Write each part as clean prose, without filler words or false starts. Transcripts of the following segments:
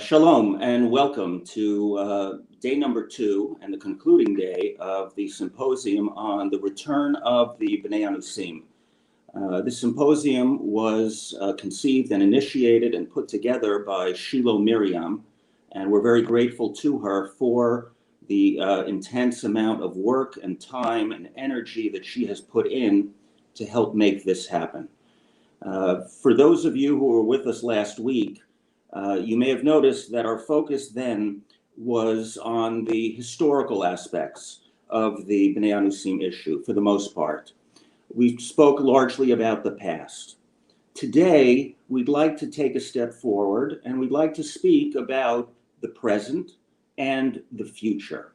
Shalom and welcome to day number 2 and the concluding day of the symposium on the return of the Bnei Anusim. This symposium was conceived and initiated and put together by Shiloh Miriam, and we're very grateful to her for the intense amount of work and time and energy that she has put in to help make this happen. For those of you who were with us last week, you may have noticed that our focus then was on the historical aspects of the Bnei Anusim issue, for the most part. We spoke largely about the past. Today, we'd like to take a step forward, and we'd like to speak about the present and the future.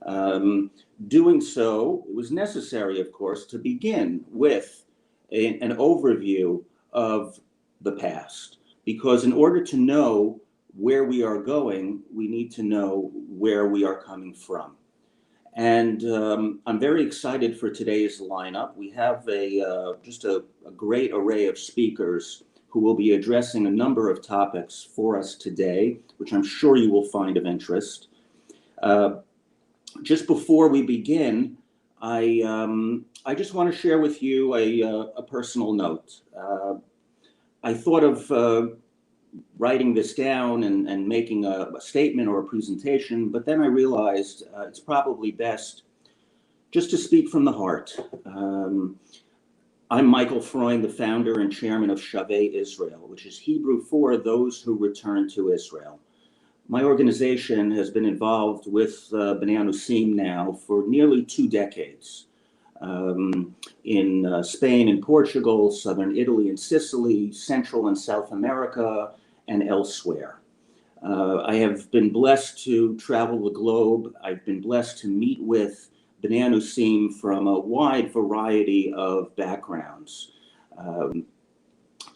Doing so, it was necessary, of course, to begin with an overview of the past. Because in order to know where we are going, we need to know where we are coming from. And I'm very excited for today's lineup. We have just a great array of speakers who will be addressing a number of topics for us today, which I'm sure you will find of interest. Just before we begin, I just want to share with you a personal note. I thought of writing this down and making a statement or a presentation, but then I realized it's probably best just to speak from the heart. I'm Michael Freund, the founder and chairman of Shavei Israel, which is Hebrew for those who return to Israel. My organization has been involved with Bnei Anusim now for nearly 2 decades. In Spain and Portugal, southern Italy and Sicily, Central and South America, and elsewhere. I have been blessed to travel the globe. I've been blessed to meet with Bnei Anusim from a wide variety of backgrounds.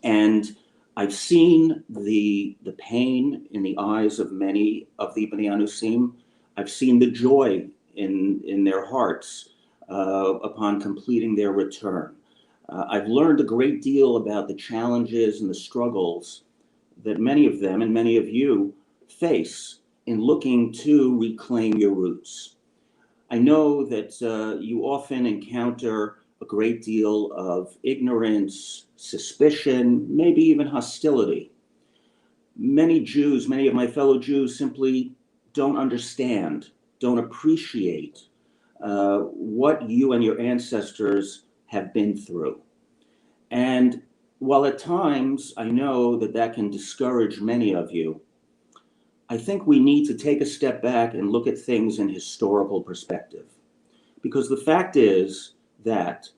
And I've seen the pain in the eyes of many of the Bnei Anusim. I've seen the joy in their hearts upon completing their return. I've learned a great deal about the challenges and the struggles that many of them and many of you face in looking to reclaim your roots. I know that you often encounter a great deal of ignorance, suspicion, maybe even hostility. Many Jews, many of my fellow Jews simply don't understand, don't appreciate what you and your ancestors have been through. And while at times I know that that can discourage many of you, I think we need to take a step back and look at things in historical perspective. Because the fact is that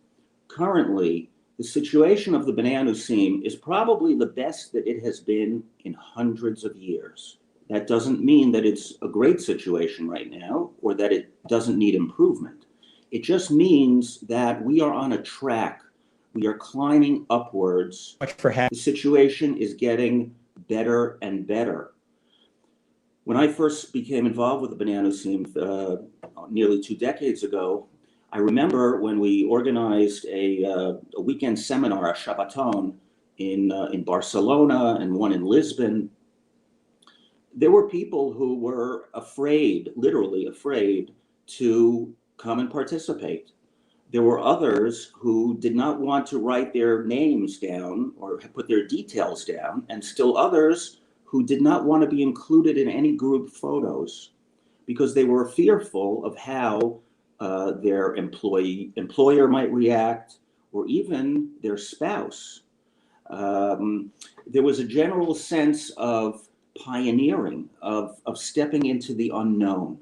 currently the situation of the Bnei Anusim is probably the best that it has been in hundreds of years. That doesn't mean that it's a great situation right now or that it doesn't need improvement. It just means that we are on a track. We are climbing upwards. The situation is getting better and better. When I first became involved with the Bnei Anusim nearly 2 decades ago, I remember when we organized a weekend seminar, a Shabbaton, in Barcelona and one in Lisbon. There were people who were afraid, literally afraid, to come and participate. There were others who did not want to write their names down or put their details down, and still others who did not want to be included in any group photos because they were fearful of how their employer might react, or even their spouse. There was a general sense of pioneering, of stepping into the unknown.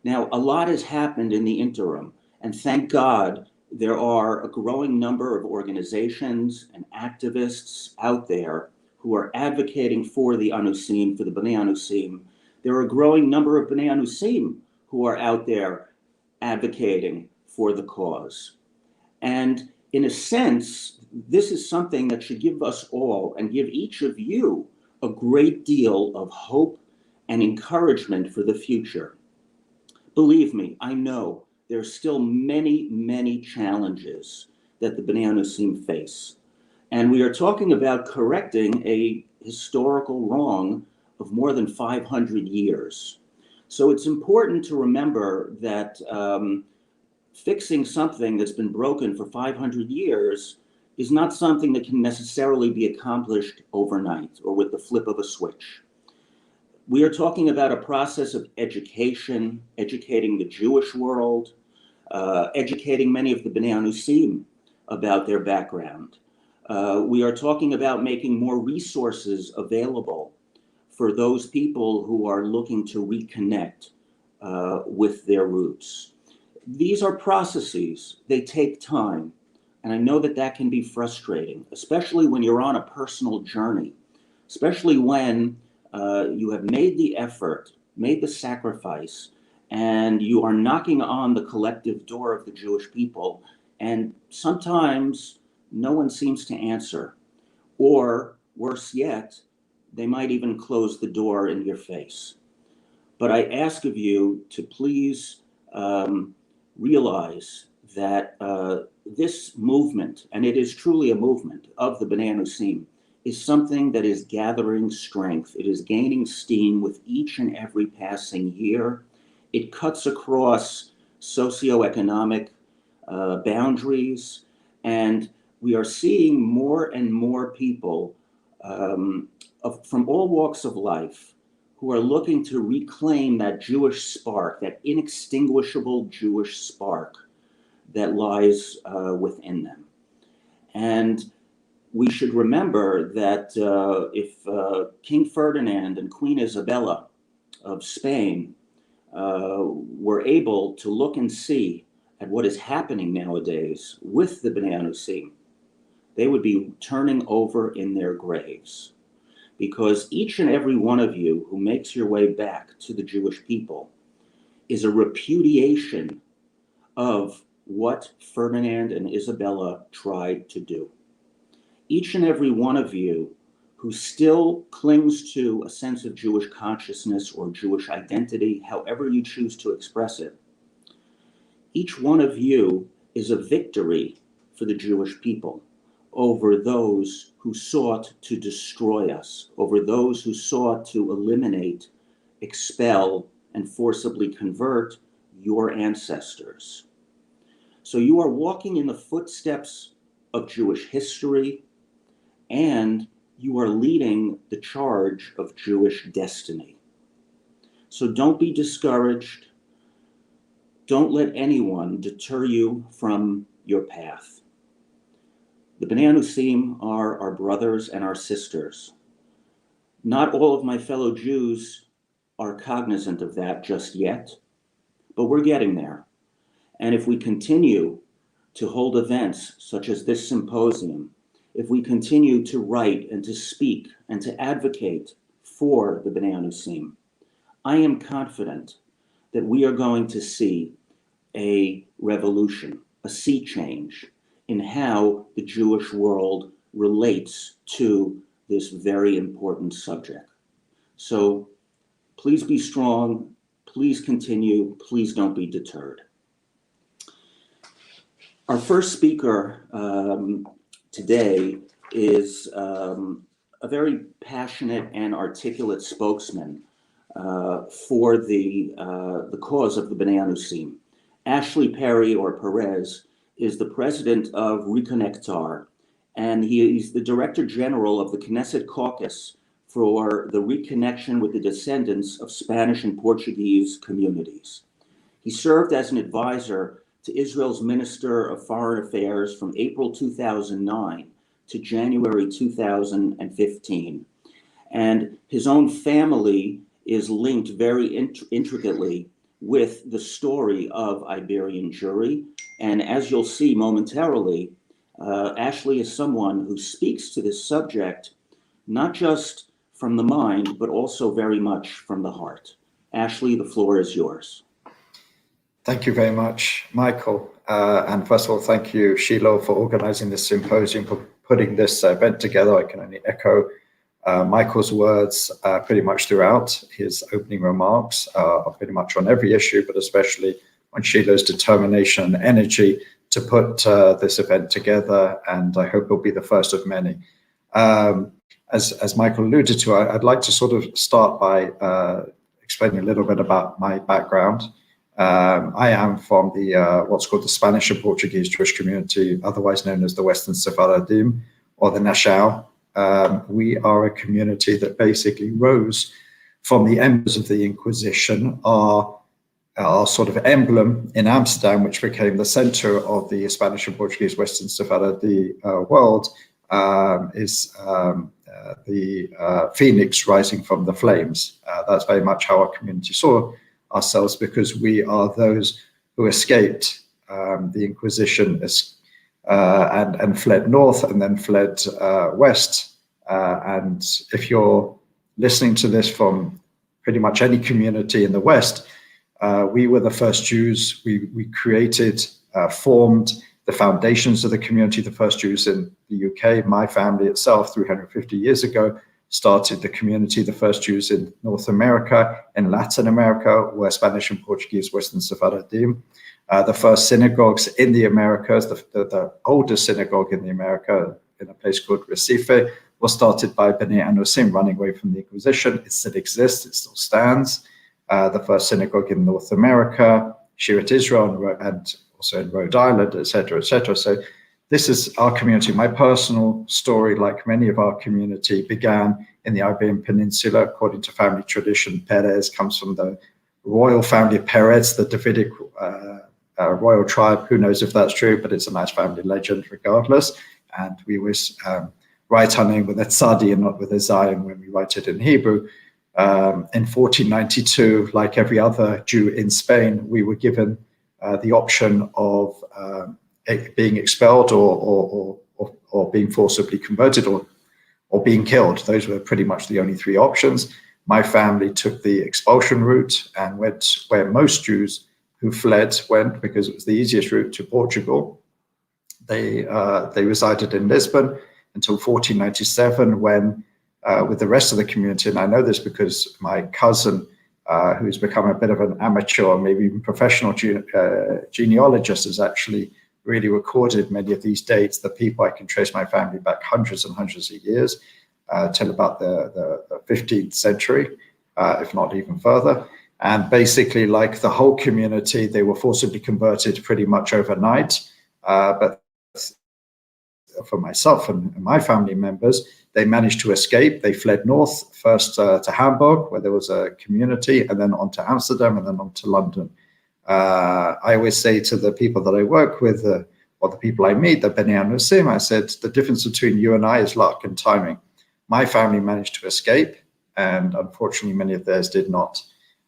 Now, a lot has happened in the interim, and thank God there are a growing number of organizations and activists out there who are advocating for the Anusim, for the Bnei Anusim. There are a growing number of Bnei Anusim who are out there advocating for the cause. And in a sense, this is something that should give us all and give each of you a great deal of hope and encouragement for the future. Believe me, I know there are still many, many challenges that the Bnei Anusim face. And we are talking about correcting a historical wrong of more than 500 years. So it's important to remember that fixing something that's been broken for 500 years is not something that can necessarily be accomplished overnight or with the flip of a switch. We are talking about a process of education, educating the Jewish world, educating many of the Bnei Anusim about their background. We are talking about making more resources available for those people who are looking to reconnect with their roots. These are processes, they take time. And I know that that can be frustrating, especially when you're on a personal journey, especially when you have made the effort, made the sacrifice, and you are knocking on the collective door of the Jewish people. And sometimes no one seems to answer, or worse yet, they might even close the door in your face. But I ask of you to please realize that this movement, and it is truly a movement of the Bnei Anusim, is something that is gathering strength. It is gaining steam with each and every passing year. It cuts across socioeconomic boundaries, and we are seeing more and more people from all walks of life who are looking to reclaim that Jewish spark, that inextinguishable Jewish spark that lies within them. And we should remember that if King Ferdinand and Queen Isabella of Spain were able to look and see at what is happening nowadays with the Bnei Anusim, they would be turning over in their graves. Because each and every one of you who makes your way back to the Jewish people is a repudiation of what Ferdinand and Isabella tried to do. Each and every one of you who still clings to a sense of Jewish consciousness or Jewish identity, however you choose to express it, each one of you is a victory for the Jewish people over those who sought to destroy us, over those who sought to eliminate, expel, and forcibly convert your ancestors. So you are walking in the footsteps of Jewish history, and you are leading the charge of Jewish destiny. So don't be discouraged. Don't let anyone deter you from your path. The Bnei Anusim are our brothers and our sisters. Not all of my fellow Jews are cognizant of that just yet, but we're getting there. And if we continue to hold events such as this symposium, if we continue to write and to speak and to advocate for the Bnei Anusim, I am confident that we are going to see a revolution, a sea change in how the Jewish world relates to this very important subject. So please be strong, please continue, please don't be deterred. Our first speaker today is a very passionate and articulate spokesman for the cause of the Bnei Anusim. Ashley Perry, or Perez, is the president of Reconnectar, and he's the director general of the Knesset Caucus for the reconnection with the descendants of Spanish and Portuguese communities. He served as an advisor to Israel's Minister of Foreign Affairs from April 2009 to January 2015. And his own family is linked very intricately with the story of Iberian Jewry. And as you'll see momentarily, Ashley is someone who speaks to this subject, not just from the mind, but also very much from the heart. Ashley, the floor is yours. Thank you very much, Michael. And first of all, thank you, Shiloh, for organizing this symposium, for putting this event together. I can only echo Michael's words pretty much throughout. His opening remarks are pretty much on every issue, but especially on Shiloh's determination and energy to put this event together. And I hope it'll be the first of many. As Michael alluded to, I'd like to sort of start by explaining a little bit about my background. I am from the what's called the Spanish and Portuguese Jewish community, otherwise known as the Western Sephardim or the Nashau. We are a community that basically rose from the embers of the Inquisition. Our sort of emblem in Amsterdam, which became the center of the Spanish and Portuguese Western Sephardi world, is the phoenix rising from the flames. That's very much how our community saw ourselves, because we are those who escaped the Inquisition and fled north and then fled west. And if you're listening to this from pretty much any community in the West, we were the first Jews. We created, formed the foundations of the community, the first Jews in the UK. My family itself, 350 years ago, started the community. The first Jews in North America, in Latin America, were Spanish and Portuguese Western Sephardim. The first synagogues in the Americas, the oldest synagogue in the America, in a place called Recife, was started by Bnei Anusim, running away from the Inquisition. It still exists, it still stands. The first synagogue in North America, Shirat Israel, and also in Rhode Island, etc., etc. So this is our community. My personal story, like many of our community, began in the Iberian Peninsula. According to family tradition, Perez comes from the royal family Perez, the Davidic royal tribe. Who knows if that's true, but it's a nice family legend regardless. And we always write our name with a tzadi and not with a zayin when we write it in Hebrew. In 1492, like every other Jew in Spain, we were given the option of being expelled or being forcibly converted or being killed. Those were pretty much the only three options. My family took the expulsion route and went where most Jews who fled went, because it was the easiest route, to Portugal. They resided in Lisbon until 1497, when with the rest of the community, and I know this because my cousin, who's become a bit of an amateur, maybe even professional genealogist, has actually really recorded many of these dates. The people, I can trace my family back hundreds and hundreds of years, till about the 15th century, if not even further. And basically, like the whole community, they were forcibly converted pretty much overnight. But for myself and my family members, they managed to escape. They fled north, first to Hamburg, where there was a community, and then on to Amsterdam, and then on to London. I always say to the people that I work with, or the people I meet, the Bnei Anusim, I said, the difference between you and I is luck and timing. My family managed to escape, and unfortunately, many of theirs did not.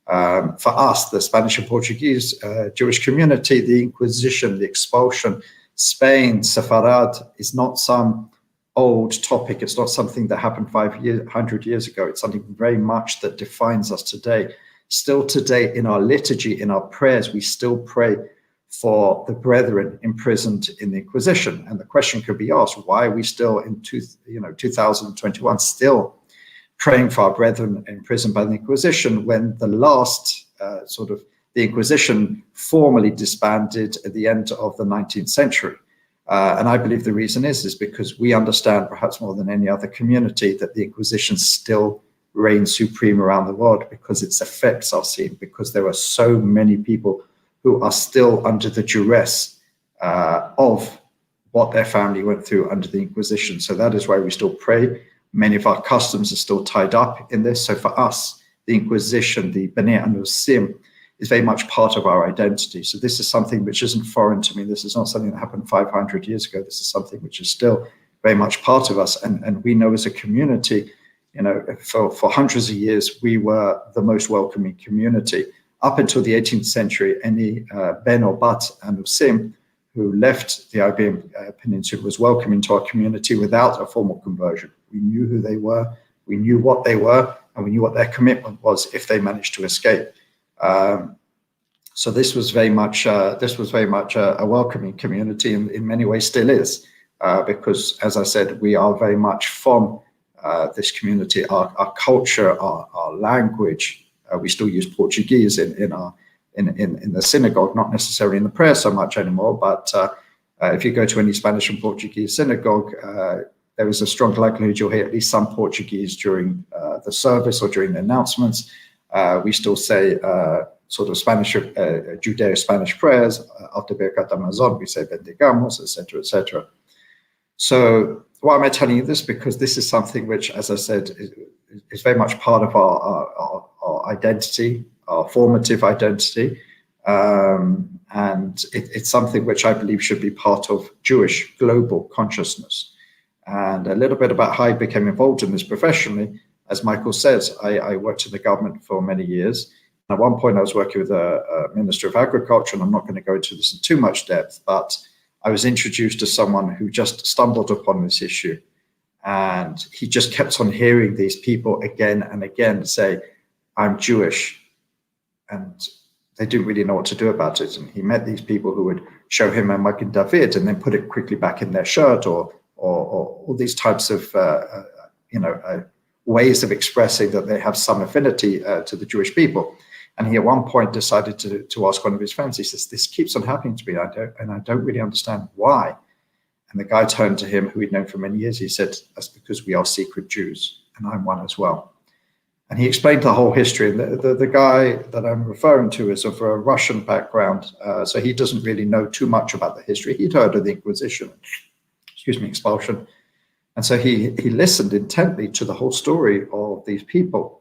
For us, the Spanish and Portuguese Jewish community, the Inquisition, the expulsion, Spain, Sepharad, is not some old topic. It's not something that happened 500 years ago. It's something very much that defines us today. Still today, in our liturgy, in our prayers, we still pray for the brethren imprisoned in the Inquisition. And the question could be asked, why are we still in 2021 still praying for our brethren imprisoned by the Inquisition, when the last the Inquisition formally disbanded at the end of the 19th century? And I believe the reason is because we understand, perhaps more than any other community, that the Inquisition still reigns supreme around the world, because its effects are seen, because there are so many people who are still under the duress of what their family went through under the Inquisition. So that is why we still pray. Many of our customs are still tied up in this. So for us, the Inquisition, the Bnei Anusim, is very much part of our identity. So this is something which isn't foreign to me. This is not something that happened 500 years ago. This is something which is still very much part of us. And we know as a community, for hundreds of years, we were the most welcoming community. Up until the 18th century, any Ben or Bat Anusim who left the Iberian Peninsula was welcome into our community without a formal conversion. We knew who they were, we knew what they were, and we knew what their commitment was if they managed to escape. So this was very much a welcoming community, and in many ways still is, because, as I said, we are very much from this community. Our culture, our language. We still use Portuguese in the synagogue, not necessarily in the prayer so much anymore. But if you go to any Spanish and Portuguese synagogue, there is a strong likelihood you'll hear at least some Portuguese during the service or during the announcements. We still say sort of Spanish, Judeo-Spanish prayers. After Birkat Amazon, we say Bendigamos, etc., etc. So why am I telling you this? Because this is something which, as I said, is very much part of our identity, our formative identity. And it's something which I believe should be part of Jewish global consciousness. And a little bit about how I became involved in this professionally. As Michael says, I worked in the government for many years. At one point, I was working with a Minister of Agriculture, and I'm not going to go into this in too much depth, but I was introduced to someone who just stumbled upon this issue. And he just kept on hearing these people again and again say, I'm Jewish. And they didn't really know what to do about it. And he met these people who would show him a Magen David and then put it quickly back in their shirt, or all these types of ways of expressing that they have some affinity to the Jewish people. And he at one point decided to ask one of his friends. He says, this keeps on happening to me, and I don't really understand why. And the guy turned to him, who he'd known for many years. He said, that's because we are secret Jews, and I'm one as well. And he explained the whole history. And the guy that I'm referring to is of a Russian background, so he doesn't really know too much about the history. He'd heard of the Inquisition, expulsion. And so he listened intently to the whole story of these people.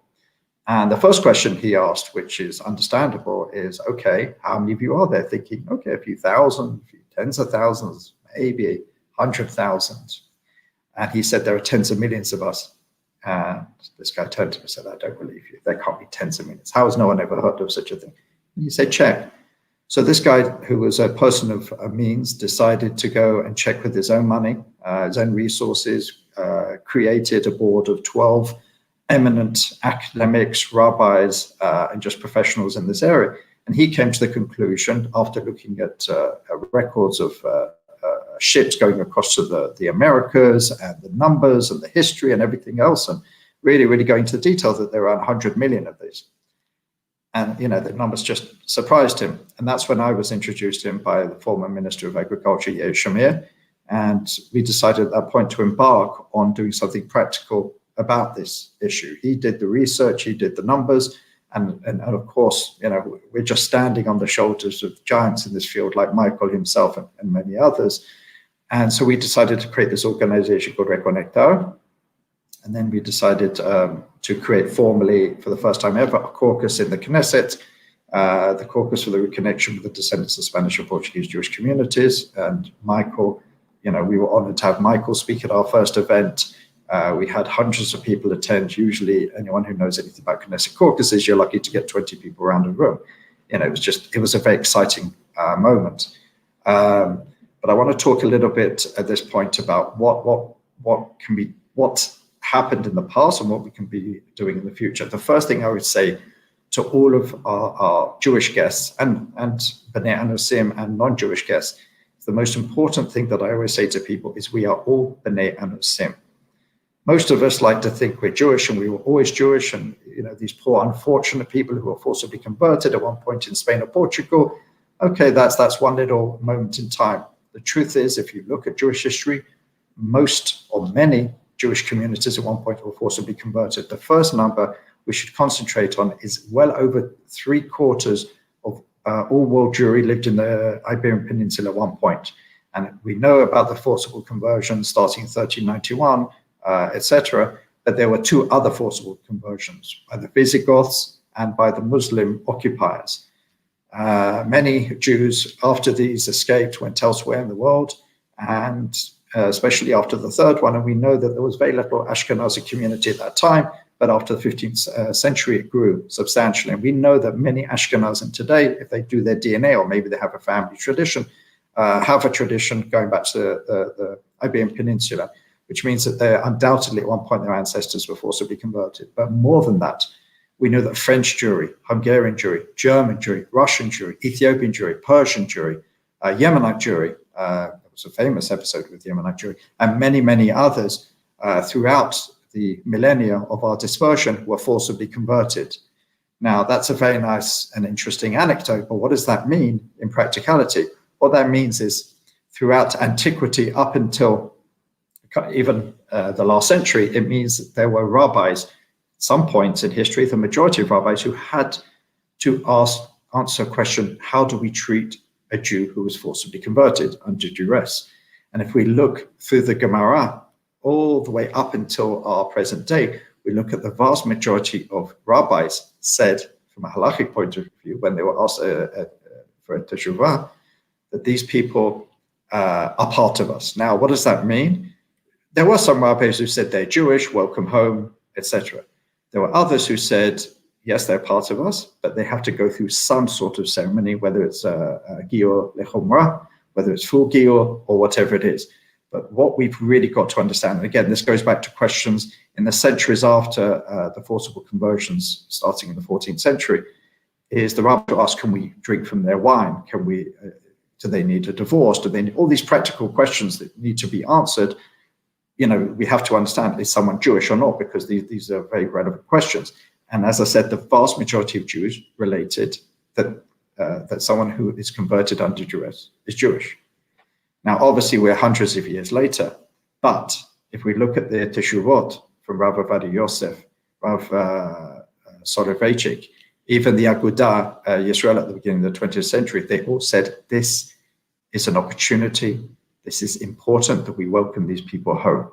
And the first question he asked, which is understandable, is, okay, how many of you are there? Thinking, okay, a few thousand, a few tens of thousands, maybe 100,000. And he said, there are tens of millions of us. And this guy turned to me and said, I don't believe you. There can't be tens of millions. How has no one ever heard of such a thing? And he said, check. So this guy, who was a person of means, decided to go and check with his own money, his own resources, created a board of 12 eminent academics, rabbis, and just professionals in this area. And he came to the conclusion, after looking at records of ships going across to the Americas, and the numbers and the history and everything else, and really going into the detail, that there are 100 million of these. And, the numbers just surprised him. And that's when I was introduced to him by the former Minister of Agriculture, Yair Shamir. And we decided at that point to embark on doing something practical about this issue. He did the research, he did the numbers, and of course, we're just standing on the shoulders of giants in this field, like Michael himself and many others. And so we decided to create this organization called Reconectar. And then we decided to create formally, for the first time ever, a caucus in the Knesset, the Caucus for the Reconnection with the Descendants of Spanish and Portuguese Jewish Communities. And Michael, we were honored to have Michael speak at our first event. We had hundreds of people attend. Usually anyone who knows anything about Knesset caucuses, you're lucky to get 20 people around a room. It was a very exciting moment. But I want to talk a little bit at this point about what happened in the past and what we can be doing in the future. The first thing I would say to all of our Jewish guests and B'nai Anusim and non-Jewish guests, the most important thing that I always say to people is we are all B'nai Anusim. Most of us like to think we're Jewish and we were always Jewish, and these poor unfortunate people who were forcibly converted at one point in Spain or Portugal. Okay, that's one little moment in time. The truth is, if you look at Jewish history, most or many Jewish communities at one point were forcibly converted. The first number we should concentrate on is well over 3/4 of all world Jewry lived in the Iberian Peninsula at one point. And we know about the forcible conversion starting in 1391, etc. But there were two other forcible conversions, by the Visigoths and by the Muslim occupiers. Many Jews after these escaped, went elsewhere in the world, and especially after the third one. And we know that there was very little Ashkenazi community at that time, but after the 15th century, it grew substantially. And we know that many Ashkenazim today, if they do their DNA, or maybe they have a family tradition, have a tradition going back to the Iberian Peninsula, which means that they undoubtedly at one point their ancestors were forcibly converted. But more than that, we know that French Jewry, Hungarian Jewry, German Jewry, Russian Jewry, Ethiopian Jewry, Persian Jewry, Yemenite Jewry, there was a famous episode with Yemenite Jewry, and many, many others throughout the millennia of our dispersion were forcibly converted. Now, that's a very nice and interesting anecdote, but what does that mean in practicality? What that means is throughout antiquity up until even the last century, it means that there were rabbis, at some points in history, the majority of rabbis who had to answer a question, how do we treat a Jew who was forcibly converted under duress? And if we look through the Gemara all the way up until our present day, we look at the vast majority of rabbis said, from a halachic point of view, when they were asked for a teshuvah, that these people are part of us. Now, what does that mean? There were some rabbis who said they're Jewish, welcome home, etc. There were others who said, yes, they're part of us, but they have to go through some sort of ceremony, whether it's a gior lechumrah, whether it's full gior, or whatever it is. But what we've really got to understand, and again, this goes back to questions in the centuries after the forcible conversions, starting in the 14th century, is the rabbi to ask, can we drink from their wine? Can we, do they need a divorce? Do they need all these practical questions that need to be answered? You know, we have to understand, is someone Jewish or not? Because these are very relevant questions. And as I said, the vast majority of Jews related that someone who is converted under duress is Jewish. Now, obviously, we're hundreds of years later, but if we look at the Teshuvot from Rav Ovadia Yosef, Rav Soloveitchik, even the Agudah Yisrael at the beginning of the 20th century, they all said this is an opportunity. This is important that we welcome these people home.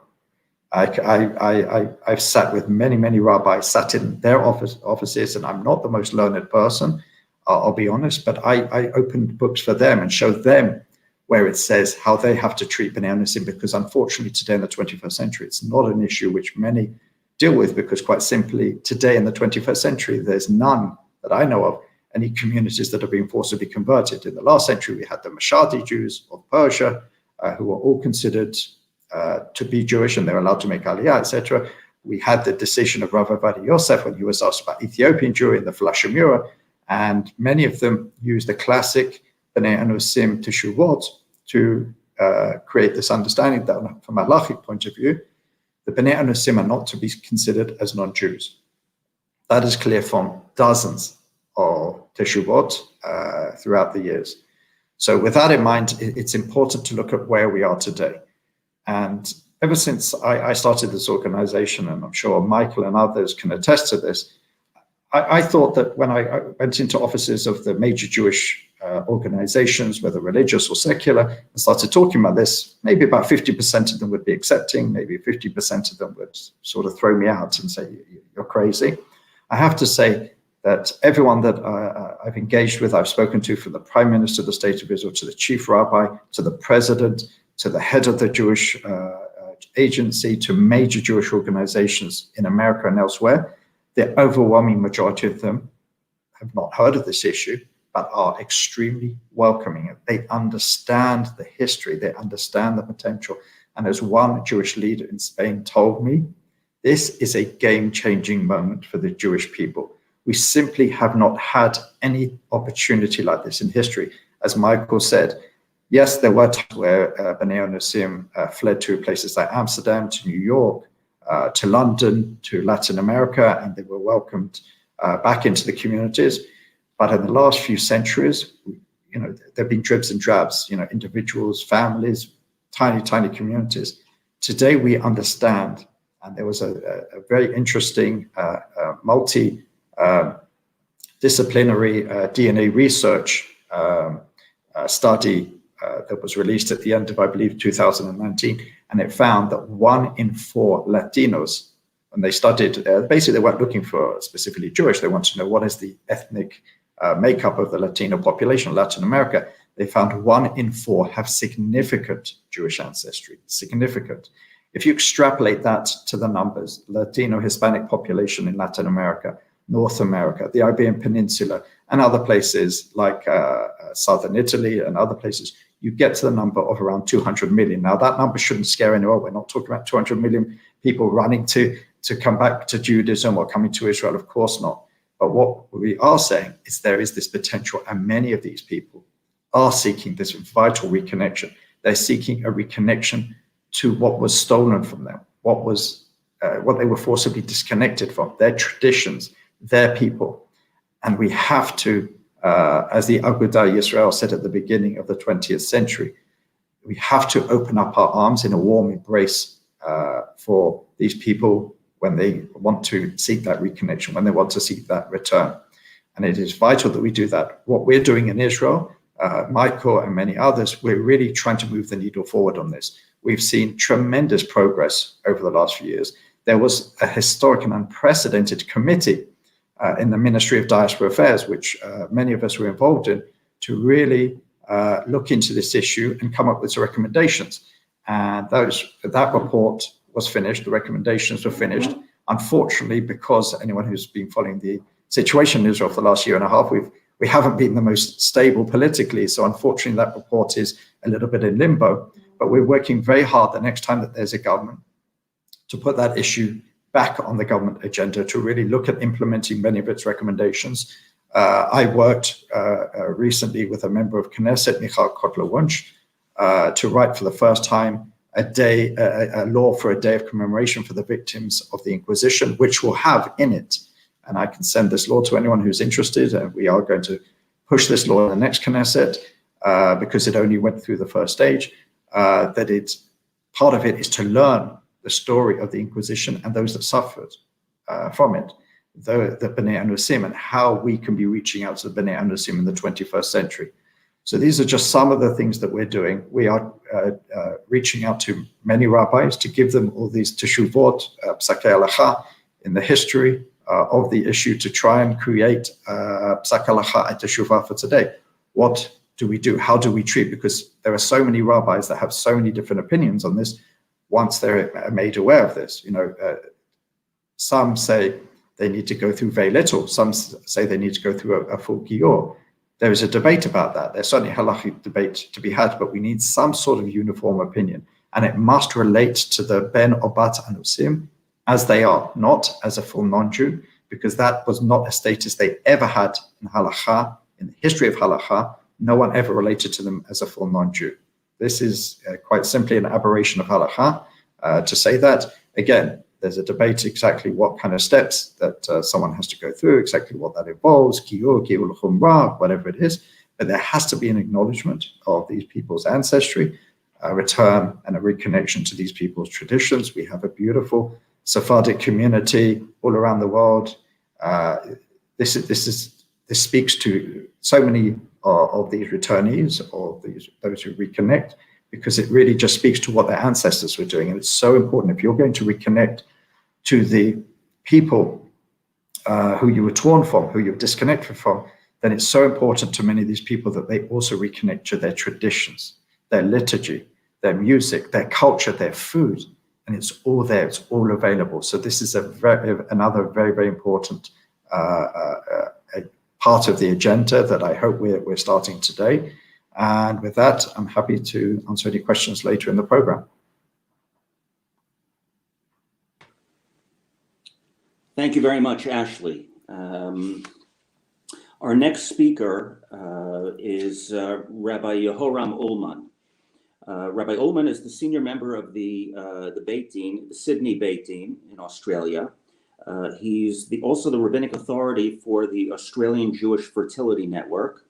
I've sat with many rabbis, sat in their offices, and I'm not the most learned person, I'll be honest, but I opened books for them and showed them where it says how they have to treat Bnei Anusim, because unfortunately today in the 21st century, it's not an issue which many deal with, because quite simply today in the 21st century, there's none that I know of, any communities that have been forcibly converted. In the last century, we had the Mashadi Jews of Persia, who were all considered to be Jewish, and they're allowed to make Aliyah, etc. We had the decision of Rav Ovadia Yosef when he was asked about Ethiopian Jewry in the Flashemura, and many of them used the classic Bnei Anusim Teshuvot to create this understanding that from a halachic point of view, the Bnei Anusim are not to be considered as non-Jews. That is clear from dozens of Teshuvot throughout the years. So with that in mind, it's important to look at where we are today. And ever since I started this organization, and I'm sure Michael and others can attest to this, I thought that when I went into offices of the major Jewish organizations, whether religious or secular, and started talking about this, maybe about 50% of them would be accepting, maybe 50% of them would sort of throw me out and say, you're crazy. I have to say that everyone that I've engaged with, I've spoken to, from the Prime Minister of the State of Israel, to the Chief Rabbi, to the President, to the head of the Jewish agency, to major Jewish organizations in America and elsewhere, the overwhelming majority of them have not heard of this issue, but are extremely welcoming. They understand the history, they understand the potential. And as one Jewish leader in Spain told me, this is a game-changing moment for the Jewish people. We simply have not had any opportunity like this in history. As Michael said, yes, there were times where Bnei Anusim fled to places like Amsterdam, to New York, to London, to Latin America, and they were welcomed back into the communities. But in the last few centuries, you know, there have been dribs and drabs, you know, individuals, families, tiny communities. Today we understand, and there was a very interesting multi-disciplinary DNA research study that was released at the end of, I believe, 2019, and it found that 1 in 4 Latinos, when they studied, basically they weren't looking for specifically Jewish, they wanted to know what is the ethnic makeup of the Latino population in Latin America. They found 1 in 4 have significant Jewish ancestry, significant. If you extrapolate that to the numbers, Latino Hispanic population in Latin America, North America, the Iberian Peninsula, and other places like Southern Italy and other places, you get to the number of around 200 million. Now, that number shouldn't scare anyone. We're not talking about 200 million people running to come back to Judaism or coming to Israel, of course not. But what we are saying is there is this potential, and many of these people are seeking this vital reconnection. They're seeking a reconnection to what was stolen from them, what they were forcibly disconnected from, their traditions, their people. And we have to, as the Agudah Yisrael said at the beginning of the 20th century, we have to open up our arms in a warm embrace for these people when they want to seek that reconnection, when they want to seek that return. And it is vital that we do that. What we're doing in Israel, Michael and many others, we're really trying to move the needle forward on this. We've seen tremendous progress over the last few years. There was a historic and unprecedented committee in the Ministry of Diaspora Affairs, which many of us were involved in, to really look into this issue and come up with some recommendations. And that report was finished, the recommendations were finished. Unfortunately, because anyone who's been following the situation in Israel for the last year and a half, we haven't been the most stable politically. So unfortunately, that report is a little bit in limbo. But we're working very hard the next time that there's a government to put that issue back on the government agenda, to really look at implementing many of its recommendations. I worked recently with a member of Knesset, Michal Kotler-Wunsch, to write for the first time a law for a day of commemoration for the victims of the Inquisition, which will have in it, and I can send this law to anyone who's interested, and we are going to push this law in the next Knesset because it only went through the first stage, that part of it is to learn the story of the Inquisition and those that suffered from it, the Bnei Anusim, and how we can be reaching out to the Bnei Anusim in the 21st century. So these are just some of the things that we're doing. We are reaching out to many rabbis to give them all these teshuvot, psakei halacha, in the history of the issue, to try and create psak halacha and teshuvah for today. What do we do? How do we treat? Because there are so many rabbis that have so many different opinions on this. Once they're made aware of this, some say they need to go through very little. Some say they need to go through a full gior. There is a debate about that. There's certainly a halachic debate to be had, but we need some sort of uniform opinion, and it must relate to the ben or bat anusim as they are, not as a full non-Jew, because that was not a status they ever had in halacha, in the history of halacha. No one ever related to them as a full non-Jew. This is quite simply an aberration of halacha to say that. Again, there's a debate exactly what kind of steps that someone has to go through, exactly what that involves, kiyur, kiyur l'chumrah, whatever it is. But there has to be an acknowledgement of these people's ancestry, a return and a reconnection to these people's traditions. We have a beautiful Sephardic community all around the world. This speaks to so many of these returnees, or those who reconnect, because it really just speaks to what their ancestors were doing. And it's so important. If you're going to reconnect to the people who you were torn from, who you're disconnected from, then it's so important to many of these people that they also reconnect to their traditions, their liturgy, their music, their culture, their food, and it's all there, it's all available. So this is another very, very important part of the agenda that I hope we're starting today. And with that, I'm happy to answer any questions later in the program. Thank you very much, Ashley. Our next speaker is Rabbi Yehoram Ullman. Rabbi Ullman is the senior member of the Beit Din, the Sydney Beit Din in Australia. He's also the rabbinic authority for the Australian Jewish Fertility Network.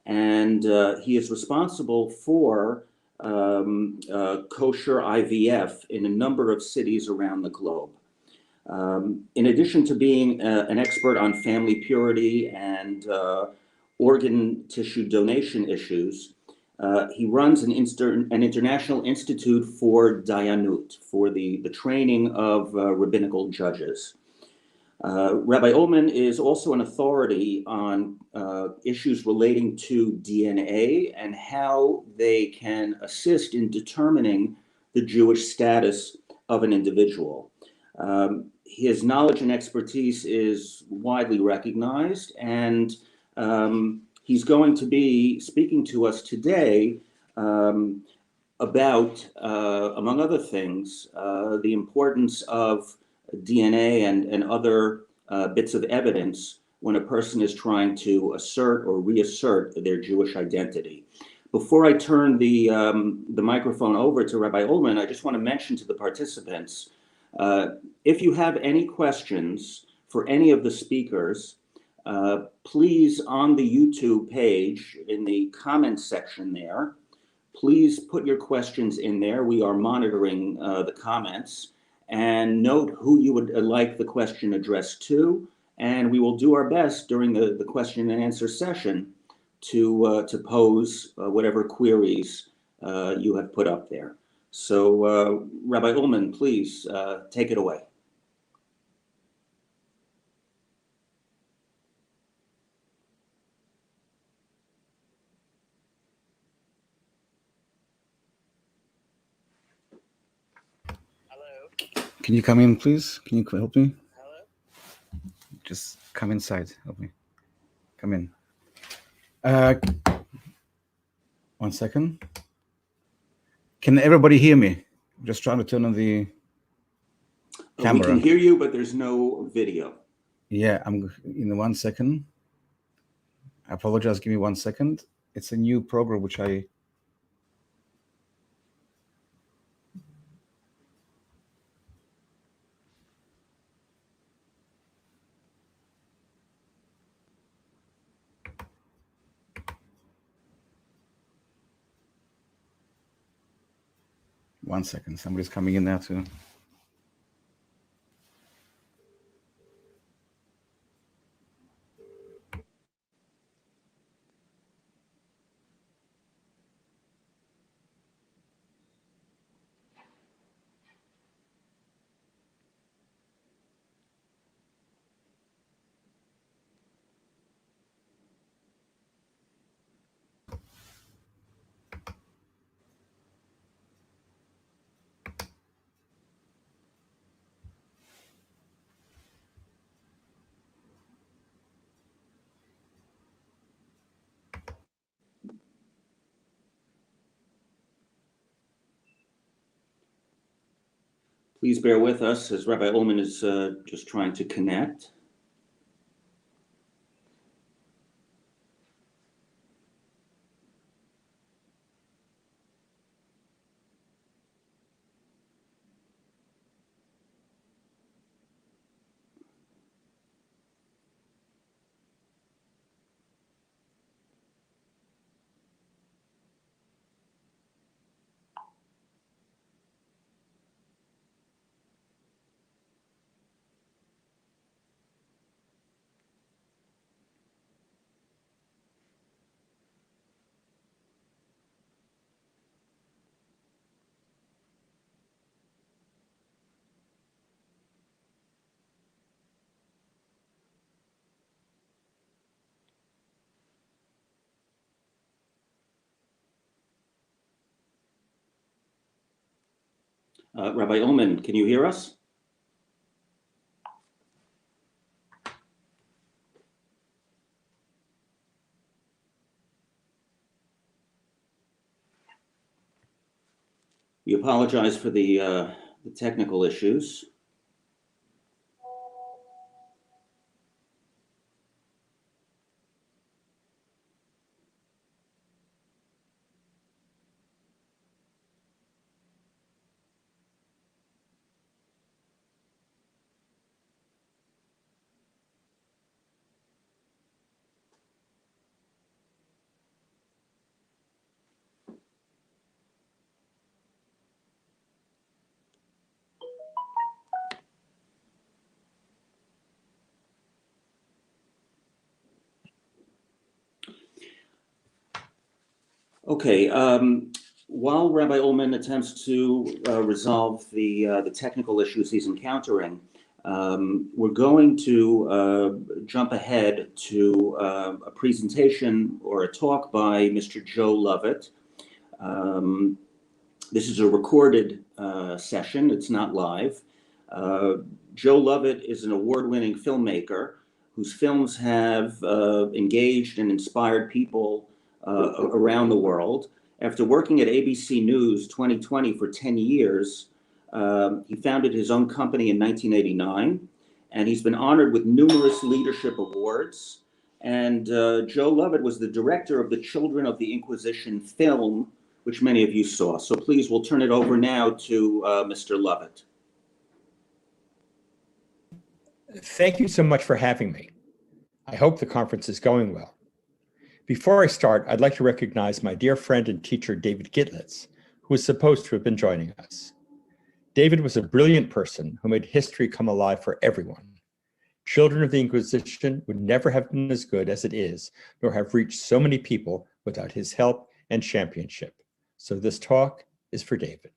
And he is responsible for kosher IVF in a number of cities around the globe. In addition to being an expert on family purity and organ tissue donation issues, he runs an international institute for Dayanut, for the training of rabbinical judges. Rabbi Ullman is also an authority on issues relating to DNA and how they can assist in determining the Jewish status of an individual. His knowledge and expertise is widely recognized, and he's going to be speaking to us today about, among other things, the importance of DNA and other bits of evidence when a person is trying to assert or reassert their Jewish identity. Before I turn the microphone over to Rabbi Ullman, I just want to mention to the participants, if you have any questions for any of the speakers, please, on the YouTube page, in the comments section there, Please put your questions in there. We are monitoring the comments, and note who you would like the question addressed to, and we will do our best during the question and answer session to pose whatever queries you have put up there. So Rabbi Ullman, please take it away. Can you come in, please? Can you help me? Hello? Just come inside. Help me. Come in. 1 second. Can everybody hear me? I'm just trying to turn on the camera. We can hear you, but there's no video. Yeah, I'm in 1 second. I apologize. Give me 1 second. It's a new program which I... One second. Somebody's coming in now too. Please bear with us as Rabbi Ullman is just trying to connect. Rabbi Ullman, can you hear us? We apologize for the technical issues. Okay, while Rabbi Ullman attempts to resolve the technical issues he's encountering, we're going to jump ahead to a presentation or a talk by Mr. Joe Lovett. This is a recorded session, it's not live. Joe Lovett is an award-winning filmmaker whose films have engaged and inspired people around the world. After working at ABC News 2020 for 10 years, he founded his own company in 1989, and he's been honored with numerous leadership awards. And Joe Lovett was the director of the Children of the Inquisition film, which many of you saw. So please, we'll turn it over now to Mr. Lovett. Thank you so much for having me. I hope the conference is going well. Before I start, I'd like to recognize my dear friend and teacher, David Gitlitz, who is supposed to have been joining us. David was a brilliant person who made history come alive for everyone. Children of the Inquisition would never have been as good as it is, nor have reached so many people without his help and championship. So this talk is for David.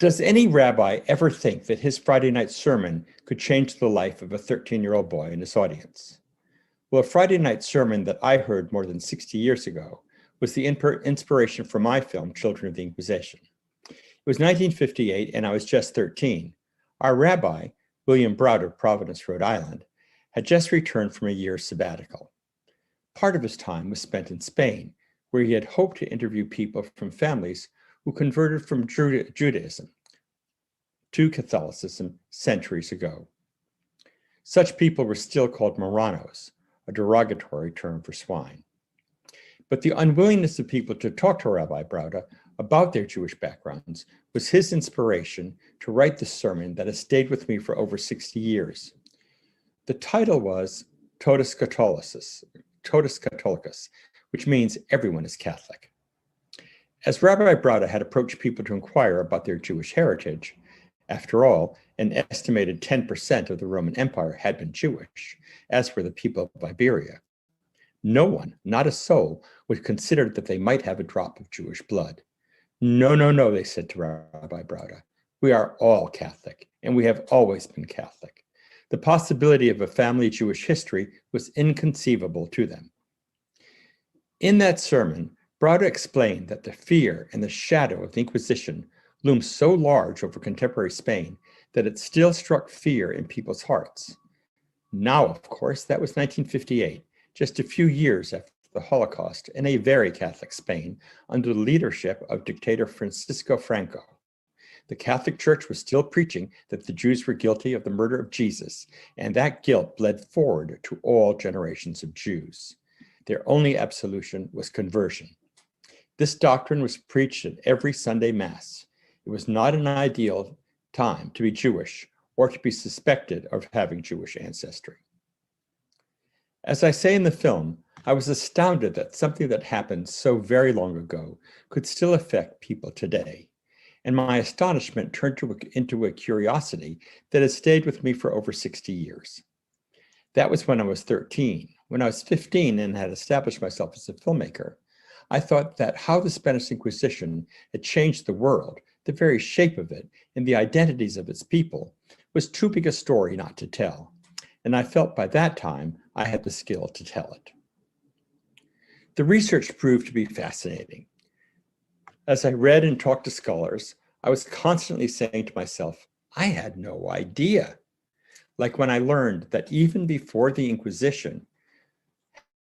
Does any rabbi ever think that his Friday night sermon could change the life of a 13-year-old boy in his audience? Well, a Friday night sermon that I heard more than 60 years ago was the inspiration for my film, Children of the Inquisition. It was 1958 and I was just 13. Our rabbi, William Broud of Providence, Rhode Island, had just returned from a year's sabbatical. Part of his time was spent in Spain, where he had hoped to interview people from families who converted from Judaism to Catholicism centuries ago. Such people were still called Marranos, a derogatory term for swine. But the unwillingness of people to talk to Rabbi Brauda about their Jewish backgrounds was his inspiration to write the sermon that has stayed with me for over 60 years. The title was Totus Catholicus, which means everyone is Catholic. As Rabbi Brauda had approached people to inquire about their Jewish heritage, after all, an estimated 10% of the Roman Empire had been Jewish, as were the people of Iberia. No one, not a soul, would consider that they might have a drop of Jewish blood. No, no, no, they said to Rabbi Brauda. We are all Catholic, and we have always been Catholic. The possibility of a family Jewish history was inconceivable to them. In that sermon, Brauda explained that the fear and the shadow of the Inquisition loomed so large over contemporary Spain that it still struck fear in people's hearts. Now, of course, that was 1958, just a few years after the Holocaust in a very Catholic Spain under the leadership of dictator Francisco Franco. The Catholic Church was still preaching that the Jews were guilty of the murder of Jesus, and that guilt bled forward to all generations of Jews. Their only absolution was conversion. This doctrine was preached at every Sunday Mass. It was not an ideal time to be Jewish or to be suspected of having Jewish ancestry. As I say in the film, I was astounded that something that happened so very long ago could still affect people today. And my astonishment turned into a curiosity that has stayed with me for over 60 years. That was when I was 13. When I was 15 and had established myself as a filmmaker, I thought that how the Spanish Inquisition had changed the world, the very shape of it, and the identities of its people was too big a story not to tell. And I felt by that time I had the skill to tell it. The research proved to be fascinating. As I read and talked to scholars, I was constantly saying to myself, I had no idea. Like when I learned that even before the Inquisition,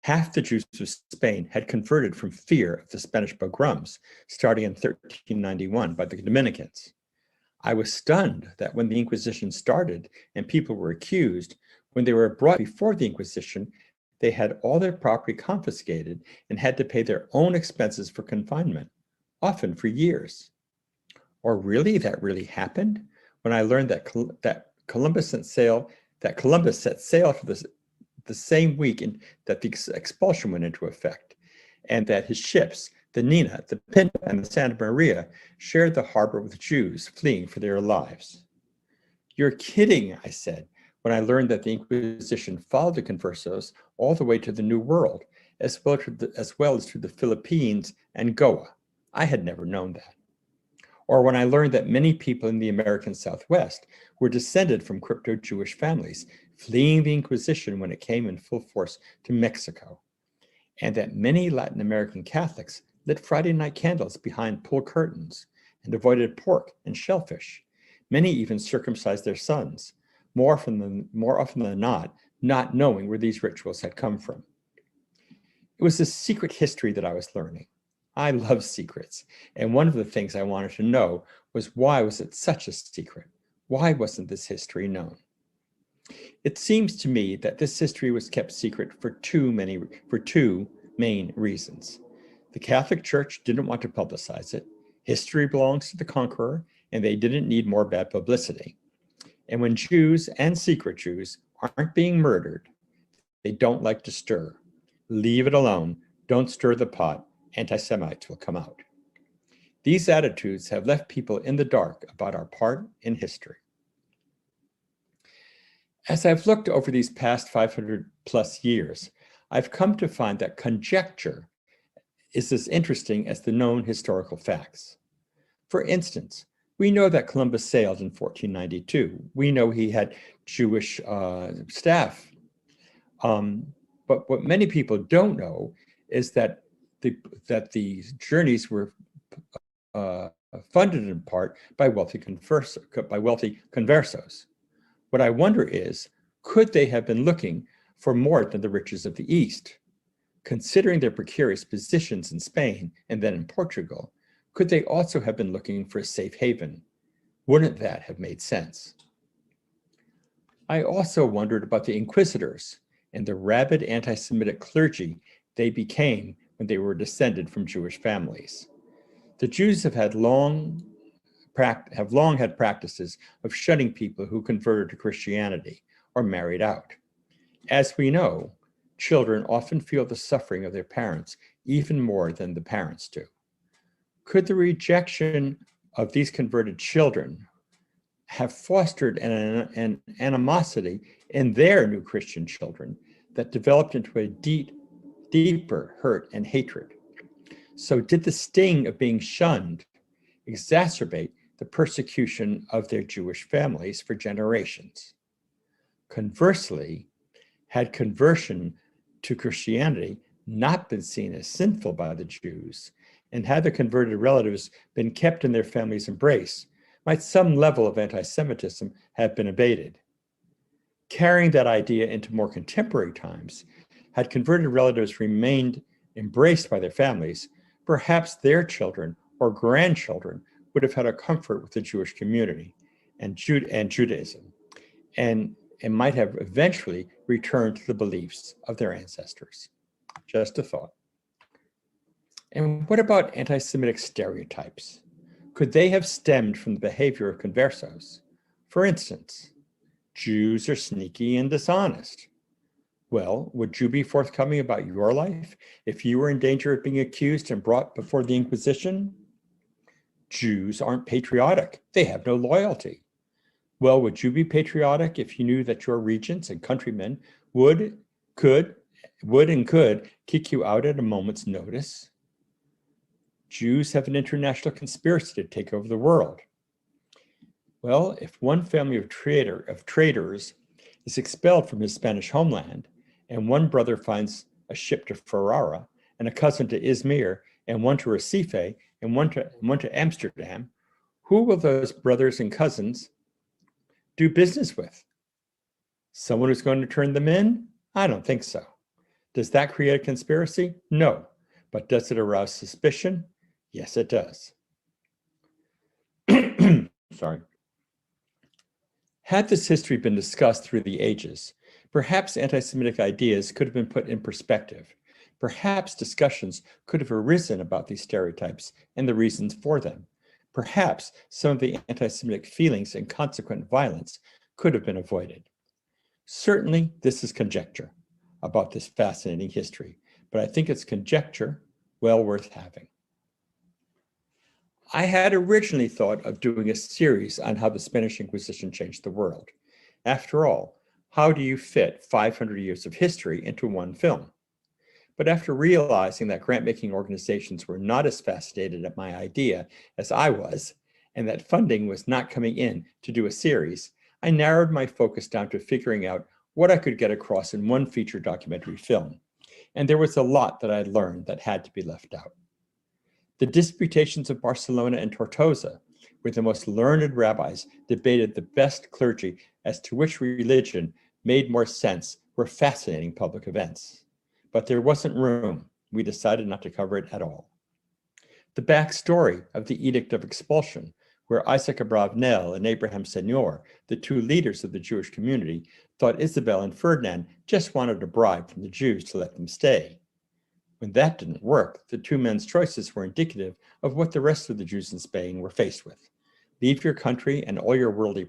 half the Jews of Spain had converted from fear of the Spanish pogroms starting in 1391 by the Dominicans. I was stunned that when the Inquisition started and people were accused, when they were brought before the Inquisition, they had all their property confiscated and had to pay their own expenses for confinement, often for years. Or really, that really happened? When I learned that Columbus set sail for the same week that the expulsion went into effect, and that his ships, the Nina, the Pinta, and the Santa Maria, shared the harbor with Jews fleeing for their lives. You're kidding, I said, when I learned that the Inquisition followed the conversos all the way to the New World, as well as to the Philippines and Goa. I had never known that. Or when I learned that many people in the American Southwest were descended from crypto-Jewish families, fleeing the Inquisition when it came in full force to Mexico, and that many Latin American Catholics lit Friday night candles behind pull curtains and avoided pork and shellfish. Many even circumcised their sons, more often than not knowing where these rituals had come from. It was a secret history that I was learning. I love secrets, and one of the things I wanted to know was, why was it such a secret? Why wasn't this history known? It seems to me that this history was kept secret for two main reasons. The Catholic Church didn't want to publicize it. History belongs to the conqueror, and they didn't need more bad publicity. And when Jews and secret Jews aren't being murdered, They don't like to stir. Leave it alone. Don't stir the pot. Anti-Semites will come out. These attitudes have left people in the dark about our part in history. As I've looked over these past 500 plus years, I've come to find that conjecture is as interesting as the known historical facts. For instance, we know that Columbus sailed in 1492. We know he had Jewish staff. But what many people don't know is that the journeys were funded in part by wealthy conversos. What I wonder is, could they have been looking for more than the riches of the East? Considering their precarious positions in Spain and then in Portugal, could they also have been looking for a safe haven? Wouldn't that have made sense? I also wondered about the inquisitors and the rabid anti-Semitic clergy they became when they were descended from Jewish families. The Jews have long had practices of shunning people who converted to Christianity or married out. As we know, children often feel the suffering of their parents even more than the parents do. Could the rejection of these converted children have fostered an animosity in their new Christian children that developed into a deeper hurt and hatred? So did the sting of being shunned exacerbate the persecution of their Jewish families for generations? Conversely, had conversion to Christianity not been seen as sinful by the Jews, and had the converted relatives been kept in their family's embrace, might some level of anti-Semitism have been abated? Carrying that idea into more contemporary times, had converted relatives remained embraced by their families, perhaps their children or grandchildren would have had a comfort with the Jewish community and Judaism, and might have eventually returned to the beliefs of their ancestors. Just a thought. And what about anti-Semitic stereotypes? Could they have stemmed from the behavior of conversos? For instance, Jews are sneaky and dishonest. Well, would you be forthcoming about your life if you were in danger of being accused and brought before the Inquisition? Jews aren't patriotic. They have no loyalty. Well, would you be patriotic if you knew that your regents and countrymen would and could kick you out at a moment's notice? Jews have an international conspiracy to take over the world. Well, if one family of traitors is expelled from his Spanish homeland, and one brother finds a ship to Ferrara, and a cousin to Izmir, and one to Recife, and one to Amsterdam, who will those brothers and cousins do business with? Someone who's going to turn them in? I don't think so. Does that create a conspiracy? No. But does it arouse suspicion? Yes, it does. Sorry. Had this history been discussed through the ages, perhaps anti-Semitic ideas could have been put in perspective. Perhaps discussions could have arisen about these stereotypes and the reasons for them. Perhaps some of the anti-Semitic feelings and consequent violence could have been avoided. Certainly, this is conjecture about this fascinating history, but I think it's conjecture well worth having. I had originally thought of doing a series on how the Spanish Inquisition changed the world. After all, how do you fit 500 years of history into one film? But after realizing that grant-making organizations were not as fascinated at my idea as I was, and that funding was not coming in to do a series, I narrowed my focus down to figuring out what I could get across in one feature documentary film. And there was a lot that I had learned that had to be left out. The disputations of Barcelona and Tortosa, where the most learned rabbis debated the best clergy as to which religion made more sense, were fascinating public events. But there wasn't room. We decided not to cover it at all. The backstory of the Edict of Expulsion, where Isaac Abravanel and Abraham Senior, the two leaders of the Jewish community, thought Isabel and Ferdinand just wanted a bribe from the Jews to let them stay. When that didn't work, the two men's choices were indicative of what the rest of the Jews in Spain were faced with. Leave your country and all your worldly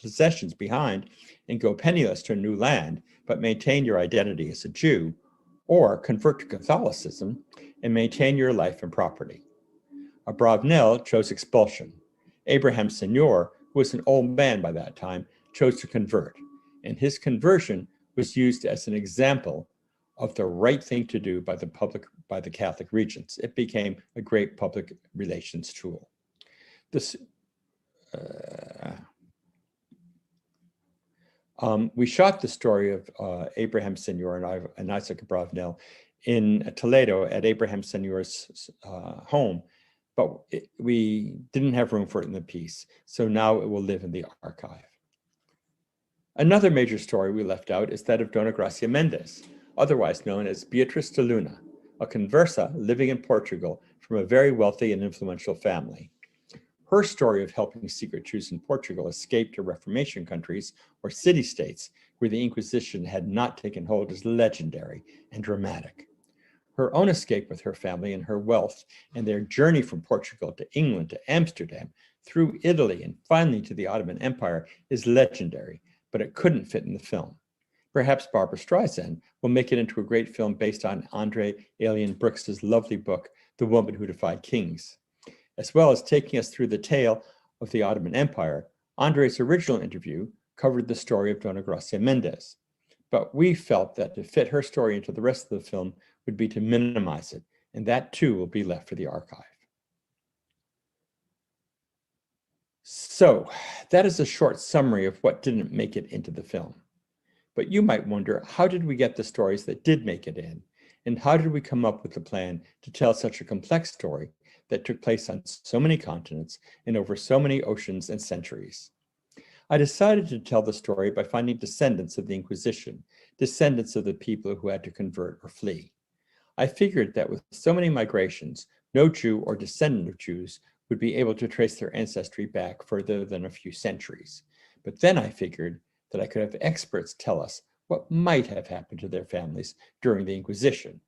possessions behind and go penniless to a new land, but maintain your identity as a Jew, or convert to Catholicism and maintain your life and property. Abravanel chose expulsion. Abraham Senior, who was an old man by that time, chose to convert, and his conversion was used as an example of the right thing to do by the Catholic regents. It became a great public relations tool. We shot the story of Abraham Senior and Isaac Abravanel in Toledo at Abraham Senior's home, but we didn't have room for it in the piece, so now it will live in the archive. Another major story we left out is that of Dona Gracia Mendes, otherwise known as Beatriz de Luna, a conversa living in Portugal from a very wealthy and influential family. Her story of helping secret Jews in Portugal escape to Reformation countries or city-states where the Inquisition had not taken hold is legendary and dramatic. Her own escape with her family and her wealth and their journey from Portugal to England to Amsterdam, through Italy and finally to the Ottoman Empire is legendary, but it couldn't fit in the film. Perhaps Barbra Streisand will make it into a great film based on Andre Alien Brooks's lovely book, The Woman Who Defied Kings. As well as taking us through the tale of the Ottoman Empire, Andre's original interview covered the story of Dona Gracia Mendes. But we felt that to fit her story into the rest of the film would be to minimize it, and that too will be left for the archive. So that is a short summary of what didn't make it into the film. But you might wonder, how did we get the stories that did make it in? And how did we come up with the plan to tell such a complex story that took place on so many continents and over so many oceans and centuries? I decided to tell the story by finding descendants of the Inquisition, descendants of the people who had to convert or flee. I figured that with so many migrations, no Jew or descendant of Jews would be able to trace their ancestry back further than a few centuries. But then I figured that I could have experts tell us what might have happened to their families during the Inquisition.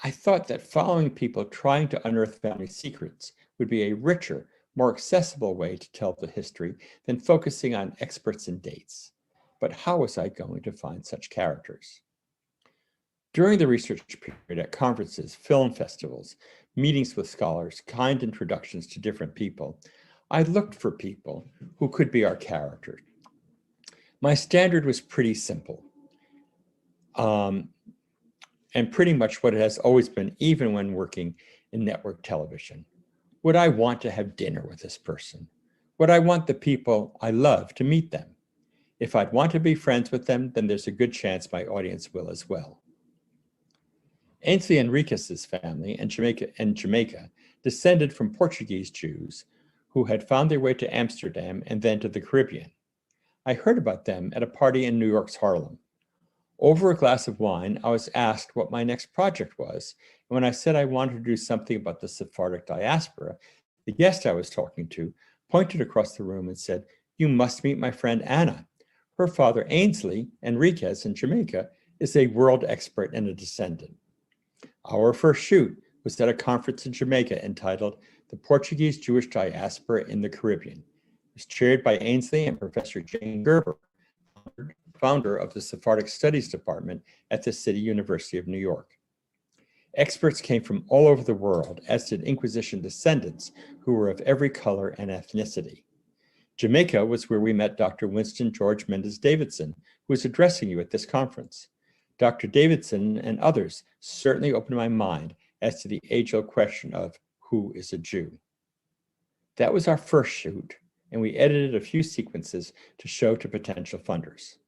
I thought that following people trying to unearth family secrets would be a richer, more accessible way to tell the history than focusing on experts and dates. But how was I going to find such characters? During the research period at conferences, film festivals, meetings with scholars, kind introductions to different people, I looked for people who could be our characters. My standard was pretty simple, and pretty much what it has always been, even when working in network television. Would I want to have dinner with this person? Would I want the people I love to meet them? If I'd want to be friends with them, then there's a good chance my audience will as well. Ainsley Enriquez's family in Jamaica descended from Portuguese Jews who had found their way to Amsterdam and then to the Caribbean. I heard about them at a party in New York's Harlem. Over a glass of wine, I was asked what my next project was, and when I said I wanted to do something about the Sephardic diaspora, the guest I was talking to pointed across the room and said, "You must meet my friend Anna. Her father, Ainsley Enriquez in Jamaica, is a world expert and a descendant." Our first shoot was at a conference in Jamaica entitled The Portuguese Jewish Diaspora in the Caribbean. It was chaired by Ainsley and Professor Jane Gerber, founder of the Sephardic Studies Department at the City University of New York. Experts came from all over the world, as did Inquisition descendants who were of every color and ethnicity. Jamaica was where we met Dr. Winston George Mendes Davidson, who is addressing you at this conference. Dr. Davidson and others certainly opened my mind as to the age-old question of who is a Jew. That was our first shoot, and we edited a few sequences to show to potential funders.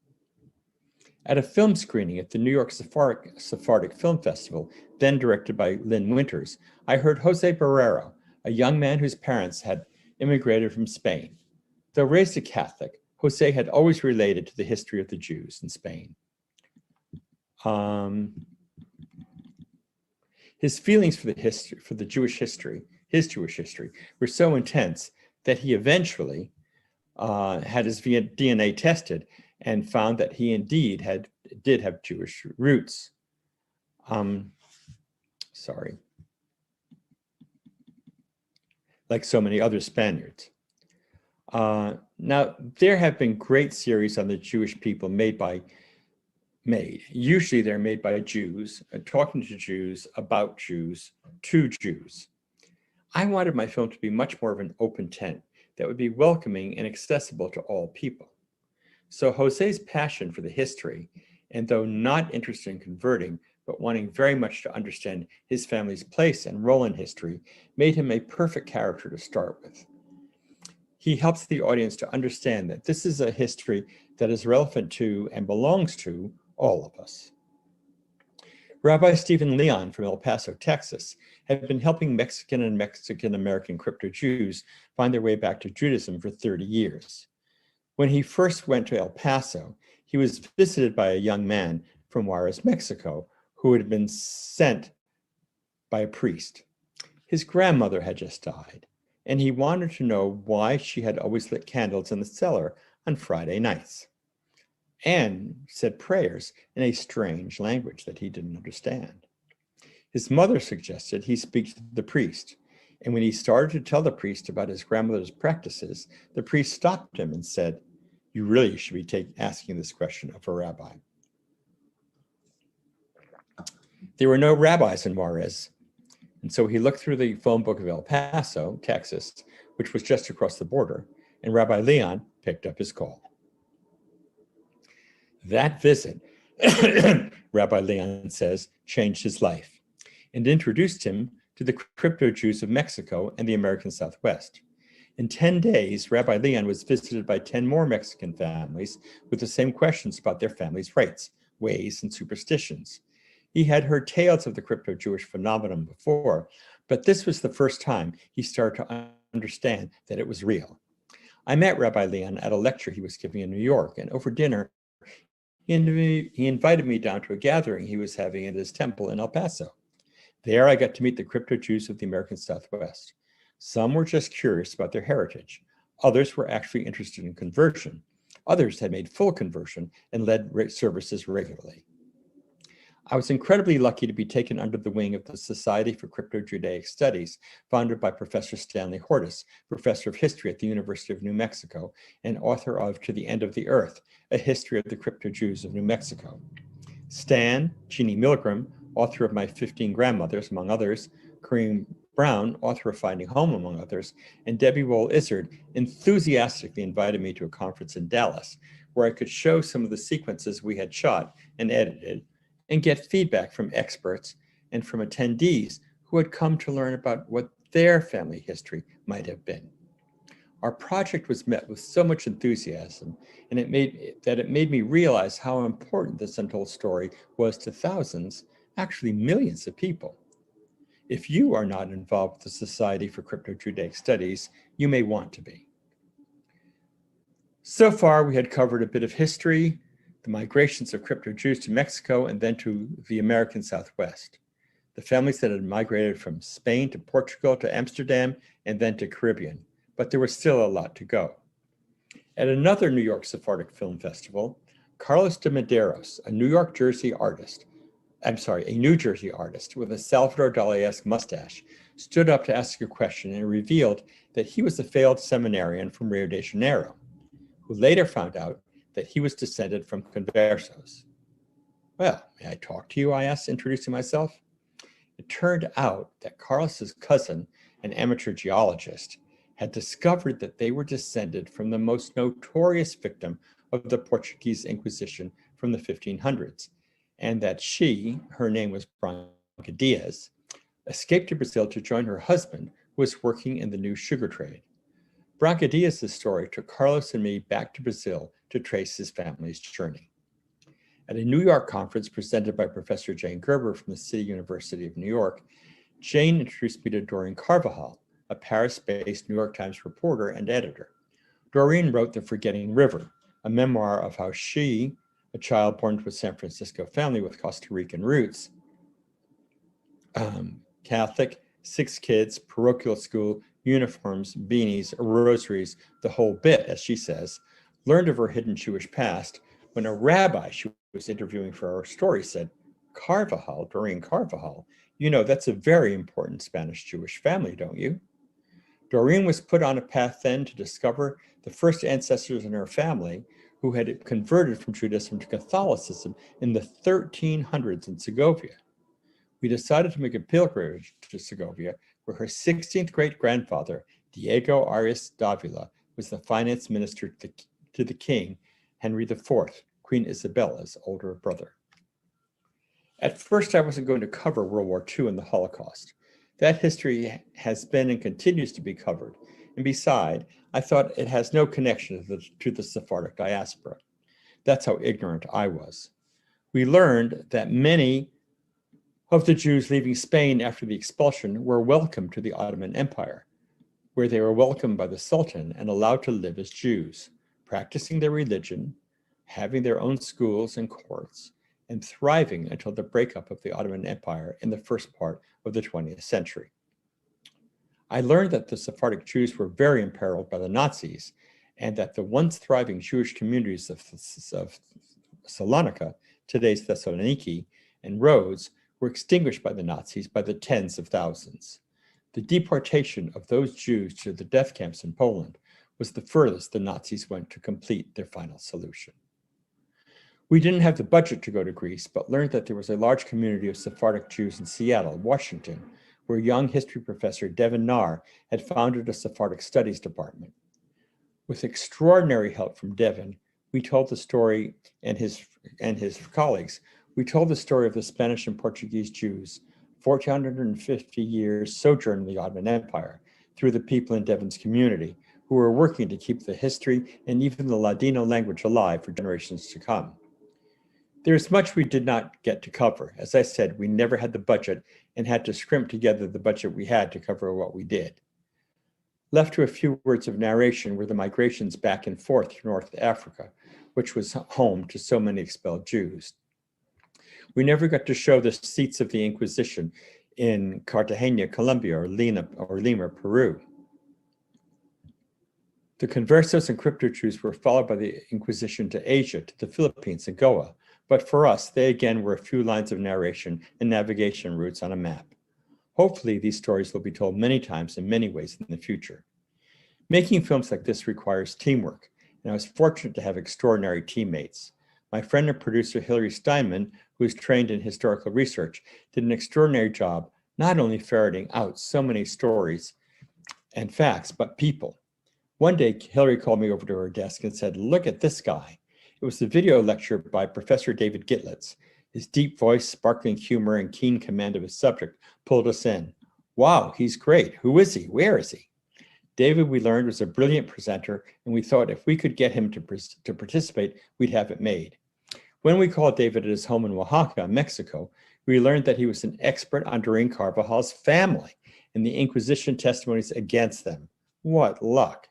At a film screening at the New York Sephardic Film Festival, then directed by Lynn Winters, I heard Jose Barrero, a young man whose parents had immigrated from Spain. Though raised a Catholic, Jose had always related to the history of the Jews in Spain. His feelings for the Jewish history, his Jewish history, were so intense that he eventually had his DNA tested and found that he indeed did have Jewish roots. Like so many other Spaniards. Now, there have been great series on the Jewish people usually they're made by Jews, talking to Jews, about Jews, to Jews. I wanted my film to be much more of an open tent that would be welcoming and accessible to all people. So Jose's passion for the history, and though not interested in converting, but wanting very much to understand his family's place and role in history, made him a perfect character to start with. He helps the audience to understand that this is a history that is relevant to and belongs to all of us. Rabbi Stephen Leon from El Paso, Texas, had been helping Mexican and Mexican-American crypto-Jews find their way back to Judaism for 30 years. When he first went to El Paso, he was visited by a young man from Juarez, Mexico, who had been sent by a priest. His grandmother had just died, and he wanted to know why she had always lit candles in the cellar on Friday nights, and said prayers in a strange language that he didn't understand. His mother suggested he speak to the priest, and when he started to tell the priest about his grandmother's practices, the priest stopped him and said, "You really should be asking this question of a rabbi." There were no rabbis in Juarez, and so he looked through the phone book of El Paso, Texas, which was just across the border, and Rabbi Leon picked up his call. That visit, Rabbi Leon says, changed his life and introduced him to the crypto-Jews of Mexico and the American Southwest. In 10 days, Rabbi Leon was visited by 10 more Mexican families with the same questions about their families' rites, ways, and superstitions. He had heard tales of the crypto-Jewish phenomenon before, but this was the first time he started to understand that it was real. I met Rabbi Leon at a lecture he was giving in New York, and over dinner, he invited me down to a gathering he was having at his temple in El Paso. There I got to meet the crypto-Jews of the American Southwest. Some were just curious about their heritage. Others were actually interested in conversion. Others had made full conversion and led services regularly. I was incredibly lucky to be taken under the wing of the Society for Crypto-Judaic Studies, founded by Professor Stanley Hortis, professor of history at the University of New Mexico and author of To the End of the Earth, A History of the Crypto-Jews of New Mexico. Stan, Jeannie Milgram, author of My 15 Grandmothers, among others, Kareem Brown, author of Finding Home, among others, and Debbie Wohl-Izzard enthusiastically invited me to a conference in Dallas, where I could show some of the sequences we had shot and edited, and get feedback from experts and from attendees who had come to learn about what their family history might have been. Our project was met with so much enthusiasm, and it made me realize how important this untold story was to thousands, actually millions of people. If you are not involved with the Society for Crypto-Judaic Studies, you may want to be. So far, we had covered a bit of history, the migrations of crypto-Jews to Mexico and then to the American Southwest, the families that had migrated from Spain to Portugal to Amsterdam and then to Caribbean, but there was still a lot to go. At another New York Sephardic Film Festival, Carlos de Medeiros, a New Jersey artist with a Salvador Dali-esque mustache, stood up to ask a question and revealed that he was a failed seminarian from Rio de Janeiro, who later found out that he was descended from conversos. "Well, may I talk to you?" I asked, introducing myself. It turned out that Carlos's cousin, an amateur geologist, had discovered that they were descended from the most notorious victim of the Portuguese Inquisition from the 1500s, and that her name was Branca Diaz, escaped to Brazil to join her husband, who was working in the new sugar trade. Branca Diaz's story took Carlos and me back to Brazil to trace his family's journey. At a New York conference presented by Professor Jane Gerber from the City University of New York, Jane introduced me to Doreen Carvajal, a Paris-based New York Times reporter and editor. Doreen wrote The Forgetting River, a memoir of how she, a child born to a San Francisco family with Costa Rican roots, Catholic, 6 kids, parochial school, uniforms, beanies, rosaries, the whole bit, as she says, learned of her hidden Jewish past when a rabbi she was interviewing for our story said, "Carvajal, Doreen Carvajal, you know, that's a very important Spanish Jewish family, don't you?" Doreen was put on a path then to discover the first ancestors in her family who had converted from Judaism to Catholicism in the 1300s in Segovia. We decided to make a pilgrimage to Segovia, where her 16th great-grandfather, Diego Arias Davila, was the finance minister to the king, Henry IV, Queen Isabella's older brother. At first, I wasn't going to cover World War II and the Holocaust. That history has been and continues to be covered. And beside, I thought it has no connection to the Sephardic diaspora. That's how ignorant I was. We learned that many of the Jews leaving Spain after the expulsion were welcomed to the Ottoman Empire, where they were welcomed by the Sultan and allowed to live as Jews, practicing their religion, having their own schools and courts, and thriving until the breakup of the Ottoman Empire in the first part of the 20th century. I learned that the Sephardic Jews were very imperiled by the Nazis, and that the once thriving Jewish communities of Salonika, today's Thessaloniki, and Rhodes were extinguished by the Nazis by the tens of thousands. The deportation of those Jews to the death camps in Poland was the furthest the Nazis went to complete their final solution. We didn't have the budget to go to Greece, but learned that there was a large community of Sephardic Jews in Seattle, Washington, where young history professor Devin Narr had founded a Sephardic studies department. With extraordinary help from Devin, we told the story, and his colleagues, we told the story of the Spanish and Portuguese Jews, 1,450 years sojourn in the Ottoman Empire, through the people in Devin's community, who were working to keep the history and even the Ladino language alive for generations to come. There is much we did not get to cover. As I said, we never had the budget and had to scrimp together the budget we had to cover what we did. Left to a few words of narration were the migrations back and forth to North Africa, which was home to so many expelled Jews. We never got to show the seats of the Inquisition in Cartagena, Colombia, or Lima, Peru. The conversos and crypto Jews were followed by the Inquisition to Asia, to the Philippines and Goa. But for us, they again were a few lines of narration and navigation routes on a map. Hopefully, these stories will be told many times in many ways in the future. Making films like this requires teamwork, and I was fortunate to have extraordinary teammates. My friend and producer, Hilary Steinman, who is trained in historical research, did an extraordinary job, not only ferreting out so many stories and facts, but people. One day, Hilary called me over to her desk and said, "Look at this guy." It was the video lecture by Professor David Gitlitz. His deep voice, sparkling humor, and keen command of his subject pulled us in. Wow, he's great. Who is he? Where is he? David, we learned, was a brilliant presenter, and we thought if we could get him to participate, we'd have it made. When we called David at his home in Oaxaca, Mexico, we learned that he was an expert on Doreen Carvajal's family and the Inquisition testimonies against them. What luck.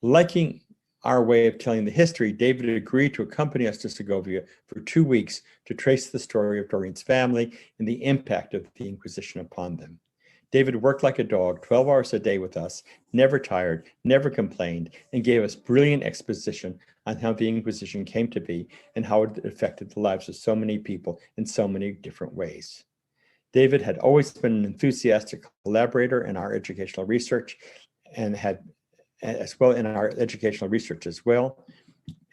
Liking our way of telling the history, David agreed to accompany us to Segovia for 2 weeks to trace the story of Doreen's family and the impact of the Inquisition upon them. David worked like a dog, 12 hours a day with us, never tired, never complained, and gave us brilliant exposition on how the Inquisition came to be and how it affected the lives of so many people in so many different ways. David had always been an enthusiastic collaborator in our educational research and had as well,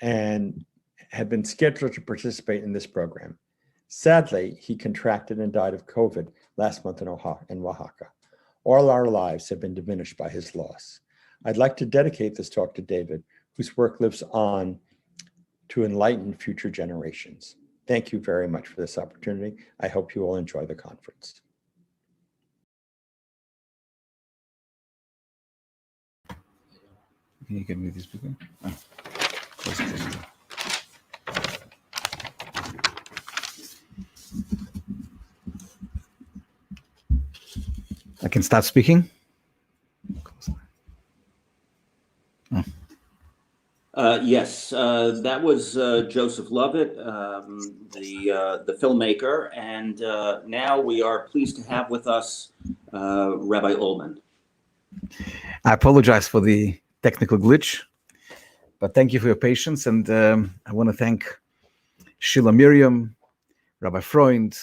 and had been scheduled to participate in this program. Sadly, he contracted and died of COVID last month in Oaxaca. All our lives have been diminished by his loss. I'd like to dedicate this talk to David, whose work lives on to enlighten future generations. Thank you very much for this opportunity. I hope you all enjoy the conference. Can you get me this speaker? I can start speaking. Yes, that was Joseph Lovett, the filmmaker, and now we are pleased to have with us Rabbi Ullman. I apologize for the technical glitch, but thank you for your patience, and I want to thank Sheila Miriam, Rabbi Freund,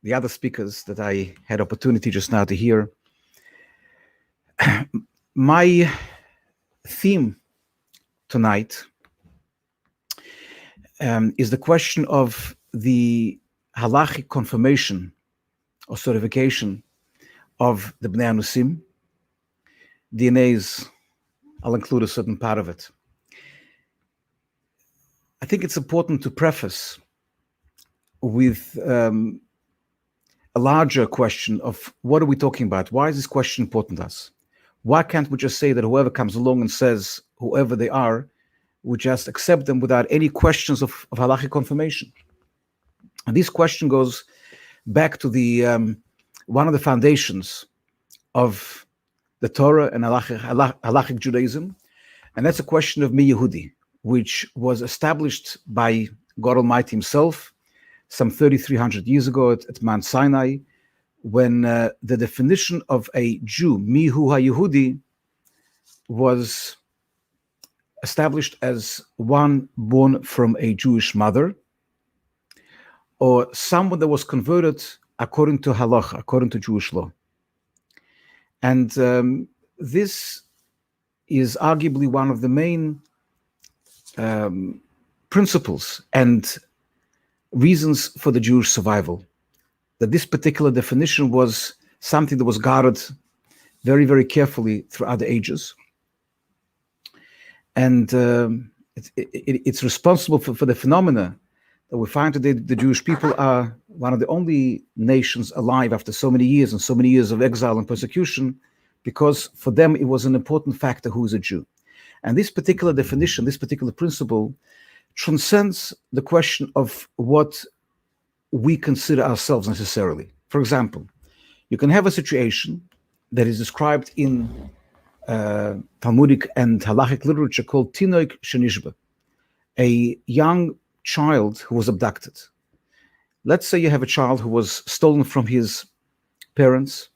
the other speakers that I had opportunity just now to hear. My theme tonight is the question of the halachic confirmation or certification of the Bnei Anusim. DNAs, I'll include a certain part of it. I think it's important to preface with a larger question of what are we talking about? Why is this question important to us? Why can't we just say that whoever comes along and says whoever they are, we just accept them without any questions of halachic confirmation? And this question goes back to the one of the foundations of the Torah and halachic Judaism, and that's a question of Mi Yehudi, which was established by God Almighty Himself some 3,300 years ago at Mount Sinai, when the definition of a Jew, Mihu HaYehudi, was established as one born from a Jewish mother, or someone that was converted according to halacha, according to Jewish law. And this is arguably one of the main principles and reasons for the Jewish survival, that this particular definition was something that was guarded very, very carefully throughout the ages. And it's responsible for the phenomena that we find today. The Jewish people are one of the only nations alive after so many years and so many years of exile and persecution, because for them it was an important factor who is a Jew. And this particular definition, this particular principle, transcends the question of what we consider ourselves necessarily. For example, you can have a situation that is described in Talmudic and halachic literature called Tinoik Shenishba, a young child who was abducted. Let's say you have a child who was stolen from his parents,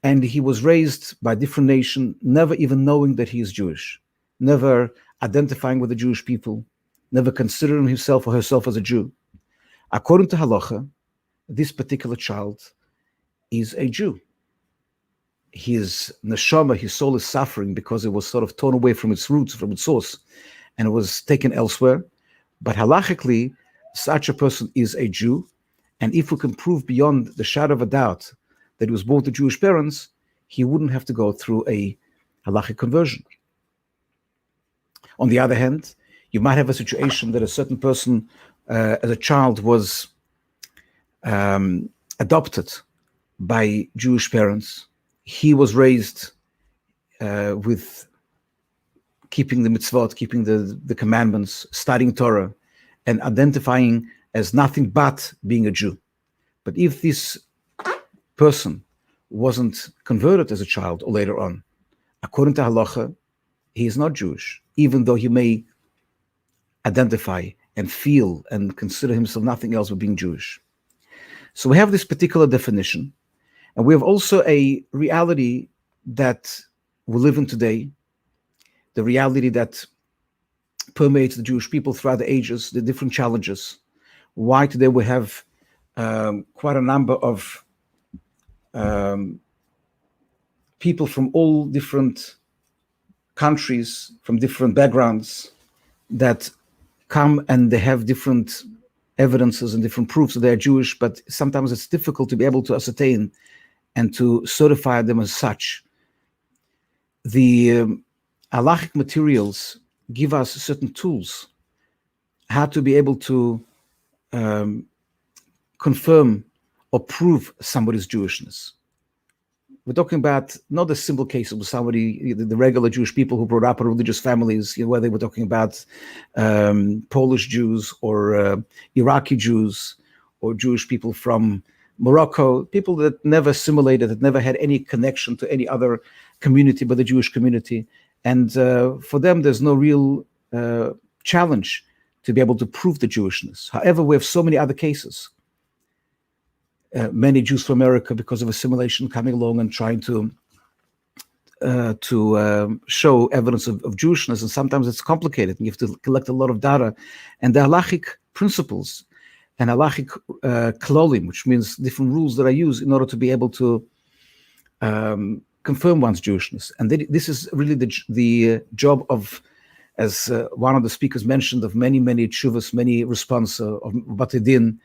and he was raised by a different nation, never even knowing that he is Jewish, never identifying with the Jewish people, never considering himself or herself as a Jew. According to halacha, this particular child is a Jew. His neshama, his soul, is suffering because it was sort of torn away from its roots, from its source, and it was taken elsewhere. But halachically, such a person is a Jew, and if we can prove beyond the shadow of a doubt that he was born to Jewish parents, he wouldn't have to go through a halachic conversion. On the other hand, you might have a situation that a certain person as a child was adopted by Jewish parents. He was raised with keeping the mitzvot, keeping the commandments, studying Torah, and identifying as nothing but being a Jew. But if this person wasn't converted as a child or later on, according to halacha, he is not Jewish, even though he may identify and feel and consider himself nothing else but being Jewish. So we have this particular definition, and we have also a reality that we live in today, the reality that permeates the Jewish people throughout the ages, the different challenges. Why today we have quite a number of people from all different countries, from different backgrounds, that come and they have different evidences and different proofs that they are Jewish, but sometimes it's difficult to be able to ascertain and to certify them as such. The halachic materials give us certain tools how to be able to confirm or prove somebody's Jewishness. We're talking about not the simple case of somebody, the regular Jewish people who brought up in religious families, whether we're talking about Polish Jews or Iraqi Jews or Jewish people from Morocco, people that never assimilated, that never had any connection to any other community but the Jewish community. And for them, there's no real challenge to be able to prove the Jewishness. However, we have so many other cases. Many Jews from America, because of assimilation, coming along and trying to show evidence of Jewishness, and sometimes it's complicated, and you have to collect a lot of data. And the halachic principles and halachic klolim, which means different rules that are used in order to be able to confirm one's Jewishness. And this is really the job of, as one of the speakers mentioned, of many tshuvas, many response of Batei Din,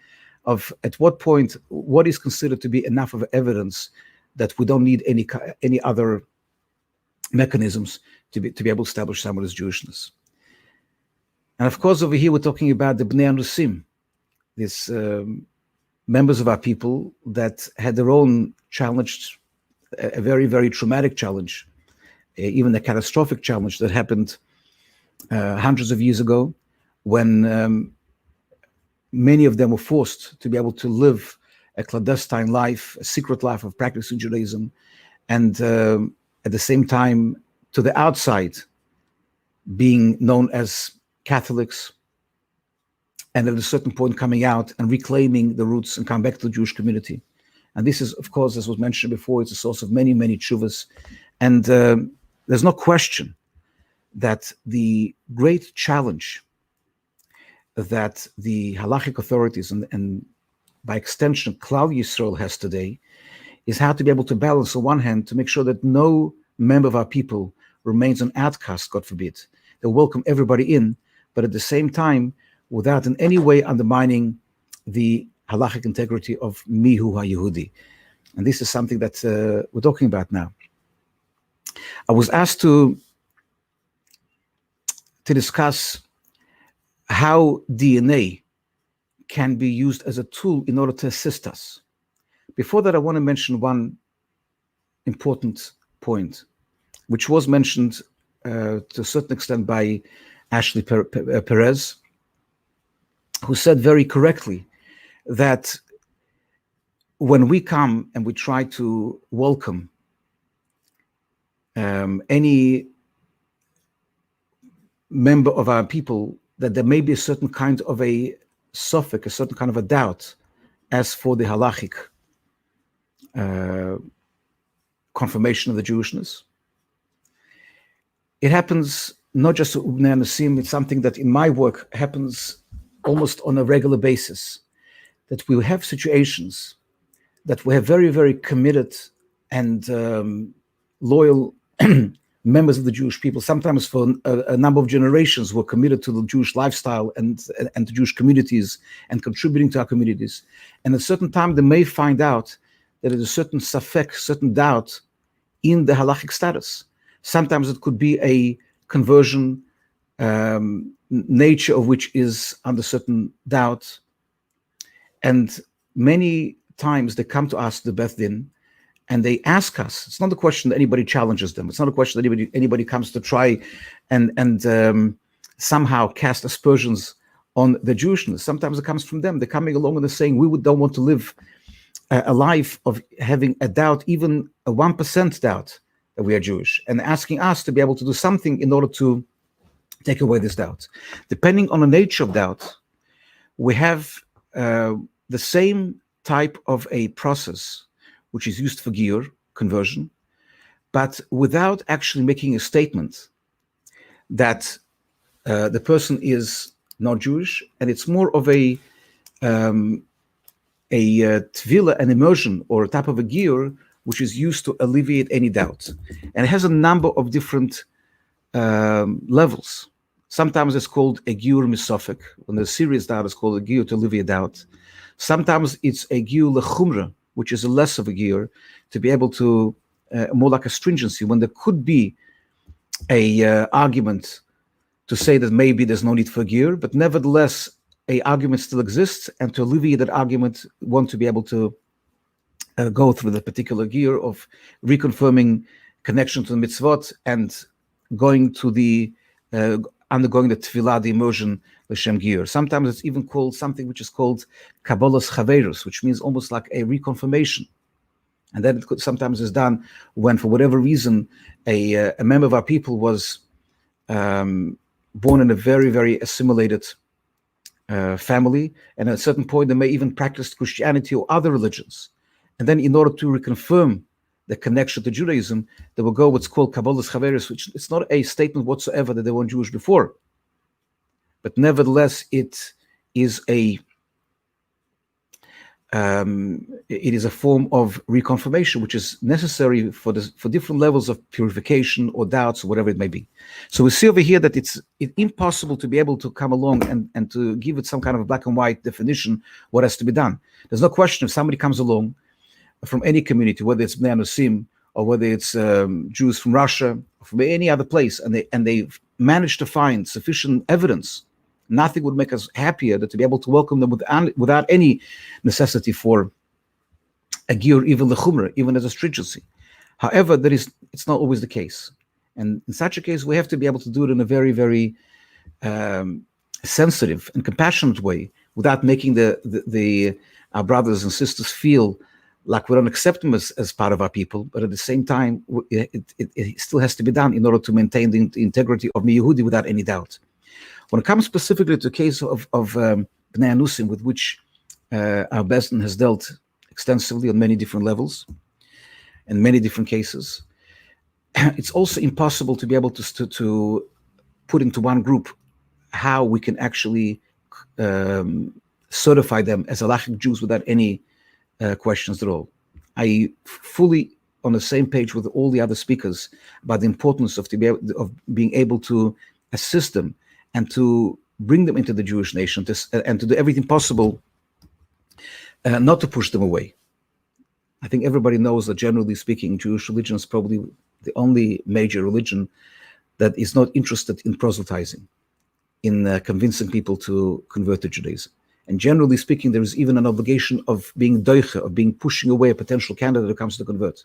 of at what point, what is considered to be enough of evidence that we don't need any other mechanisms to be able to establish someone's Jewishness. And of course, over here, we're talking about the Bnei Anusim, these members of our people that had their own challenge, a very traumatic challenge, even a catastrophic challenge that happened hundreds of years ago, when many of them were forced to be able to live a clandestine life, a secret life of practicing Judaism, and at the same time, to the outside, being known as Catholics, and at a certain point coming out and reclaiming the roots and come back to the Jewish community. And this is, of course, as was mentioned before, it's a source of many tshuvas. And there's no question that the great challenge that the halachic authorities and by extension Klal Yisrael has today is how to be able to balance, on one hand, to make sure that no member of our people remains an outcast, God forbid. They'll welcome everybody in, but at the same time, without in any way undermining the halachic integrity of Mihu HaYehudi. And this is something that we're talking about now. I was asked to discuss how DNA can be used as a tool in order to assist us. Before that, I want to mention one important point, which was mentioned to a certain extent by Ashley Perez, who said very correctly that when we come and we try to welcome any member of our people, that there may be a certain kind of a suffix, a certain kind of a doubt as for the halachic confirmation of the Jewishness. It happens not just to Bnei Anusim, it's something that in my work happens almost on a regular basis, that we have situations that we have very committed and loyal members of the Jewish people, sometimes for a number of generations, were committed to the Jewish lifestyle and to Jewish communities and contributing to our communities. And at a certain time, they may find out that there's a certain safek, certain doubt in the halachic status. Sometimes it could be a conversion, nature of which is under certain doubt. And many times they come to us, the Beth Din, and they ask us. It's not a question that anybody challenges them. It's not a question that anybody comes to try and somehow cast aspersions on the Jewishness. Sometimes it comes from them. They're coming along and they're saying, we don't want to live a life of having a doubt, even a 1% doubt that we are Jewish, and asking us to be able to do something in order to take away this doubt. Depending on the nature of doubt, we have the same type of a process which is used for Giyur, conversion, but without actually making a statement that the person is not Jewish, and it's more of a tefillah, an immersion, or a type of a Giyur, which is used to alleviate any doubt. And it has a number of different levels. Sometimes it's called a Giyur misofik, when there's serious doubt, it's called a Giyur to alleviate doubt. Sometimes it's a Giyur lechumra, which is a less of a Giyur, to be able to, more like a stringency, when there could be a argument to say that maybe there's no need for a Giyur, but nevertheless, a argument still exists, and to alleviate that argument, want to be able to go through the particular Giyur of reconfirming connection to the mitzvot and going to the, undergoing the tefillah, the immersion, l'shem Giyur. Sometimes it's even called something which is called Kabbalas Chaverus, which means almost like a reconfirmation. And then it sometimes is done when, for whatever reason, a member of our people was born in a very assimilated family, and at a certain point they may even practice Christianity or other religions. And then in order to reconfirm the connection to Judaism, they will go what's called Kabbalas Chaverus, which it's not a statement whatsoever that they weren't Jewish before. But nevertheless, it is a it is a form of reconfirmation, which is necessary for different levels of purification or doubts or whatever it may be. So we see over here that it's impossible to be able to come along and to give it some kind of a black and white definition what has to be done. There's no question if somebody comes along from any community, whether it's Bnei Anusim or whether it's Jews from Russia or from any other place, and they've managed to find sufficient evidence, nothing would make us happier than to be able to welcome them without any necessity for a giyur, even the chumrah, even as a stringency. However, it's not always the case. And in such a case, we have to be able to do it in a very, very sensitive and compassionate way without making our brothers and sisters feel like we don't accept them as part of our people, but at the same time, it still has to be done in order to maintain the integrity of Mi Yehudi without any doubt. When it comes specifically to the case of Bnei Anusim, with which our Beis Din has dealt extensively on many different levels, in many different cases, it's also impossible to be able to put into one group how we can actually certify them as halachic Jews without any questions at all. I fully on the same page with all the other speakers about the importance of being able to assist them and to bring them into the Jewish nation and to do everything possible not to push them away. I think everybody knows that generally speaking, Jewish religion is probably the only major religion that is not interested in proselytizing, in convincing people to convert to Judaism. And generally speaking, there is even an obligation of being doiche, of being pushing away a potential candidate who comes to convert.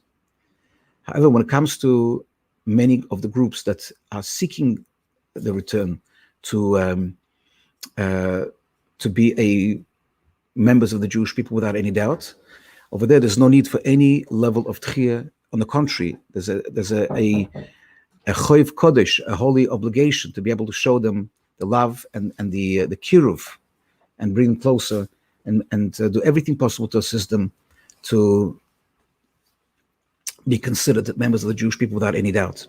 However, when it comes to many of the groups that are seeking the return to be members of the Jewish people without any doubt, over there's no need for any level of tchiyah. On the contrary, there's a choiv kodesh, a holy obligation to be able to show them the love and the kiruv, and bring them closer and do everything possible to assist them to be considered members of the Jewish people without any doubt.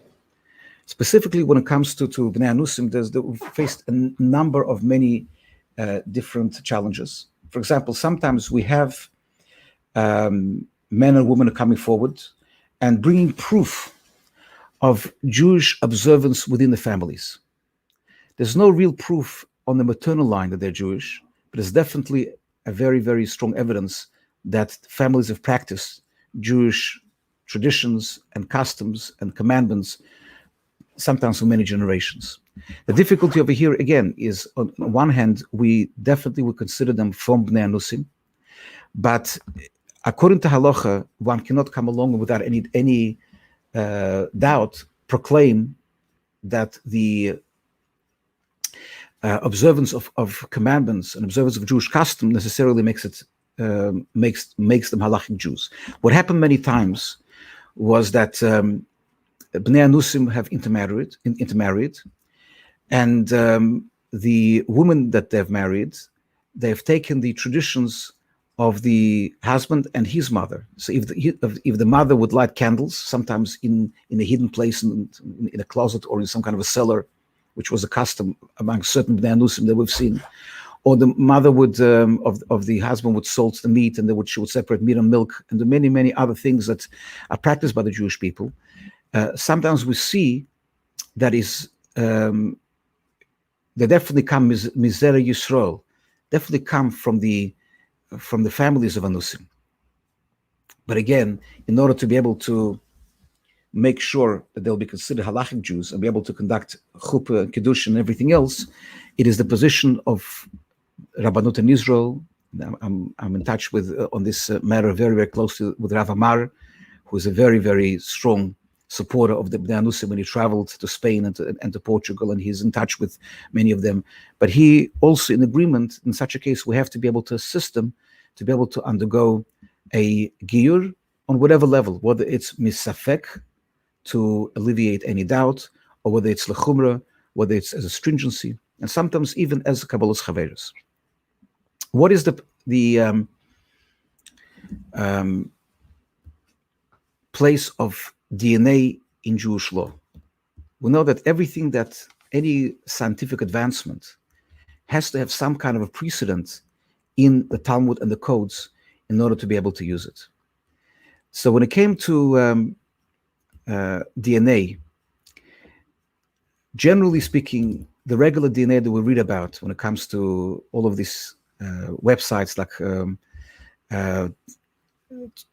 Specifically, when it comes to Bnei Anusim, we've faced a number of many different challenges. For example, sometimes we have men and women are coming forward and bringing proof of Jewish observance within the families. There's no real proof on the maternal line that they're Jewish, but there's definitely a very, very strong evidence that families have practiced Jewish traditions and customs and commandments, sometimes for many generations. The difficulty over here, again, is on one hand, we definitely would consider them from Bnei Anusim, but according to halacha, one cannot come along without any doubt proclaim that the observance of commandments and observance of Jewish custom necessarily makes them halachic Jews. What happened many times was that Bnei Anusim have intermarried, and the women that they've married, they've taken the traditions of the husband and his mother. So if the mother would light candles, sometimes in a hidden place in a closet or in some kind of a cellar, which was a custom among certain Bnei Anusim that we've seen, or the mother would of the husband would salt the meat, and she would separate meat and milk, and the many other things that are practiced by the Jewish people. Sometimes we see that is they definitely come Mizera Yisrael, definitely come from the families of Anusim. But again, in order to be able to make sure that they'll be considered halachic Jews and be able to conduct chuppah, kiddush, and everything else, it is the position of Rabbanut in Israel. I'm in touch with on this matter very, very closely with Rav Amar, who is a very, very strong supporter of the Bnei Anusim when he traveled to Spain and to Portugal, and he's in touch with many of them. But he also in agreement, in such a case, we have to be able to assist them to be able to undergo a giyur on whatever level, whether it's misafek, to alleviate any doubt, or whether it's lechumra, whether it's as a stringency, and sometimes even as kabbalas chaveros. What is the place of DNA in Jewish law? We know that any scientific advancement has to have some kind of a precedent in the Talmud and the codes in order to be able to use it. So when it came to DNA, generally speaking, the regular DNA that we read about when it comes to all of these websites like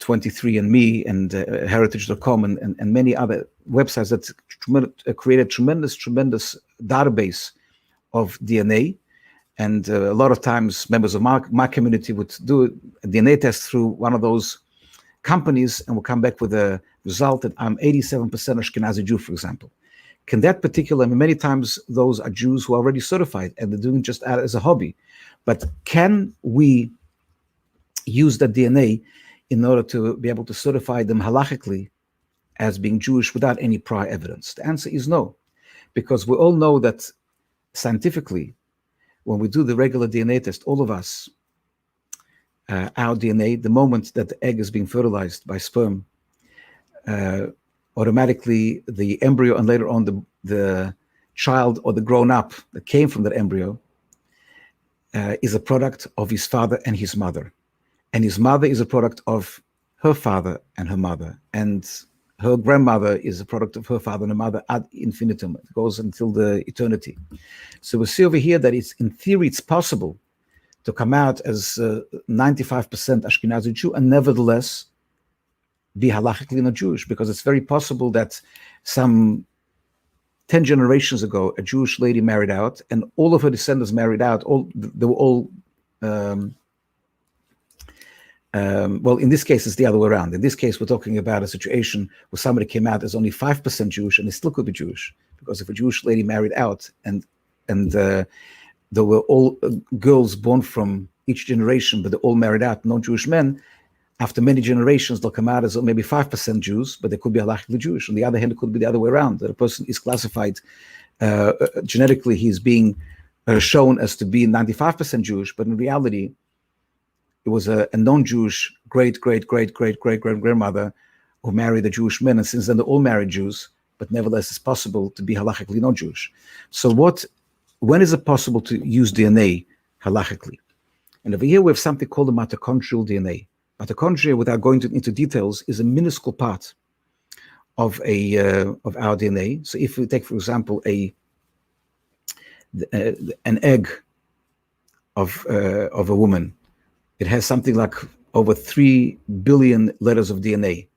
23andMe and Heritage.com and many other websites that create a tremendous database of DNA. And a lot of times members of my community would do a DNA test through one of those companies and will come back with a result that I'm 87% Ashkenazi Jew, for example. Can that particular, many times those are Jews who are already certified and they're doing just as a hobby. But can we use that DNA in order to be able to certify them halachically as being Jewish without any prior evidence? The answer is no, because we all know that scientifically, when we do the regular DNA test, all of us, our DNA, the moment that the egg is being fertilized by sperm, automatically the embryo and later on the child or the grown-up that came from that embryo is a product of his father and his mother. And his mother is a product of her father and her mother. And her grandmother is a product of her father and her mother ad infinitum. It goes until the eternity. So we see over here that in theory, it's possible to come out as 95% Ashkenazi Jew and nevertheless be halachically not Jewish, because it's very possible that some 10 generations ago, a Jewish lady married out and all of her descendants married out. They were all, well, in this case, it's the other way around. In this case, we're talking about a situation where somebody came out as only 5% Jewish and they still could be Jewish. Because if a Jewish lady married out and there were all girls born from each generation, but they all married out, non-Jewish men, after many generations, they'll come out as maybe 5% Jews, but they could be halachically Jewish. On the other hand, it could be the other way around, that a person is classified genetically, he's being shown as to be 95% Jewish, but in reality, it was a non-Jewish great-great-great-great-great-great-grandmother who married a Jewish man, and since then they're all married Jews, but nevertheless it's possible to be halachically non-Jewish. So when is it possible to use DNA halachically? And over here we have something called the mitochondrial DNA. Mitochondria, without going into details, is a minuscule part of our DNA. So if we take, for example, an egg of a woman, it has something like over 3 billion letters of DNA.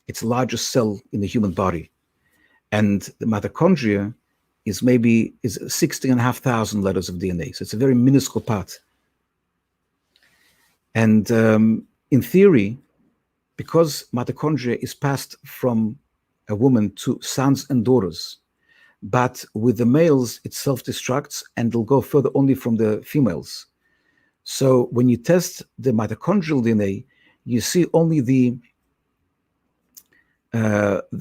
It's the largest cell in the human body. And the mitochondria is 16,500 letters of DNA. So it's a very minuscule part. And in theory, because mitochondria is passed from a woman to sons and daughters, but with the males, it self-destructs and it'll go further only from the females. So when you test the mitochondrial DNA, you see only the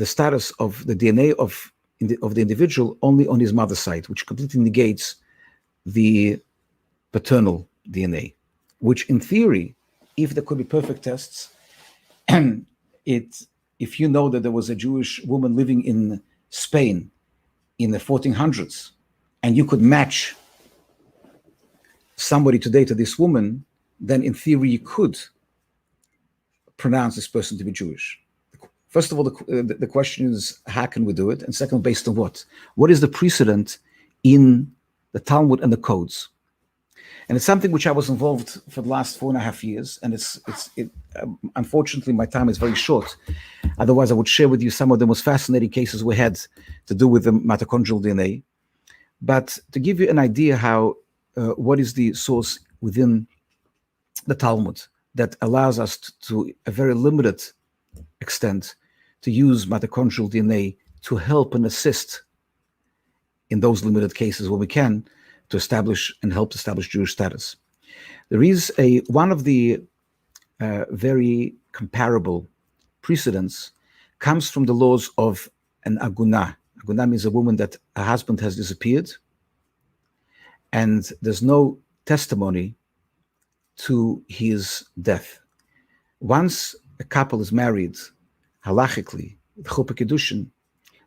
status of the DNA of the individual only on his mother's side, which completely negates the paternal DNA, which in theory, if there could be perfect tests, and if you know that there was a Jewish woman living in Spain in the 1400s, and you could match somebody today to this woman, then in theory you could pronounce this person to be Jewish. First of all, the question is, how can we do it? And second, based on what? What is the precedent in the Talmud and the codes? And it's something which I was involved for the last 4.5 years. And unfortunately, my time is very short. Otherwise, I would share with you some of the most fascinating cases we had to do with the mitochondrial DNA. But to give you an idea how, what is the source within the Talmud that allows us to a very limited extent to use mitochondrial DNA to help and assist in those limited cases where we can to establish and help establish Jewish status. There is one of the very comparable precedents comes from the laws of an aguna. Aguna means a woman that her husband has disappeared and there's no testimony to his death. Once a couple is married halachically, Chuppah Kiddushin,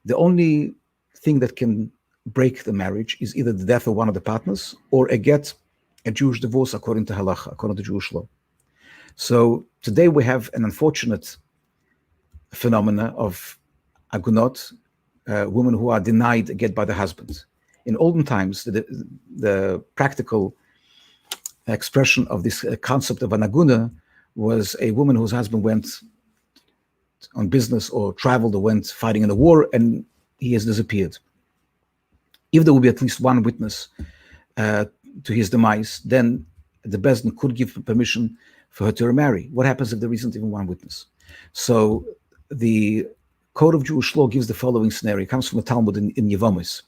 the only thing that can break the marriage is either the death of one of the partners or a Jewish divorce according to halacha, according to Jewish law. So today we have an unfortunate phenomena of agunot, women who are denied a get by the husband. In olden times, the practical expression of this concept of an aguna was a woman whose husband went on business or traveled or went fighting in a war and he has disappeared. If there will be at least one witness to his demise, then the Beis Din could give permission for her to remarry. What happens if there isn't even one witness? So the Code of Jewish Law gives the following scenario. It comes from a Talmud in Yevamos.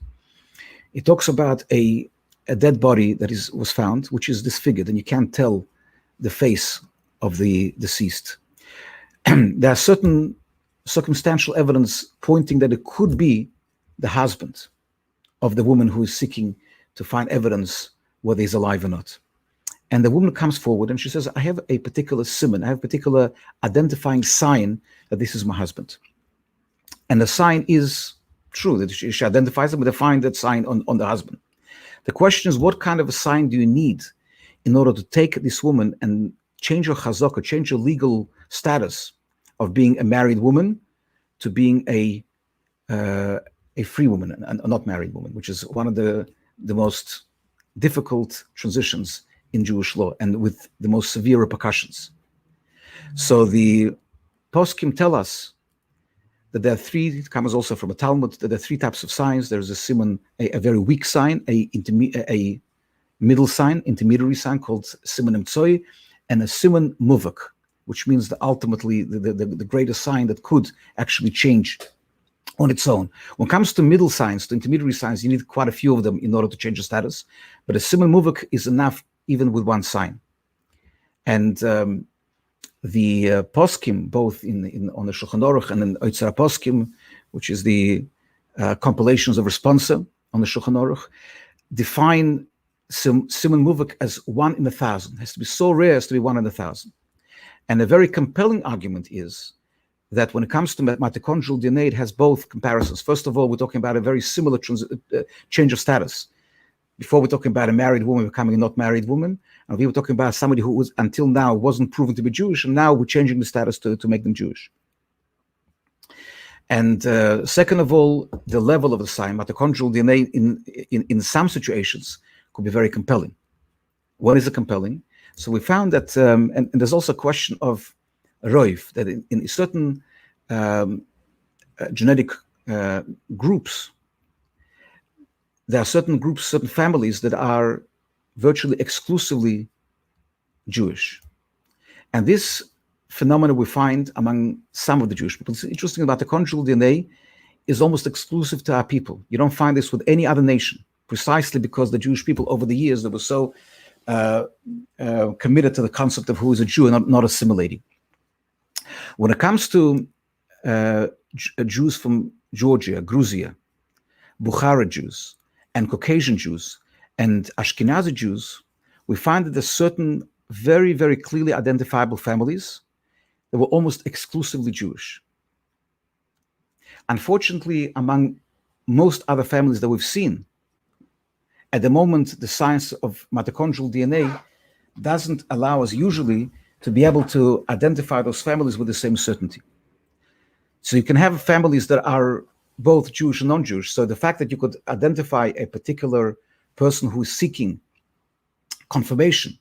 It talks about a dead body that was found, which is disfigured, and you can't tell the face of the deceased. There are certain circumstantial evidence pointing that it could be the husband of the woman who is seeking to find evidence whether he's alive or not. And the woman comes forward and she says, I have a particular siman, I have a particular identifying sign that this is my husband. And the sign is true, that she identifies him, but they find that sign on the husband. The question is, what kind of a sign do you need in order to take this woman and change her chazaka, change her legal status of being a married woman to being a free woman, and a not married woman, which is one of the most difficult transitions in Jewish law and with the most severe repercussions. So the poskim tell us that there are three, it comes also from a Talmud, that there are three types of signs. There's a siman, a very weak sign, a middle sign, intermediary sign called siman emtsoi, and a siman muvak, which means that ultimately the greatest sign that could actually change on its own. When it comes to middle signs, to intermediary signs, you need quite a few of them in order to change the status. But a siman muvak is enough even with one sign. And the poskim, both on the Shulchan Aruch and in Otzar Poskim, which is the compilations of responsa on the Shulchan Aruch, define siman muvak as 1 in 1,000. It has to be so rare as to be 1 in 1,000. And a very compelling argument is that when it comes to mitochondrial DNA, it has both comparisons. First of all, we're talking about a very similar change of status. Before we're talking about a married woman becoming a not married woman, and we were talking about somebody who was until now wasn't proven to be Jewish, and now we're changing the status to make them Jewish. And second of all, the level of the sign, mitochondrial DNA in some situations could be very compelling. What is it compelling? So we found that, and there's also a question of roif, that in certain genetic groups, there are certain groups, certain families that are virtually exclusively Jewish. And this phenomenon we find among some of the Jewish people. It's interesting about the mitochondrial DNA is almost exclusive to our people. You don't find this with any other nation, precisely because the Jewish people over the years, they were so committed to the concept of who is a Jew and not assimilating. When it comes to Jews from Georgia, Georgia, Bukhara Jews, and Caucasian Jews, and Ashkenazi Jews, we find that there's certain very, very clearly identifiable families that were almost exclusively Jewish. Unfortunately, among most other families that we've seen, at the moment, the science of mitochondrial DNA doesn't allow us usually to be able to identify those families with the same certainty. So you can have families that are both Jewish and non-Jewish. So the fact that you could identify a particular person who is seeking confirmation,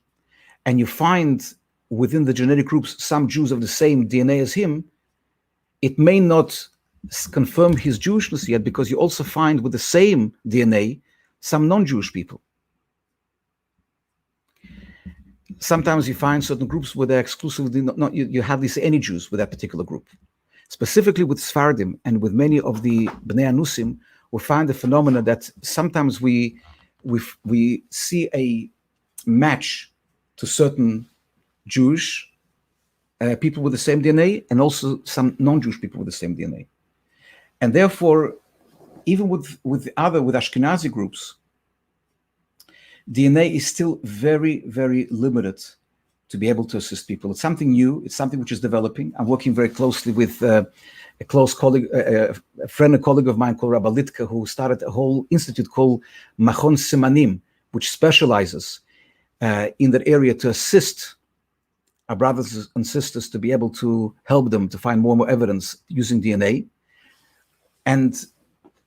and you find within the genetic groups some Jews of the same DNA as him, it may not confirm his Jewishness yet, because you also find with the same DNA some non-Jewish people. Sometimes you find certain groups where they're exclusively you hardly see any Jews with that particular group. Specifically with Sfardim and with many of the Bnei Anusim, we find the phenomena that sometimes we see a match to certain Jewish people with the same DNA, and also some non-Jewish people with the same DNA. And therefore, even with Ashkenazi groups, DNA is still very, very limited to be able to assist people. It's something new. It's something which is developing. I'm working very closely with a close colleague, a friend, a colleague of mine called Rabbi Litka, who started a whole institute called Machon Simanim, which specializes in that area to assist our brothers and sisters to be able to help them to find more and more evidence using DNA. And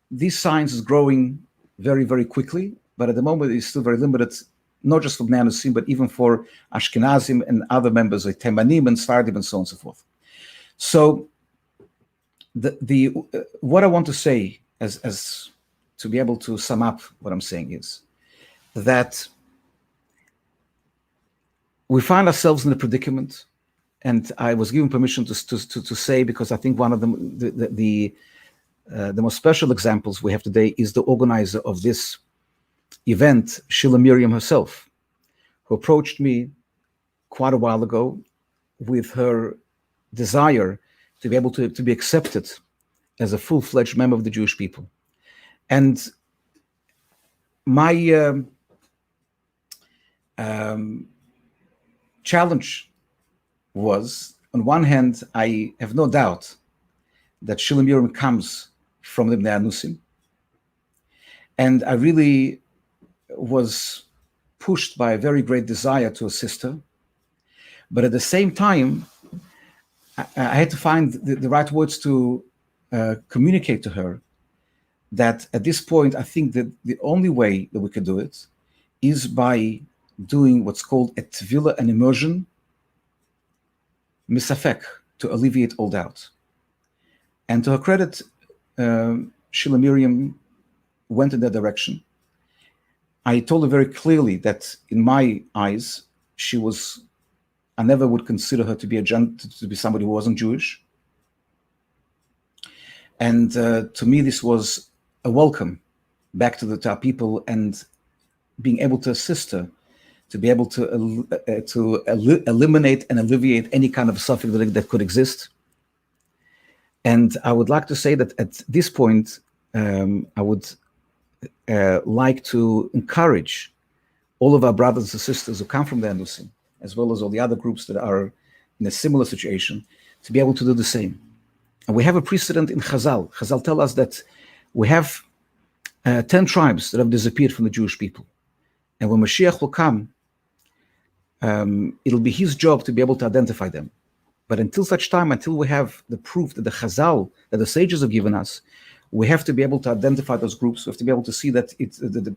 this science is growing very, very quickly, but at the moment it's still very limited, not just for Bnei Anusim, but even for Ashkenazim and other members like Temanim and Sfardim and so on and so forth. So what I want to say as to be able to sum up what I'm saying is that we find ourselves in a predicament, and I was given permission to say, because I think one of the most special examples we have today is the organizer of this event, Sheila Miriam herself, who approached me quite a while ago with her desire to be able to be accepted as a full-fledged member of the Jewish people. And my challenge was, on one hand, I have no doubt that Sheila Miriam comes from the Bnei Anusim, and I really was pushed by a very great desire to assist her. But at the same time, I had to find the right words to communicate to her that at this point, I think that the only way that we can do it is by doing what's called a tevila, an immersion, misafek, to alleviate all doubt. And to her credit, Sheila Miriam went in that direction. I told her very clearly that in my eyes, I never would consider her to be somebody who wasn't Jewish. And to me, this was a welcome back to our people, and being able to assist her to be able to eliminate and alleviate any kind of suffering that could exist. And I would like to say that at this point, I would like to encourage all of our brothers and sisters who come from the Anusim, as well as all the other groups that are in a similar situation, to be able to do the same. And we have a precedent in Chazal. Chazal tell us that we have 10 tribes that have disappeared from the Jewish people. And when Mashiach will come, it'll be his job to be able to identify them. But until such time, until we have the proof that the Chazal, that the sages have given us, we have to be able to identify those groups. We have to be able to see that it's the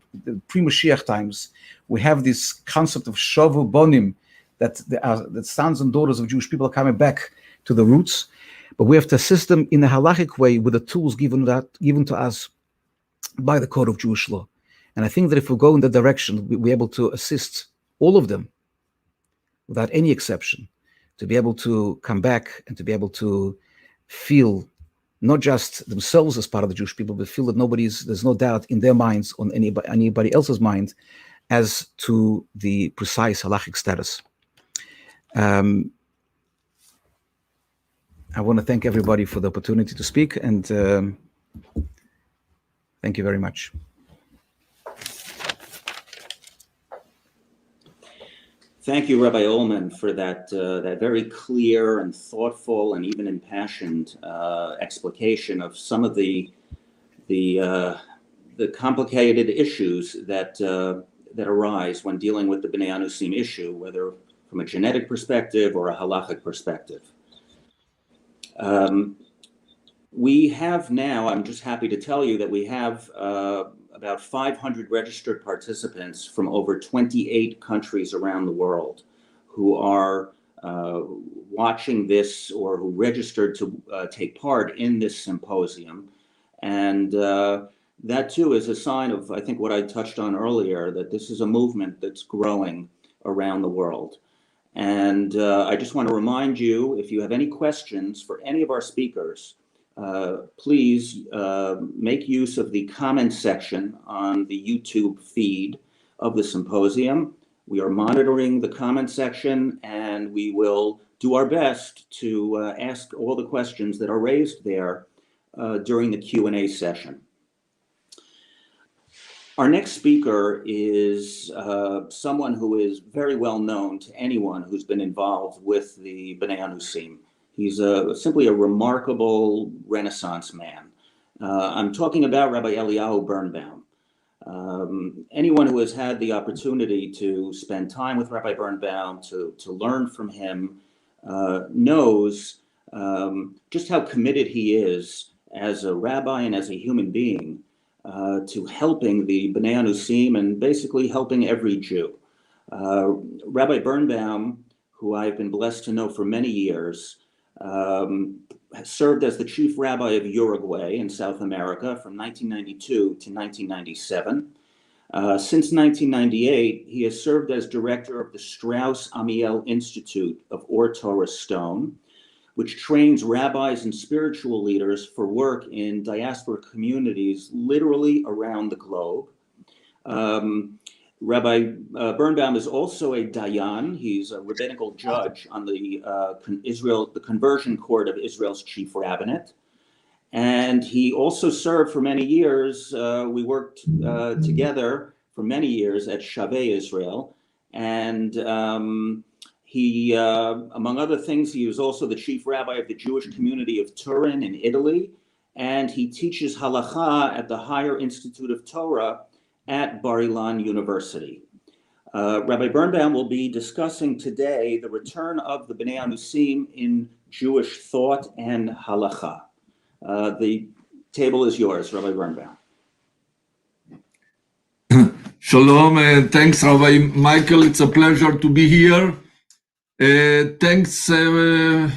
pre-Mashiach times, we have this concept of Shovu Bonim, that the sons and daughters of Jewish people are coming back to the roots. But we have to assist them in a halachic way with the tools given to us by the Code of Jewish Law. And I think that if we go in that direction, we'll be able to assist all of them, without any exception, to be able to come back and to be able to feel not just themselves as part of the Jewish people, but feel that there's no doubt in their minds, on anybody else's mind, as to the precise halachic status. I want to thank everybody for the opportunity to speak, and thank you very much. Thank you, Rabbi Ullman, for that very clear and thoughtful and even impassioned explication of some of the complicated issues that arise when dealing with the Bnei Anusim issue, whether from a genetic perspective or a halachic perspective. We have now, I'm just happy to tell you that we have about 500 registered participants from over 28 countries around the world who are watching this or who registered to take part in this symposium. And that too is a sign of, I think, what I touched on earlier, that this is a movement that's growing around the world. And I just want to remind you, if you have any questions for any of our speakers, please make use of the comment section on the YouTube feed of the symposium. We are monitoring the comment section, and we will do our best to ask all the questions that are raised there during the Q&A session. Our next speaker is someone who is very well known to anyone who's been involved with the Bnei Anusim. He's simply a remarkable Renaissance man. I'm talking about Rabbi Eliyahu Birnbaum. Anyone who has had the opportunity to spend time with Rabbi Birnbaum, to learn from him, knows just how committed he is as a rabbi and as a human being to helping the Bnei Anusim and basically helping every Jew. Rabbi Birnbaum, who I've been blessed to know for many years, served as the chief rabbi of Uruguay in South America from 1992 to 1997. Since 1998, he has served as director of the Strauss Amiel Institute of Or Torah Stone, which trains rabbis and spiritual leaders for work in diaspora communities literally around the globe. Rabbi Birnbaum is also a dayan. He's a rabbinical judge on the Conversion Court of Israel's chief rabbinate. And he also served for many years. We worked together for many years at Shavei Israel. And he, among other things, he was also the chief rabbi of the Jewish community of Turin in Italy. And he teaches halacha at the Higher Institute of Torah at Bar Ilan University. Rabbi Birnbaum will be discussing today the return of the Bnei Anusim in Jewish thought and halacha. The table is yours, Rabbi Birnbaum. Shalom, thanks, Rabbi Michael. It's a pleasure to be here. Thanks to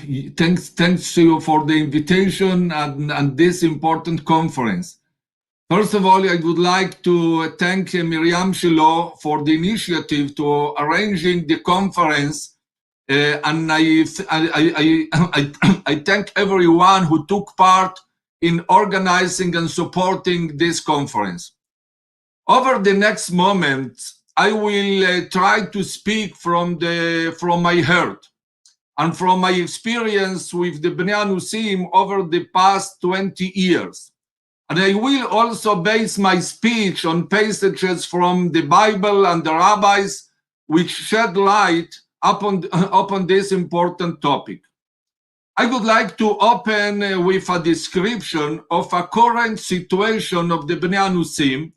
you for the invitation and this important conference. First of all, I would like to thank Miriam Shiloh for the initiative to arranging the conference, and I thank everyone who took part in organizing and supporting this conference. Over the next moment, I will try to speak from my heart and from my experience with the Bnei Anusim over the past 20 years. And I will also base my speech on passages from the Bible and the rabbis which shed light upon this important topic. I would like to open with a description of a current situation of the Bnei Anusim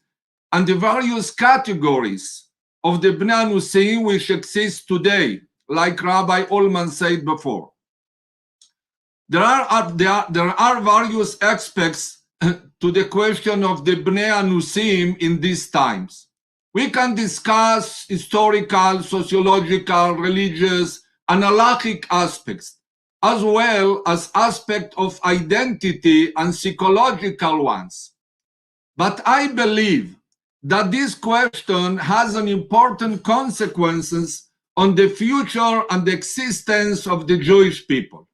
and the various categories of the Bnei Anusim which exist today, like Rabbi Ullman said before. There are various aspects to the question of the Bnei Anusim in these times. We can discuss historical, sociological, religious, and halachic aspects, as well as aspects of identity and psychological ones. But I believe that this question has an important consequences on the future and the existence of the Jewish people.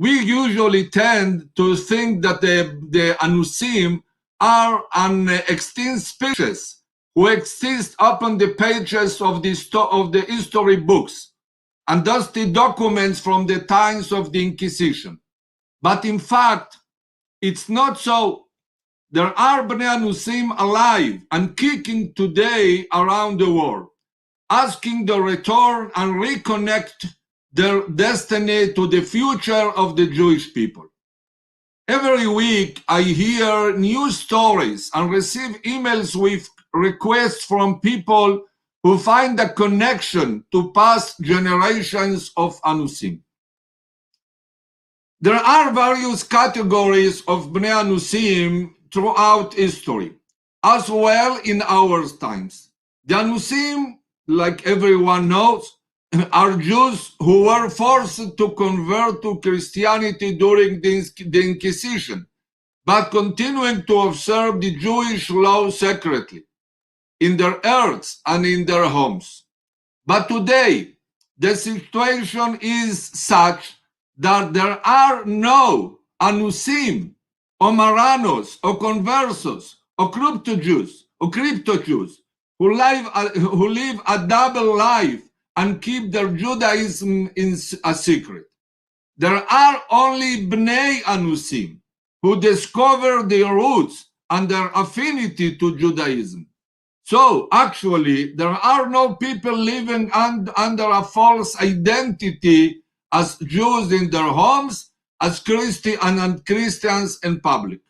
We usually tend to think that the Anusim are an extinct species who exist upon the pages of the history books and dusty documents from the times of the Inquisition. But in fact, it's not so. There are Bnei Anusim alive and kicking today around the world, asking the return and reconnect their destiny to the future of the Jewish people. Every week, I hear news stories and receive emails with requests from people who find a connection to past generations of Anusim. There are various categories of Bnei Anusim throughout history, as well in our times. The Anusim, like everyone knows, are Jews who were forced to convert to Christianity during the Inquisition, but continuing to observe the Jewish law secretly in their earths and in their homes. But today, the situation is such that there are no Anusim, or Maranos, or Conversos, or crypto-Jews, who live a double life and keep their Judaism in a secret. There are only Bnei Anusim who discover their roots and their affinity to Judaism. So actually, there are no people living under a false identity as Jews in their homes, as Christians in public.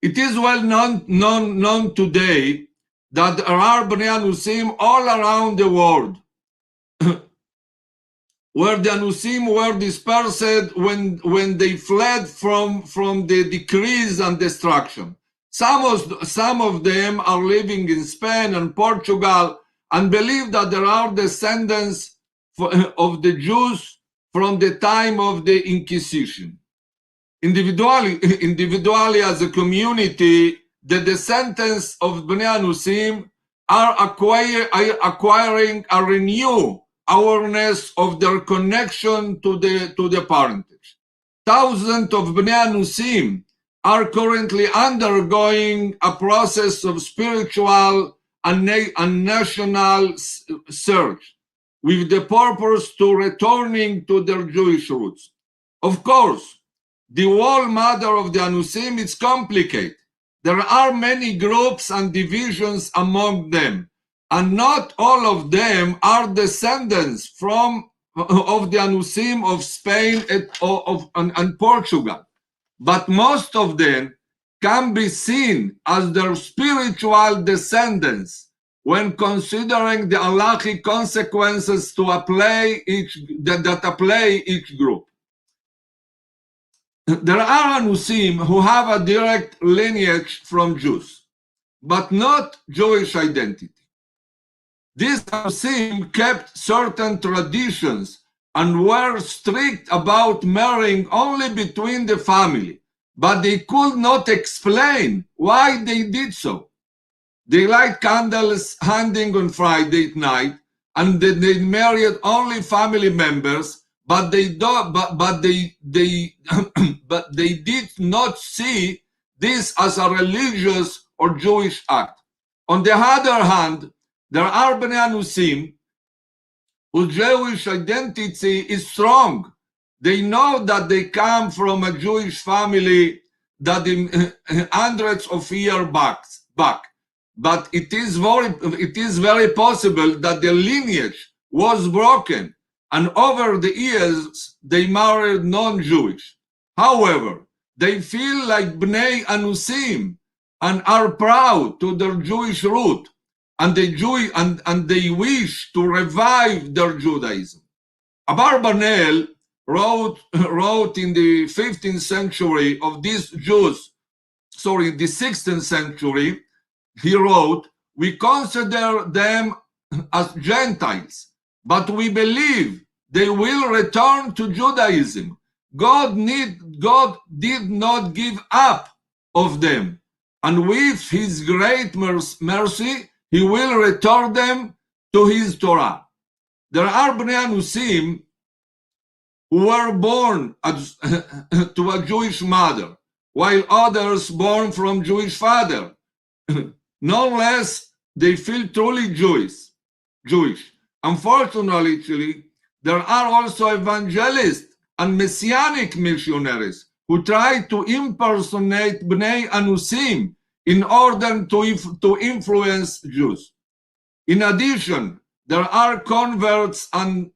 It is well known today that there are Bnei Anusim all around the world, where the Anusim were dispersed when they fled from the decrees and destruction. Some of them are living in Spain and Portugal and believe that there are descendants of the Jews from the time of the Inquisition. Individually as a community, the descendants of Bnei Anusim are acquiring a renewed awareness of their connection to the parentage. Thousands of Bnei Anusim are currently undergoing a process of spiritual and national search with the purpose to returning to their Jewish roots. Of course, the whole matter of the Anusim is complicated. There are many groups and divisions among them, and not all of them are descendants of the Anusim of Spain and Portugal. But most of them can be seen as their spiritual descendants when considering the halachic consequences that apply each group. There are Anusim who have a direct lineage from Jews, but not Jewish identity. These Anusim kept certain traditions and were strict about marrying only between the family, but they could not explain why they did so. They light candles hanging on Friday night, and they married only family members, but they did not see this as a religious or Jewish act. On the other hand, there are Bnei Anusim whose Jewish identity is strong. They know that they come from a Jewish family that in hundreds of years back. But it is very possible that the lineage was broken, and over the years they married non-Jewish. However, they feel like Bnei Anusim and are proud to their Jewish root, and they wish to revive their Judaism. Abarbanel wrote in the 15th century of these Jews, the 16th century, he wrote, "We consider them as Gentiles, but we believe they will return to Judaism. God did not give up of them, and with his great mercy, he will return them to his Torah." There are Bnei Anusim who were born to a Jewish mother, while others born from Jewish father. Nonetheless, they feel truly Jewish. Unfortunately, there are also evangelists and messianic missionaries who try to impersonate Bnei Anusim in order to influence Jews. In addition, there are converts and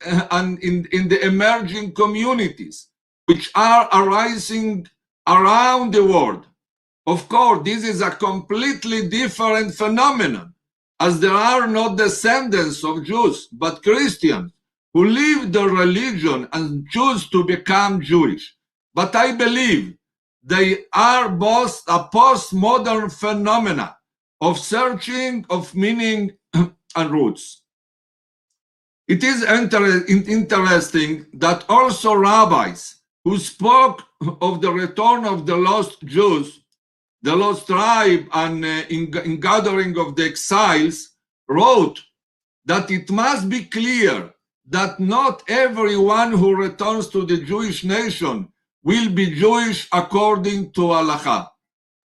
in the emerging communities which are arising around the world. Of course, this is a completely different phenomenon, as there are no descendants of Jews, but Christians who leave their religion and choose to become Jewish. But I believe they are both a postmodern phenomena of searching of meaning and roots. It is interesting that also rabbis who spoke of the return of the lost Jews, the lost tribe, and in gathering of the exiles, wrote that it must be clear that not everyone who returns to the Jewish nation will be Jewish according to Halakha.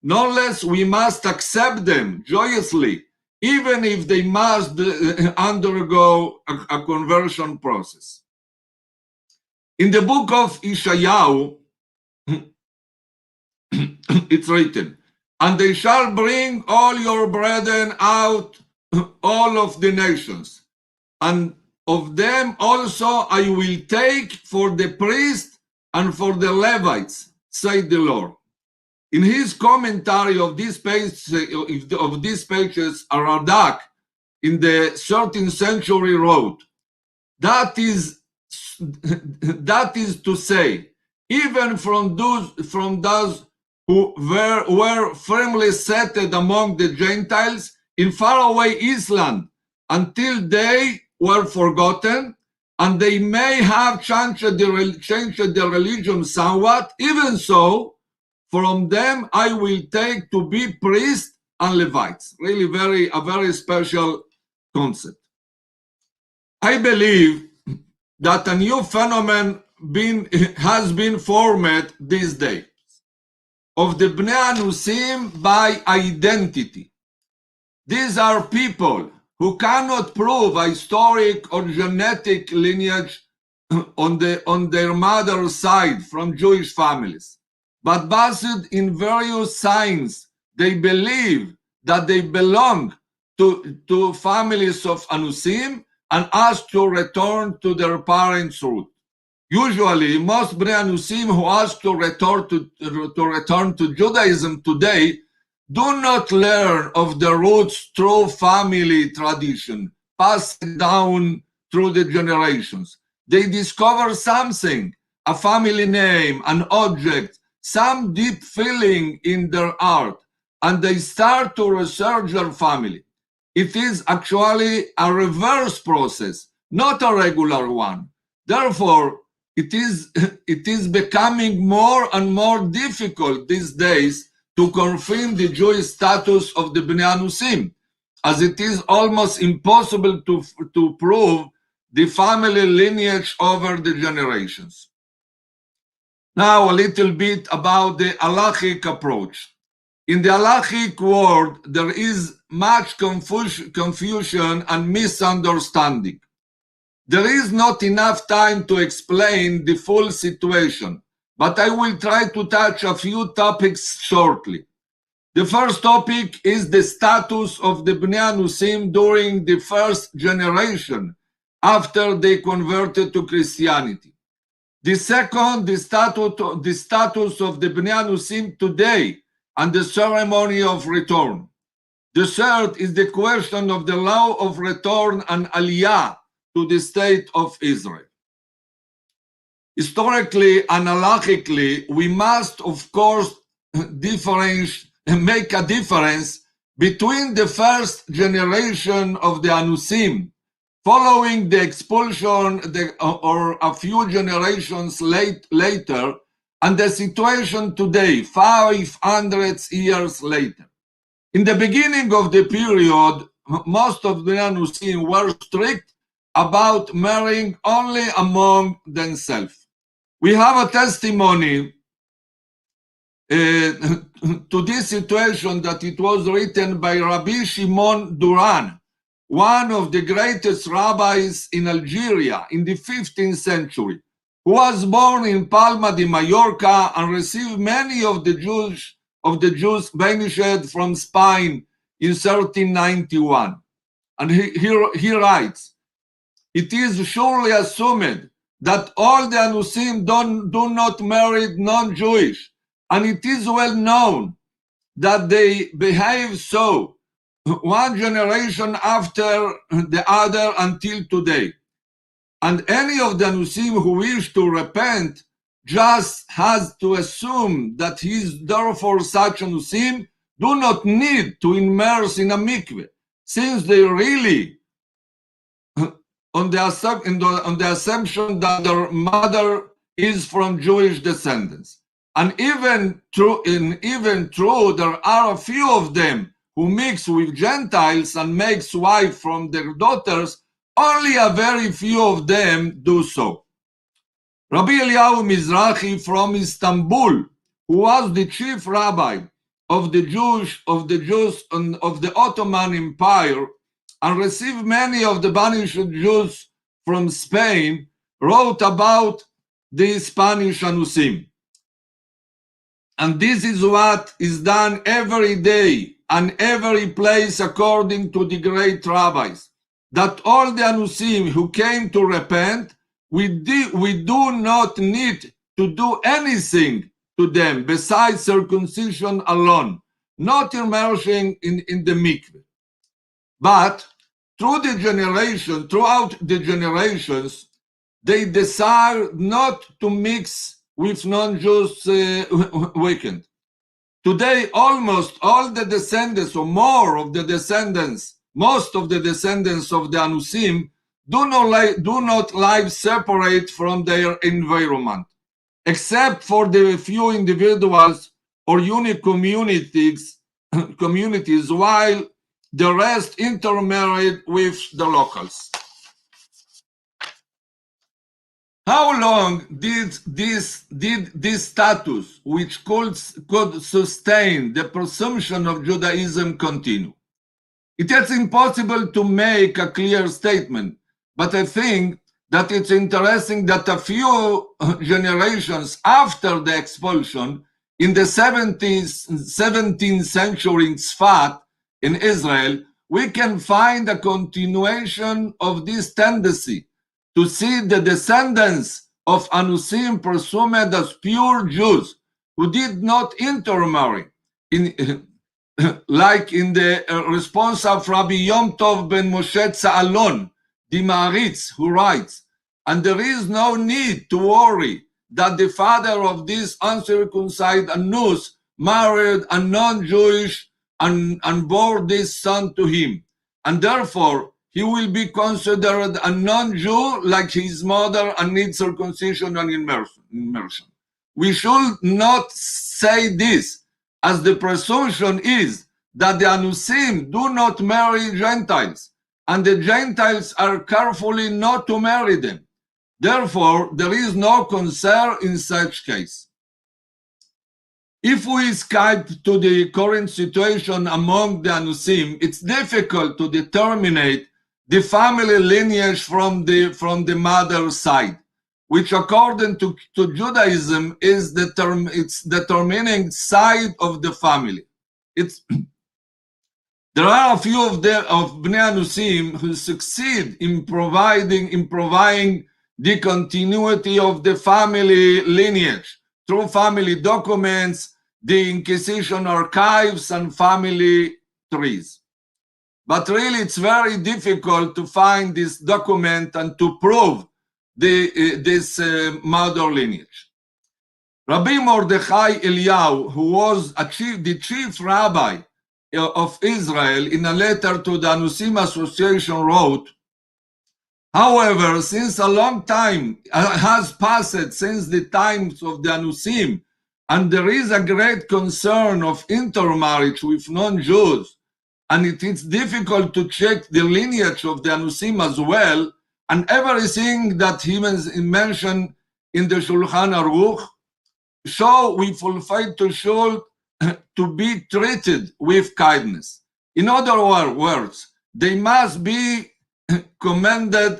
Nonetheless, we must accept them joyously, even if they must undergo a conversion process. In the book of Ishayahu, it's written, "And they shall bring all your brethren out, all of the nations, and of them also I will take for the priest and for the Levites, said the Lord." In his commentary of these pages, Radak in the 13th century wrote, that is to say, even from those who were firmly settled among the Gentiles in faraway Islam until they were forgotten, and they may have changed the religion somewhat. Even so, from them I will take to be priests and Levites. Really a very special concept. I believe that a new phenomenon has been formed these days of the Bnei Anusim by identity. These are people who cannot prove a historic or genetic lineage on their mother's side from Jewish families, but based in various signs, they believe that they belong to families of Anusim and ask to return to their parents' root. Usually, most Bnei Anusim who ask to return to Judaism today do not learn of the roots through family tradition, passed down through the generations. They discover something, a family name, an object, some deep feeling in their heart, and they start to research their family. It is actually a reverse process, not a regular one. Therefore, it is becoming more and more difficult these days to confirm the Jewish status of the Bnei Anusim, as it is almost impossible to prove the family lineage over the generations. Now, a little bit about the halachic approach. In the halachic world, there is much confusion and misunderstanding. There is not enough time to explain the full situation, but I will try to touch a few topics shortly. The first topic is the status of the Bnei Anusim during the first generation after they converted to Christianity. The second, the status of the Bnei Anusim today and the ceremony of return. The third is the question of the law of return and aliyah to the state of Israel. Historically and halachically, we must, of course, make a difference between the first generation of the Anusim, following the expulsion or a few generations later, and the situation today, 500 years later. In the beginning of the period, most of the Anusim were strict about marrying only among themselves. We have a testimony to this situation that it was written by Rabbi Shimon Duran, one of the greatest rabbis in Algeria in the 15th century, who was born in Palma de Mallorca and received many of the Jews banished from Spain in 1391. And he writes, "It is surely assumed that all the Anusim do not marry non-Jewish, and it is well known that they behave so one generation after the other until today. And any of the Anusim who wish to repent just has to assume that he is therefore such Anusim do not need to immerse in a mikveh, since they really on the assumption that their mother is from Jewish descendants. And even true, there are a few of them who mix with Gentiles and makes wife from their daughters. Only a very few of them do so." Rabbi Eliyahu Mizrahi from Istanbul, who was the chief rabbi of the Jews of the Ottoman Empire and received many of the banished Jews from Spain, wrote about the Spanish Anusim. And this is what is done every day and every place according to the great rabbis, that all the Anusim who came to repent, we do not need to do anything to them besides circumcision alone, not immersion in the mikveh. But throughout the generations, they desire not to mix with non-Jews weekend. Today, almost all the descendants, or more of the descendants, most of the descendants of the Anusim do not live separate from their environment, except for the few individuals or unique communities, while the rest intermarried with the locals. How long did this status, which could sustain the presumption of Judaism, continue? It is impossible to make a clear statement, but I think that it's interesting that a few generations after the expulsion in the 17th century in Tzfat, in Israel, we can find a continuation of this tendency to see the descendants of Anusim presumed as pure Jews who did not intermarry, like in the response of Rabbi Yom Tov ben Moshe Tza'alon, the Maharitz, who writes, and there is no need to worry that the father of this uncircumcised Anus married a non-Jewish and bore this son to him, and therefore he will be considered a non-Jew like his mother and needs circumcision and immersion. We should not say this, as the presumption is that the Anusim do not marry Gentiles, and the Gentiles are carefully not to marry them. Therefore, there is no concern in such case. If we escape to the current situation among the Anusim, it's difficult to determine the family lineage from the mother's side, which according to Judaism is its determining side of the family. There are a few of Bnei Anusim who succeed in providing the continuity of the family lineage through family documents, the Inquisition archives, and family trees. But really, it's very difficult to find this document and to prove this mother lineage. Rabbi Mordechai Eliyahu, who was the chief rabbi of Israel, in a letter to the Anusim Association wrote, however, since a long time has passed since the times of the Anusim, and there is a great concern of intermarriage with non-Jews, and it is difficult to check the lineage of the Anusim as well, and everything that he mentioned in the Shulchan Aruch, so we fulfill to be treated with kindness. In other words, they must be commended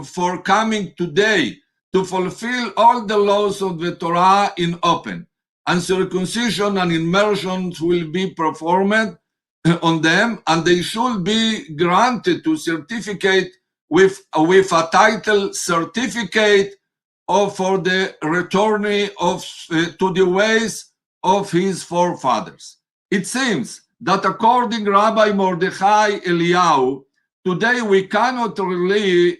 for coming today to fulfill all the laws of the Torah in open, and circumcision and immersion will be performed on them, and they should be granted to certificate with a title certificate for the returning to the ways of his forefathers. It seems that according to Rabbi Mordechai Eliyahu, today we cannot rely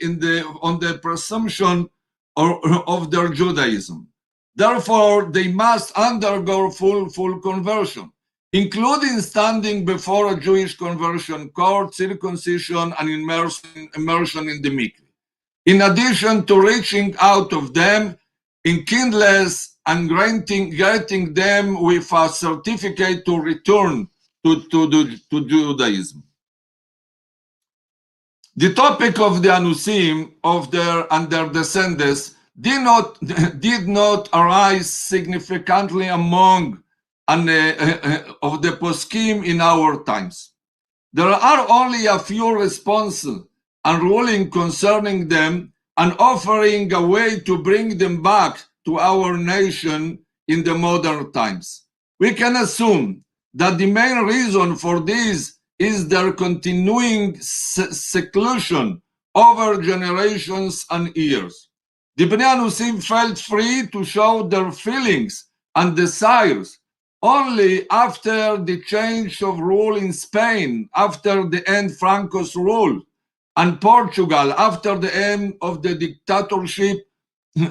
on the presumption of their Judaism. Therefore, they must undergo full conversion, including standing before a Jewish conversion court, circumcision, and immersion in the mikveh. In addition to reaching out of them in kindness and getting them with a certificate to return to Judaism. The topic of the Anusim and their descendants did not arise significantly among of the poskim in our times. There are only a few responses and ruling concerning them, and offering a way to bring them back to our nation in the modern times. We can assume that the main reason for this is their continuing seclusion over generations and years. The Bnei Anusim felt free to show their feelings and desires only after the change of rule in Spain, after the end Franco's rule, and Portugal, after the end of the dictatorship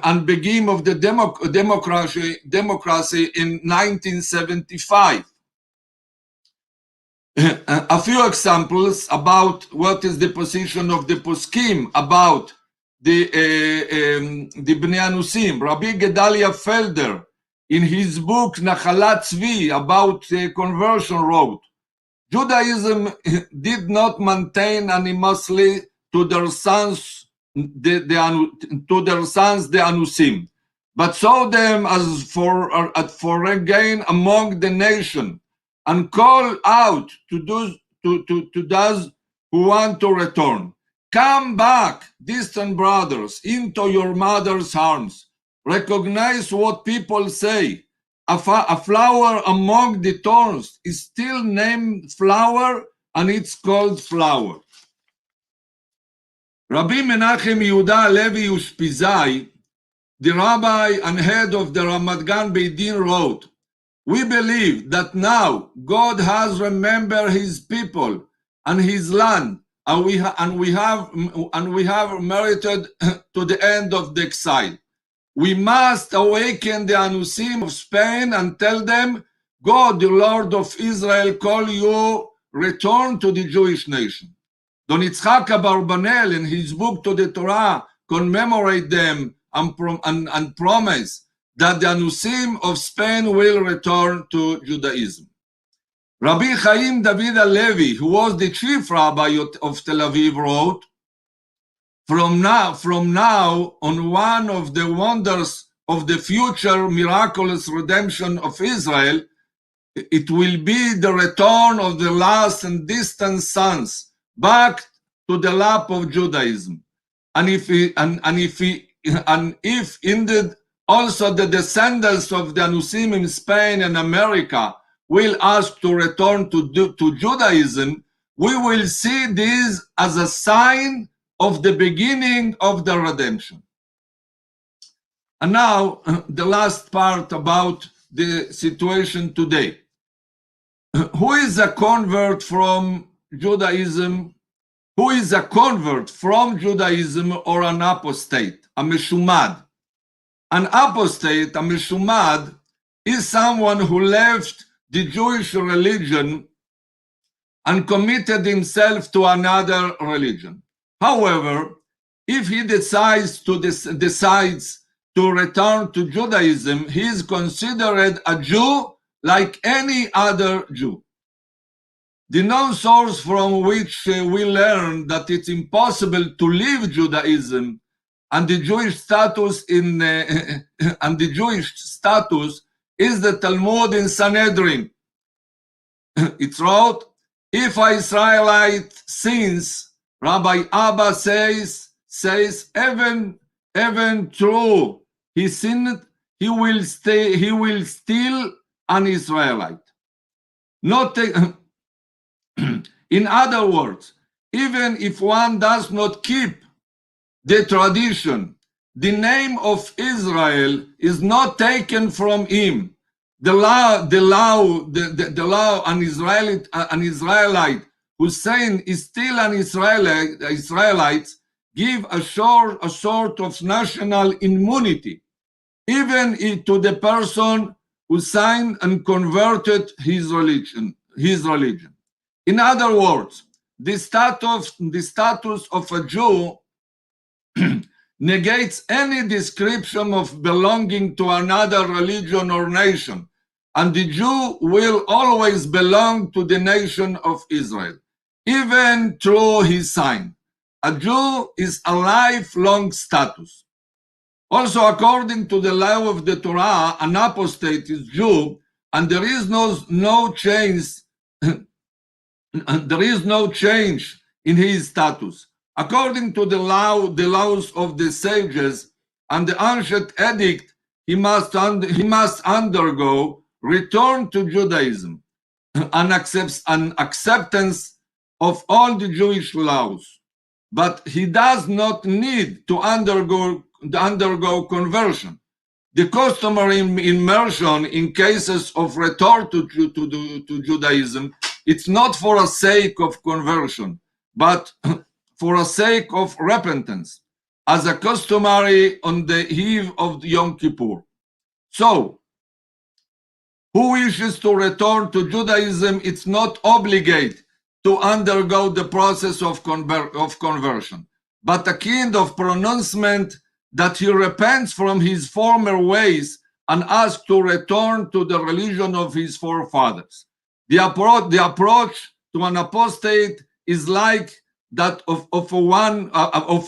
and begin of the democracy in 1975. A few examples about what is the position of the poskim about the Bnei Anusim. Rabbi Gedalia Felder, in his book Nachalat Tzvi about conversion, wrote, Judaism did not maintain anonymously to their sons the Anusim, but saw them as for regain among the nation, and call out to those who want to return. Come back, distant brothers, into your mother's arms. Recognize what people say. A flower among the thorns is still named flower, and it's called flower. Rabbi Menachem Yehuda Levi Ushpizai, the rabbi and head of the Ramat Gan Beit Din, wrote, we believe that now God has remembered his people and his land, and we have merited to the end of the exile. We must awaken the Anusim of Spain and tell them, God, the Lord of Israel, call you, return to the Jewish nation. Don Yitzchak Abarbanel, in his book To the Torah, commemorate them and promise that the Anusim of Spain will return to Judaism. Rabbi Chaim David Halevi, who was the chief rabbi of Tel Aviv, wrote, From now on, one of the wonders of the future miraculous redemption of Israel, it will be the return of the last and distant sons back to the lap of Judaism. And if indeed also the descendants of the Anusim in Spain and America will ask to return to Judaism, we will see this as a sign of the beginning of the redemption. And now, the last part about the situation today. Who is a convert from Judaism? Who is a convert from Judaism or an apostate, a meshumad? An apostate, a meshumad, is someone who left the Jewish religion and committed himself to another religion. However, if he decides to return to Judaism, he is considered a Jew like any other Jew. The known source from which we learn that it's impossible to leave Judaism and the Jewish status is the Talmud in Sanhedrin. It wrote, if an Israelite sins, Rabbi Abba says, even though he sinned, he will still an Israelite. In other words, even if one does not keep the tradition, the name of Israel is not taken from him. The law, an Israelite whose sin is still an Israelite, give a sort of national immunity, even to the person who signed and converted his religion. In other words, the status of a Jew negates any description of belonging to another religion or nation, and the Jew will always belong to the nation of Israel, even through his sign. A Jew is a lifelong status. Also, according to the law of the Torah, an apostate is Jew, and there is no change. There is no change in his status. According to the laws of the sages and the ancient edict, he must undergo return to Judaism and acceptance of all the Jewish laws. But he does not need to undergo conversion. The customary immersion in cases of return to Judaism, it's not for a sake of conversion, but for a sake of repentance, as a customary on the eve of Yom Kippur. So, who wishes to return to Judaism, it's not obligated to undergo the process of conversion, but a kind of pronouncement that he repents from his former ways and asks to return to the religion of his forefathers. The approach to an apostate is like that of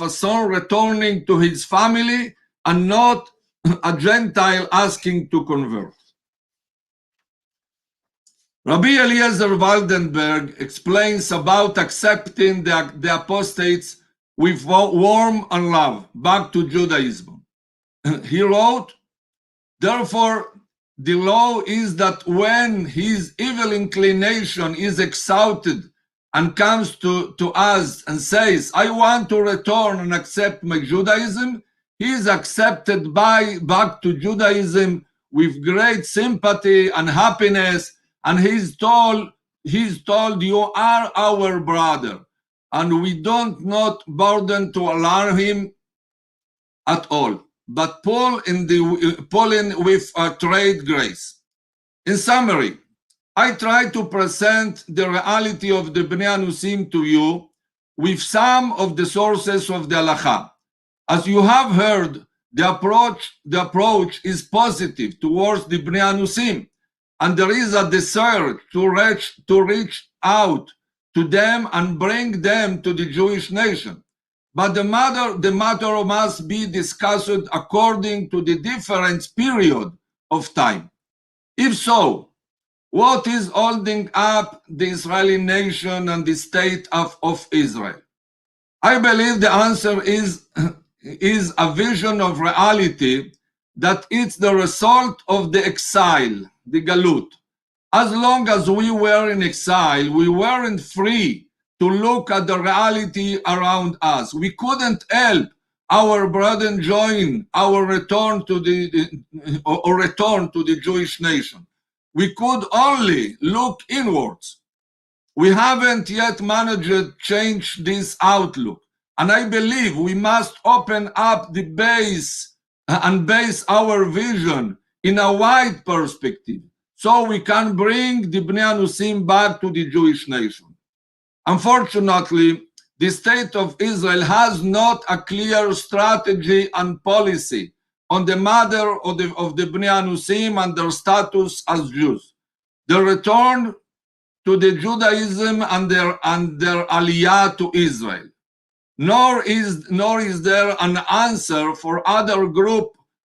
a son returning to his family and not a Gentile asking to convert. Rabbi Eliezer Waldenberg explains about accepting the apostates with warmth and love back to Judaism. He wrote, therefore, the law is that when his evil inclination is exalted and comes to us and says, I want to return and accept my Judaism, he is accepted back to Judaism with great sympathy and happiness, and he's told, you are our brother, and we don't not burden to alarm him at all, but pull in with a trade grace. In summary, I try to present the reality of the Bnei Anusim to you with some of the sources of the Halacha. As you have heard, the approach is positive towards the Bnei Anusim, and there is a desire to reach out to them and bring them to the Jewish nation. But the matter must be discussed according to the different period of time. If so, what is holding up the Israeli nation and the state of Israel? I believe the answer is a vision of reality that it's the result of the exile, the galut. As long as we were in exile, we weren't free to look at the reality around us. We couldn't help our brethren join our return to the Jewish nation. We could only look inwards. We haven't yet managed to change this outlook, and I believe we must open up the base and base our vision in a wide perspective, so we can bring the Bnei Anusim back to the Jewish nation. Unfortunately, the state of Israel has not a clear strategy and policy on the matter of the Bnei Anusim and their status as Jews. The return to the Judaism and their aliyah to Israel. Nor is there an answer for other group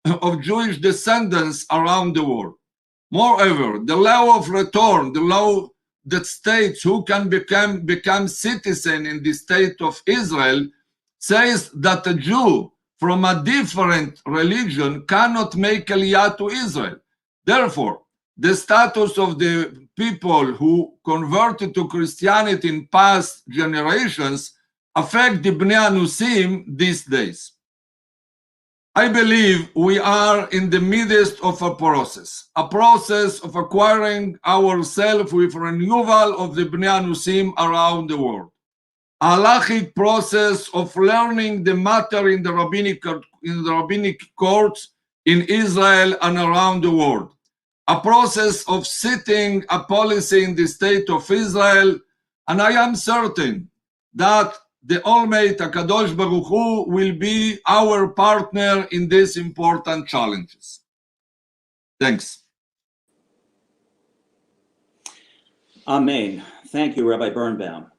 of Jewish descendants around the world. Moreover, the law of return, the law that states who can become citizen in the state of Israel, says that a Jew from a different religion cannot make aliyah to Israel. Therefore, the status of the people who converted to Christianity in past generations affect the Bnei Anusim these days. I believe we are in the midst of a process of acquiring ourselves with renewal of the Bnei Anusim around the world. A halachic process of learning the matter in the rabbinic courts in Israel and around the world. A process of setting a policy in the state of Israel, and I am certain that the Almighty HaKadosh Baruch Hu will be our partner in these important challenges. Thanks. Amen. Thank you, Rabbi Birnbaum.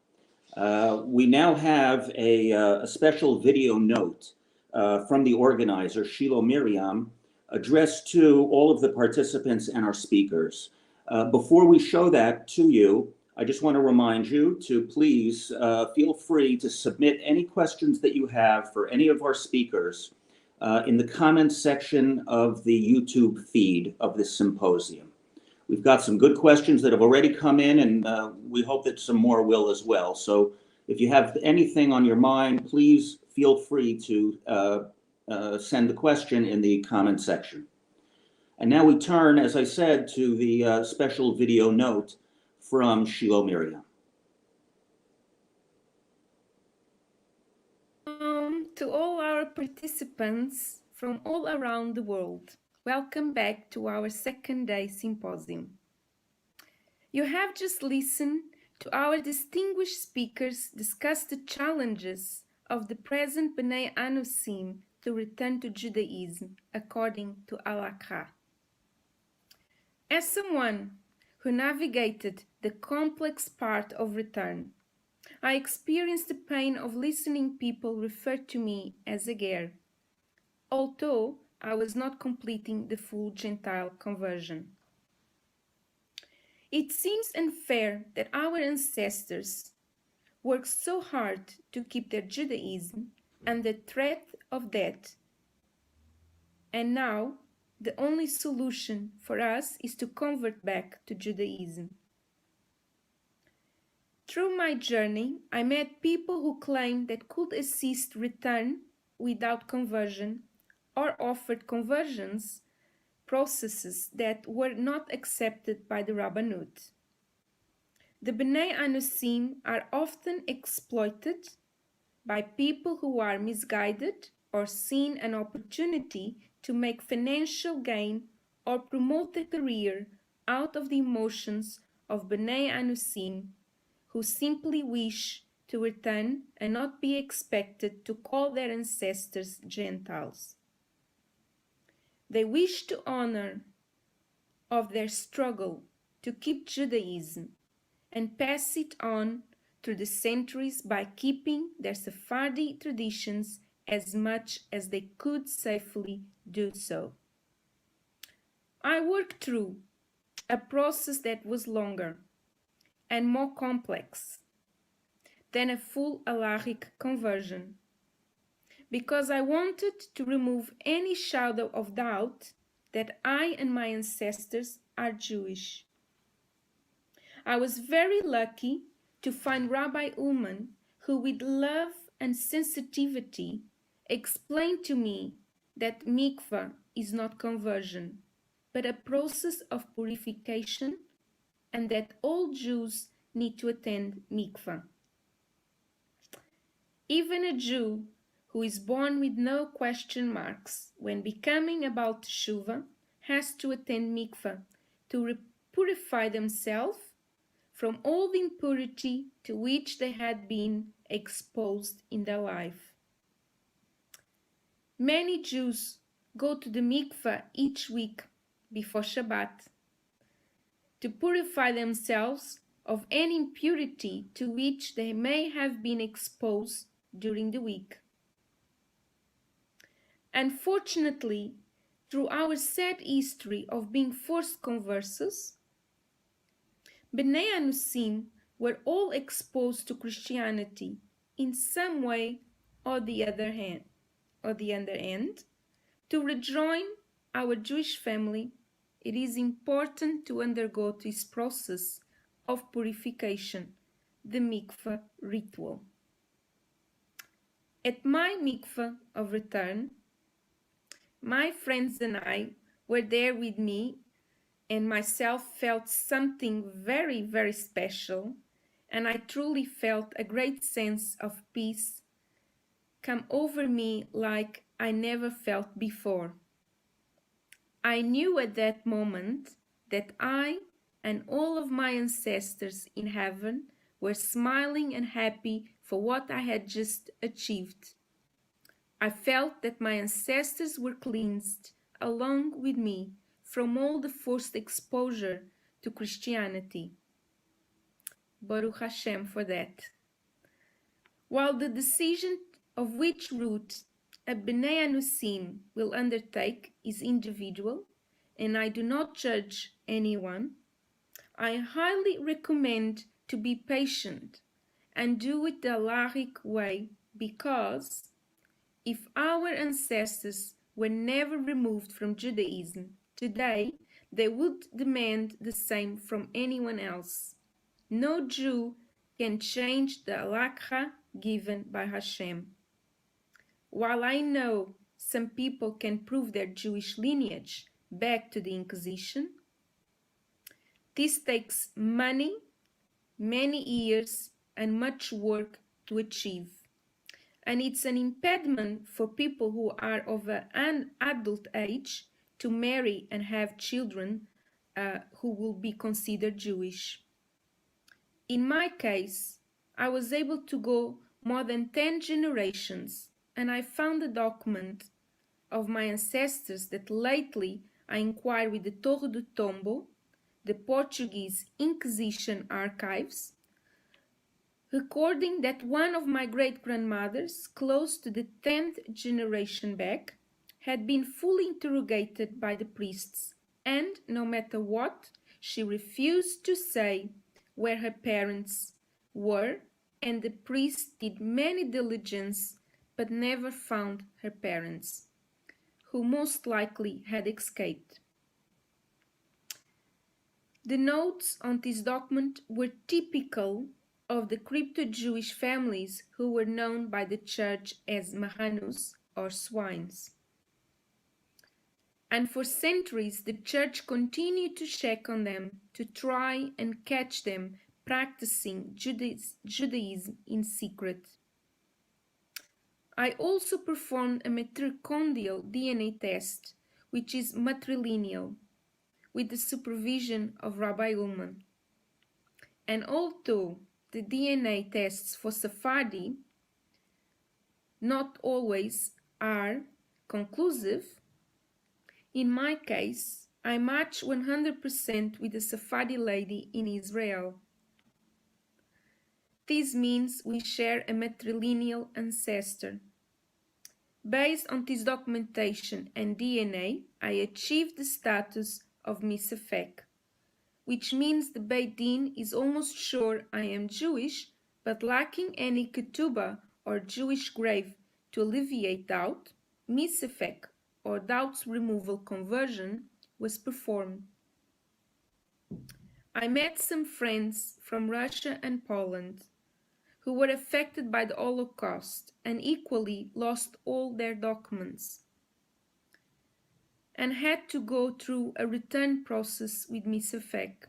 We now have a special video note from the organizer, Shiloh Miriam, addressed to all of the participants and our speakers. Before we show that to you, I just want to remind you to please feel free to submit any questions that you have for any of our speakers in the comments section of the YouTube feed of this symposium. We've got some good questions that have already come in, and we hope that some more will as well. So if you have anything on your mind, please feel free to send the question in the comment section. And now we turn, as I said, to the special video note from Shiloh Miriam. To all our participants from all around the world, welcome back to our second day symposium. You have just listened to our distinguished speakers discuss the challenges of the present Bnei Anusim to return to Judaism according to Halakha. As someone who navigated the complex part of return, I experienced the pain of listening people refer to me as a ger, although I was not completing the full Gentile conversion. It seems unfair that our ancestors worked so hard to keep their Judaism under threat of death, and now the only solution for us is to convert back to Judaism. Through my journey, I met people who claimed that could assist return without conversion or offered conversions processes that were not accepted by the Rabbanut. The Bnei Anusim are often exploited by people who are misguided or seen an opportunity to make financial gain or promote a career out of the emotions of Bnei Anusim, who simply wish to return and not be expected to call their ancestors Gentiles. They wish to honor of their struggle to keep Judaism and pass it on through the centuries by keeping their Sephardi traditions as much as they could safely do so. I worked through a process that was longer and more complex than a full halachic conversion, because I wanted to remove any shadow of doubt that I and my ancestors are Jewish. I was very lucky to find Rabbi Ullman, who with love and sensitivity explained to me that mikvah is not conversion, but a process of purification, and that all Jews need to attend mikvah. Even a Jew who is born with no question marks when becoming about teshuva has to attend mikvah to purify themselves from all the impurity to which they had been exposed in their life. Many Jews go to the mikvah each week before Shabbat to purify themselves of any impurity to which they may have been exposed during the week. Unfortunately, through our sad history of being forced conversos, Bnei Anusim were all exposed to Christianity in some way or the other end. To rejoin our Jewish family, it is important to undergo this process of purification, the mikvah ritual. At my mikvah of return, my friends and I were there with me, and myself felt something very, very special, and I truly felt a great sense of peace come over me like I never felt before. I knew at that moment that I and all of my ancestors in heaven were smiling and happy for what I had just achieved. I felt that my ancestors were cleansed along with me from all the forced exposure to Christianity. Baruch Hashem for that. While the decision of which route a Bnei Anusim will undertake is individual, and I do not judge anyone, I highly recommend to be patient and do it the halachic way, because if our ancestors were never removed from Judaism, today they would demand the same from anyone else. No Jew can change the halakha given by Hashem. While I know some people can prove their Jewish lineage back to the Inquisition. This takes money, many years, and much work to achieve. And it's an impediment for people who are of an adult age to marry and have children who will be considered Jewish. In my case, I was able to go more than 10 generations, and I found a document of my ancestors that lately I inquired with the Torre do Tombo, the Portuguese Inquisition archives, recording that one of my great-grandmothers, close to the 10th generation back, had been fully interrogated by the priests, and no matter what, she refused to say where her parents were, and the priest did many diligence but never found her parents, who most likely had escaped. The notes on this document were typical of the crypto-Jewish families who were known by the church as Marranus or swines. And for centuries the church continued to check on them to try and catch them practicing Judaism in secret. I also performed a mitochondrial DNA test, which is matrilineal, with the supervision of Rabbi Ullman. And although the DNA tests for Sephardi not always are conclusive, in my case, I match 100% with a Sephardi lady in Israel. This means we share a matrilineal ancestor. Based on this documentation and DNA, I achieved the status of Misafek, which means the Beit Din is almost sure I am Jewish, but lacking any ketubah or Jewish grave to alleviate doubt, Misafek, or doubt's removal conversion, was performed. I met some friends from Russia and Poland who were affected by the Holocaust and equally lost all their documents and had to go through a return process with Misafek.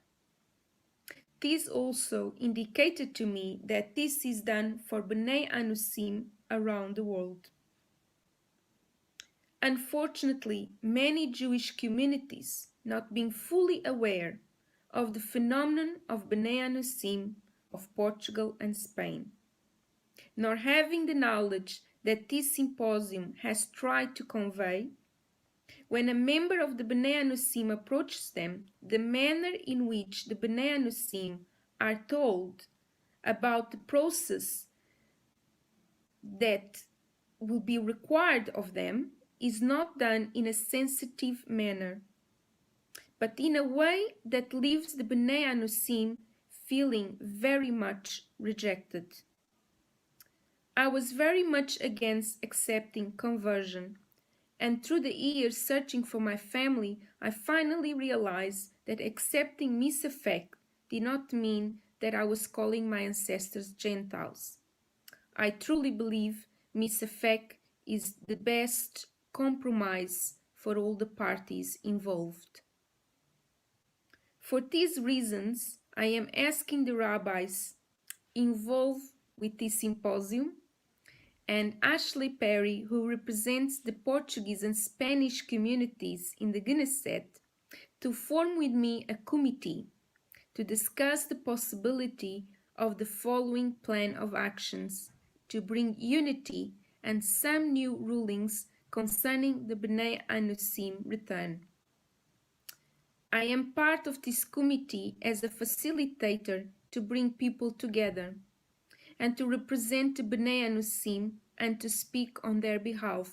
This also indicated to me that this is done for Bnei Anusim around the world. Unfortunately, many Jewish communities, not being fully aware of the phenomenon of Bnei Anusim of Portugal and Spain, nor having the knowledge that this symposium has tried to convey, when a member of the Bnei Anusim approaches them, the manner in which the Bnei Anusim are told about the process that will be required of them is not done in a sensitive manner, but in a way that leaves the Bnei Anusim feeling very much rejected. I was very much against accepting conversion, and through the years searching for my family, I finally realized that accepting Misafek did not mean that I was calling my ancestors Gentiles. I truly believe Misafek is the best compromise for all the parties involved. For these reasons, I am asking the rabbis involved with this symposium and Ashley Perry, who represents the Portuguese and Spanish communities in the Knesset, to form with me a committee to discuss the possibility of the following plan of actions to bring unity and some new rulings concerning the Bnei Anusim return. I am part of this committee as a facilitator to bring people together and to represent the Bnei Anusim and to speak on their behalf.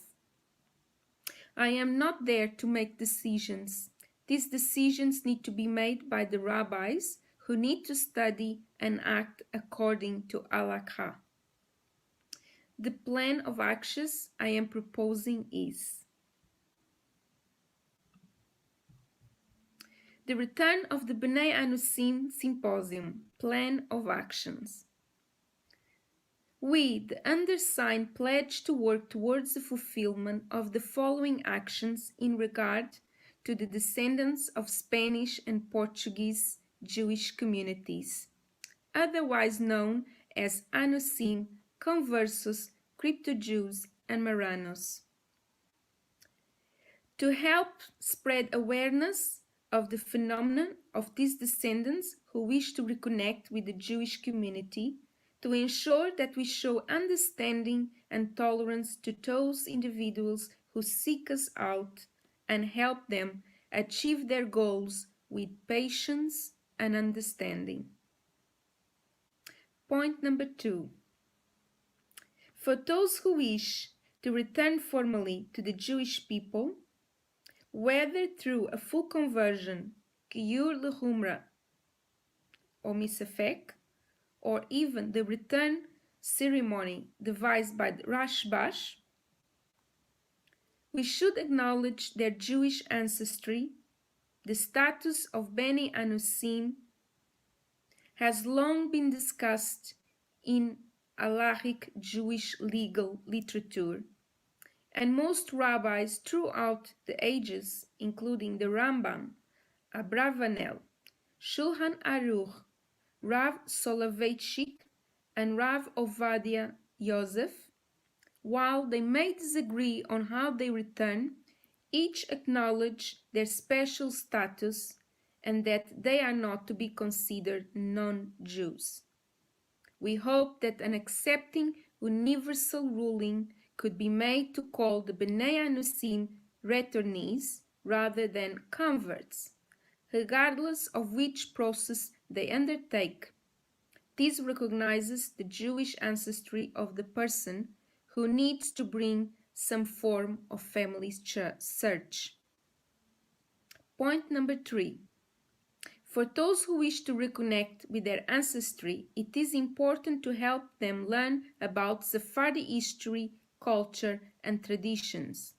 I am not there to make decisions. These decisions need to be made by the rabbis who need to study and act according to Halakha. The plan of actions I am proposing is the return of the Bnei Anusim Symposium, Plan of Actions. We, the undersigned, pledge to work towards the fulfillment of the following actions in regard to the descendants of Spanish and Portuguese Jewish communities, otherwise known as Anusim, Conversos, Crypto-Jews, and Marranos. To help spread awareness of the phenomenon of these descendants who wish to reconnect with the Jewish community, to ensure that we show understanding and tolerance to those individuals who seek us out and help them achieve their goals with patience and understanding. Point number 2. For those who wish to return formally to the Jewish people, whether through a full conversion, Giyur L'Humra, or Misafek, or even the return ceremony devised by the Rashbash, we should acknowledge their Jewish ancestry. The status of Beni Anusim has long been discussed in Halachic Jewish legal literature, and most rabbis throughout the ages, including the Rambam, Abravanel, Shulchan Aruch, Rav Soloveitchik, and Rav Ovadia Yosef, while they may disagree on how they return, each acknowledge their special status and that they are not to be considered non-Jews. We hope that an accepting universal ruling could be made to call the Bnei Anusim returnees rather than converts, regardless of which process they undertake. This recognizes the Jewish ancestry of the person who needs to bring some form of family search. Point number 3. For those who wish to reconnect with their ancestry, it is important to help them learn about Sephardi history, culture, and traditions.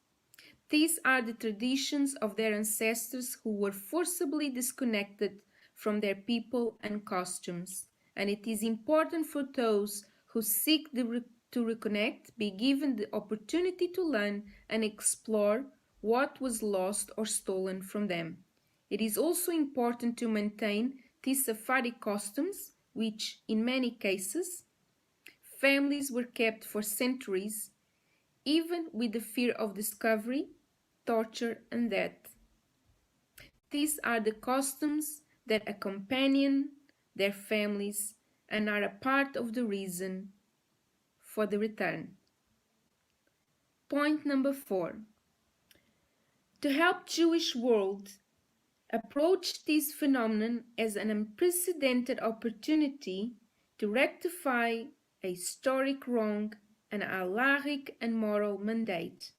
These are the traditions of their ancestors who were forcibly disconnected from their people and costumes, and it is important for those who seek to reconnect be given the opportunity to learn and explore what was lost or stolen from them. It is also important to maintain these Sephardic customs, which, in many cases, families were kept for centuries, even with the fear of discovery, torture, and death. These are the customs that accompany their families and are a part of the reason for the return. Point number 4. To help Jewish world approach this phenomenon as an unprecedented opportunity to rectify a historic wrong and a halachic and moral mandate.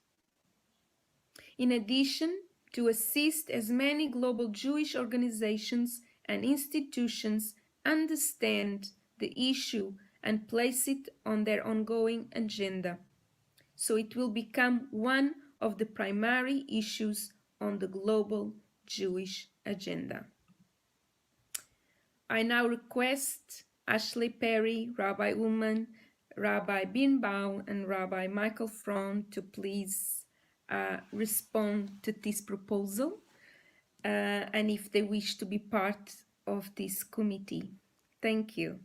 In addition, to assist as many global Jewish organizations and institutions understand the issue and place it on their ongoing agenda, so it will become one of the primary issues on the global Jewish agenda. I now request Ashley Perry, Rabbi Ullman, Rabbi Birnbaum, and Rabbi Michael Fromm to please respond to this proposal and if they wish to be part of this committee. Thank you.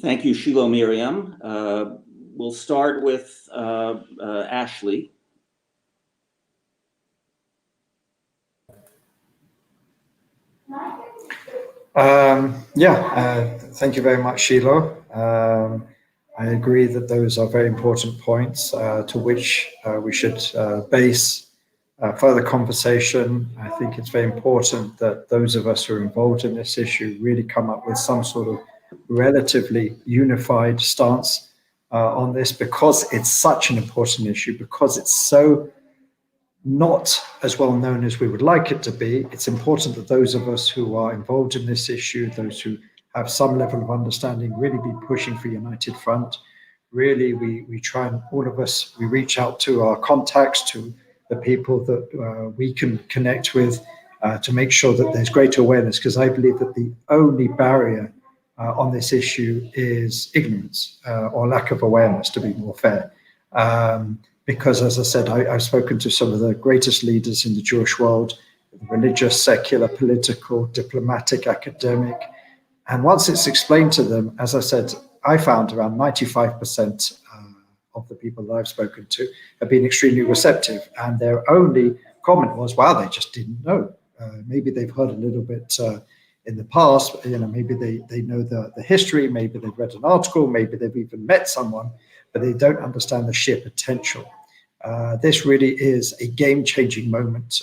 Thank you, Shiloh Miriam. We'll start with Ashley. Thank you very much, Shiloh. I agree that those are very important points to which we should base further conversation. I think it's very important that those of us who are involved in this issue really come up with some sort of relatively unified stance on this, because it's such an important issue, because it's so not as well known as we would like it to be. It's important that those of us who are involved in this issue, those who have some level of understanding, really be pushing for united front. Really, we try and all of us, we reach out to our contacts, to the people that we can connect with to make sure that there's greater awareness, because I believe that the only barrier on this issue is ignorance or lack of awareness, to be more fair. Because, as I said, I've spoken to some of the greatest leaders in the Jewish world, religious, secular, political, diplomatic, academic. And once it's explained to them, as I said, I found around 95% of the people that I've spoken to have been extremely receptive. And their only comment was, wow, they just didn't know. Maybe they've heard a little bit in the past, maybe they know the history, maybe they've read an article, maybe they've even met someone, but they don't understand the sheer potential. This really is a game-changing moment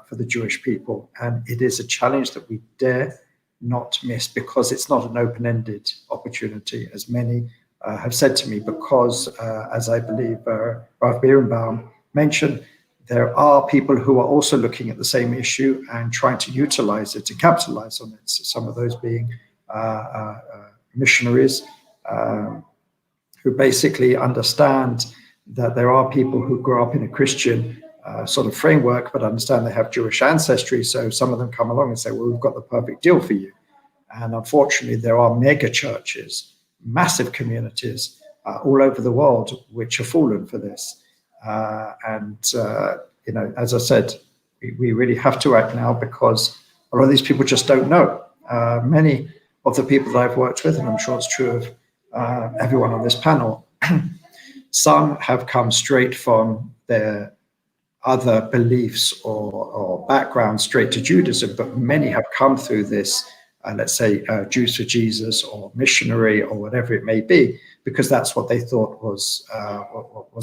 for the Jewish people, and it is a challenge that we dare not miss, because it's not an open-ended opportunity, as many have said to me, because as I believe Rav Birnbaum mentioned, there are people who are also looking at the same issue and trying to utilize it, to capitalize on it. So some of those being missionaries who basically understand that there are people who grew up in a Christian sort of framework, but understand they have Jewish ancestry. So some of them come along and say, well, we've got the perfect deal for you. And unfortunately, there are mega churches, massive communities all over the world, which have fallen for this. As I said, we really have to act now, because a lot of these people just don't know. Many of the people that I've worked with, and I'm sure it's true of everyone on this panel, some have come straight from their other beliefs or background straight to Judaism, but many have come through this, let's say, Jews for Jesus or missionary or whatever it may be, because that's what they thought was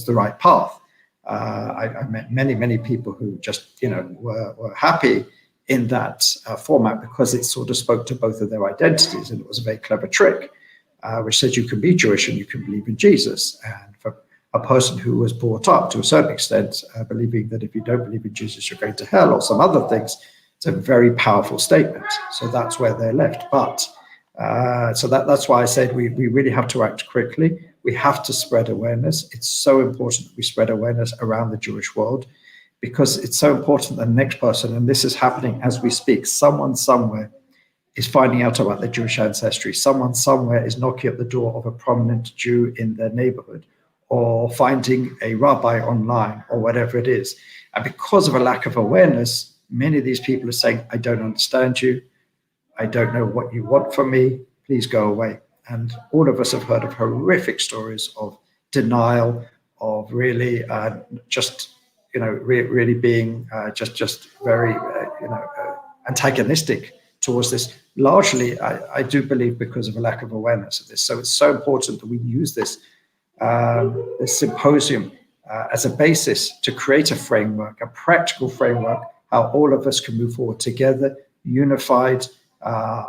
the right path. I met many people who just, were happy in that format, because it sort of spoke to both of their identities, and it was a very clever trick, which said you can be Jewish and you can believe in Jesus. And for a person who was brought up to a certain extent believing that if you don't believe in Jesus, you're going to hell or some other things, it's a very powerful statement. So that's where they're left. But that's why I said we really have to act quickly. We have to spread awareness. It's so important that we spread awareness around the Jewish world, because it's so important that the next person, and this is happening as we speak, someone somewhere is finding out about their Jewish ancestry. Someone somewhere is knocking at the door of a prominent Jew in their neighborhood, or finding a rabbi online, or whatever it is. And because of a lack of awareness, many of these people are saying, I don't understand you. I don't know what you want from me. Please go away. And all of us have heard of horrific stories of denial, of really really being just very, antagonistic towards this. Largely, I do believe because of a lack of awareness of this. So it's so important that we use this symposium as a basis to create a framework, a practical framework, how all of us can move forward together, unified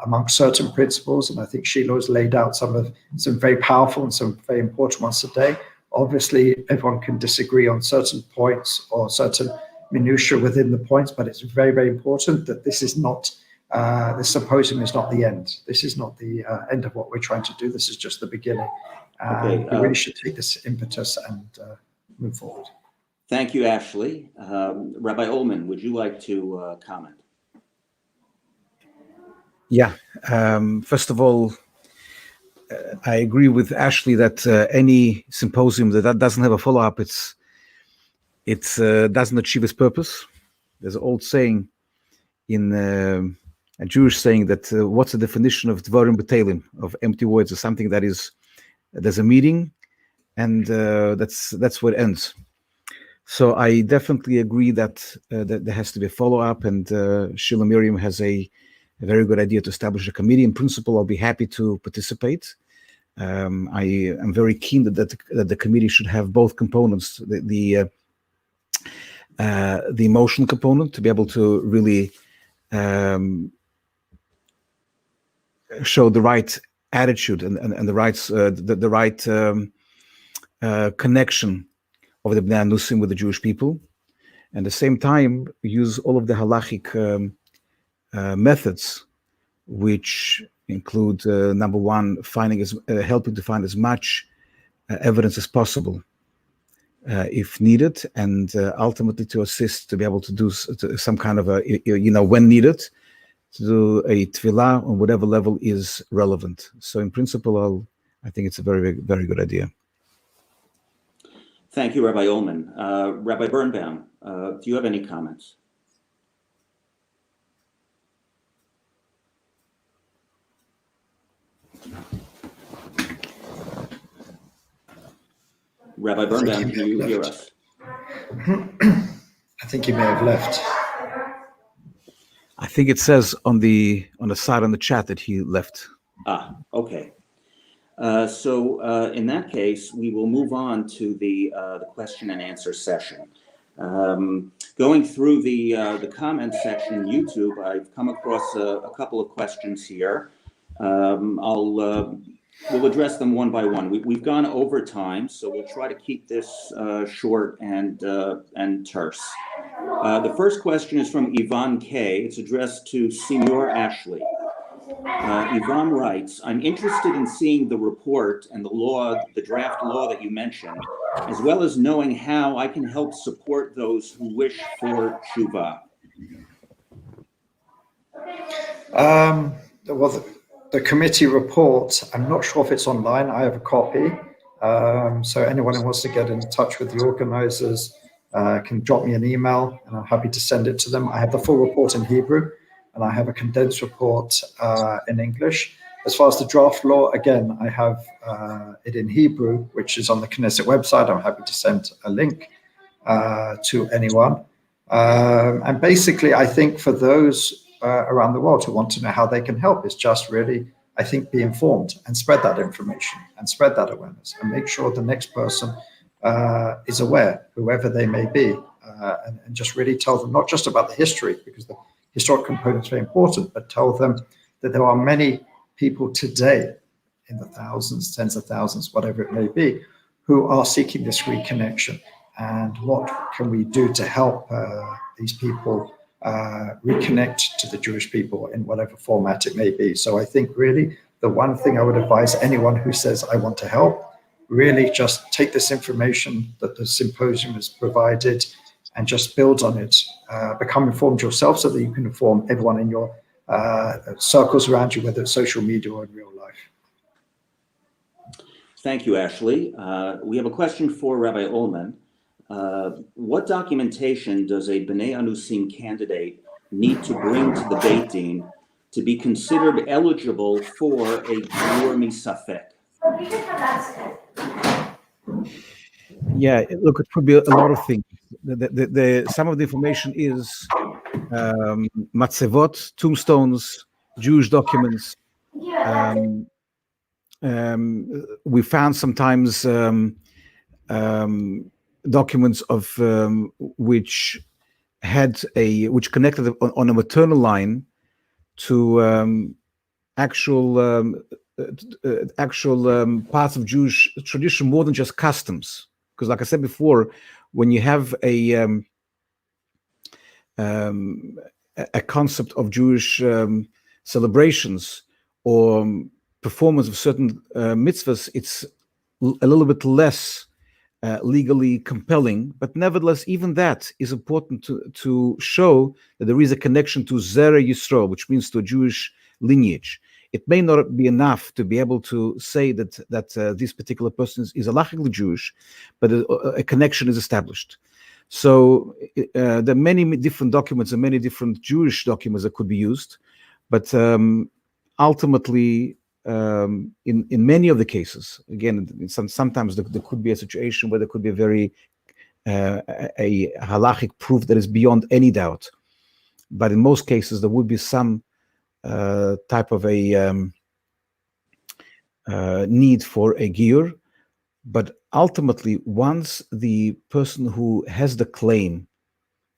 among certain principles. And I think Sheila has laid out some very powerful and some very important ones today. Obviously, everyone can disagree on certain points or certain minutiae within the points, but it's very, very important that this is not, this symposium is not the end. This is not the end of what we're trying to do. This is just the beginning. We really should take this impetus and move forward. Thank you, Ashley. Rabbi Ullman, would you like to comment? Yeah. First of all, I agree with Ashley that any symposium that doesn't have a follow-up, it doesn't achieve its purpose. There's an old saying, a Jewish saying, that what's the definition of dvarim b'telim, of empty words, or something that is, there's a meeting, and that's where it ends. So I definitely agree that there has to be a follow-up, and Sheila Miriam has a very good idea to establish a committee. In principle, I'll be happy to participate. I am very keen that the committee should have both components, the emotional component, to be able to really show the right attitude and the right connection of the Bnei Anusim with the Jewish people, and at the same time use all of the halachic methods, which include number one, helping to find as much evidence as possible if needed, and ultimately to assist to be able to do some kind of when needed, to do a tefillah on whatever level is relevant. So in principle, I think it's a very, very good idea. Thank you, Rabbi Ullman. Rabbi Birnbaum, do you have any comments? Rabbi Birnbaum, can you hear us? I think he may have left. I think it says on the side on the chat that he left. Ah, okay. So in that case, we will move on to the question and answer session. Going through the comment section in YouTube, I've come across a couple of questions here. We'll address them one by one. We've gone over time, so we'll try to keep this short and terse. The first question is from Yvonne K. It's addressed to Senior Ashley. Yvonne writes, I'm interested in seeing the report and the draft law that you mentioned, as well as knowing how I can help support those who wish for tshuva. Well, the committee report, I'm not sure if it's online. I have a copy. So anyone who wants to get in touch with the organizers can drop me an email and I'm happy to send it to them. I have the full report in Hebrew and I have a condensed report in English. As far as the draft law, again, I have it in Hebrew, which is on the Knesset website. I'm happy to send a link to anyone. And basically, I think for those around the world who want to know how they can help, is just really, I think, be informed and spread that information and spread that awareness and make sure the next person is aware, whoever they may be, and just really tell them not just about the history, because the historic component is very important, but tell them that there are many people today in the thousands, tens of thousands, whatever it may be, who are seeking this reconnection. And what can we do to help these people reconnect to the Jewish people in whatever format it may be? So I think really the one thing I would advise anyone who says, I want to help, really just take this information that the symposium has provided and just build on it. Become informed yourself so that you can inform everyone in your circles around you, whether it's social media or in real life. Thank you, Ashley. We have a question for Rabbi Ullman. What documentation does a B'nai Anusim candidate need to bring to the Beit Din to be considered eligible for a Giur Misafek? Yeah, look, it could be a lot of things. Some of the information is matzevot, tombstones, Jewish documents. We found sometimes documents of which connected on a maternal line to actual parts of Jewish tradition more than just customs. Because, like I said before, when you have a concept of Jewish celebrations or performance of certain mitzvahs, it's a little bit less legally compelling, but nevertheless, even that is important to show that there is a connection to Zera Yisrael, which means to a Jewish lineage. It may not be enough to be able to say that this particular person is halachically Jewish, but a connection is established. So there are many different documents and many different Jewish documents that could be used, but ultimately, in many of the cases, again, sometimes there could be a situation where there could be a halachic proof that is beyond any doubt. But in most cases, there would be some type of a need for a giur. But ultimately, once the person who has the claim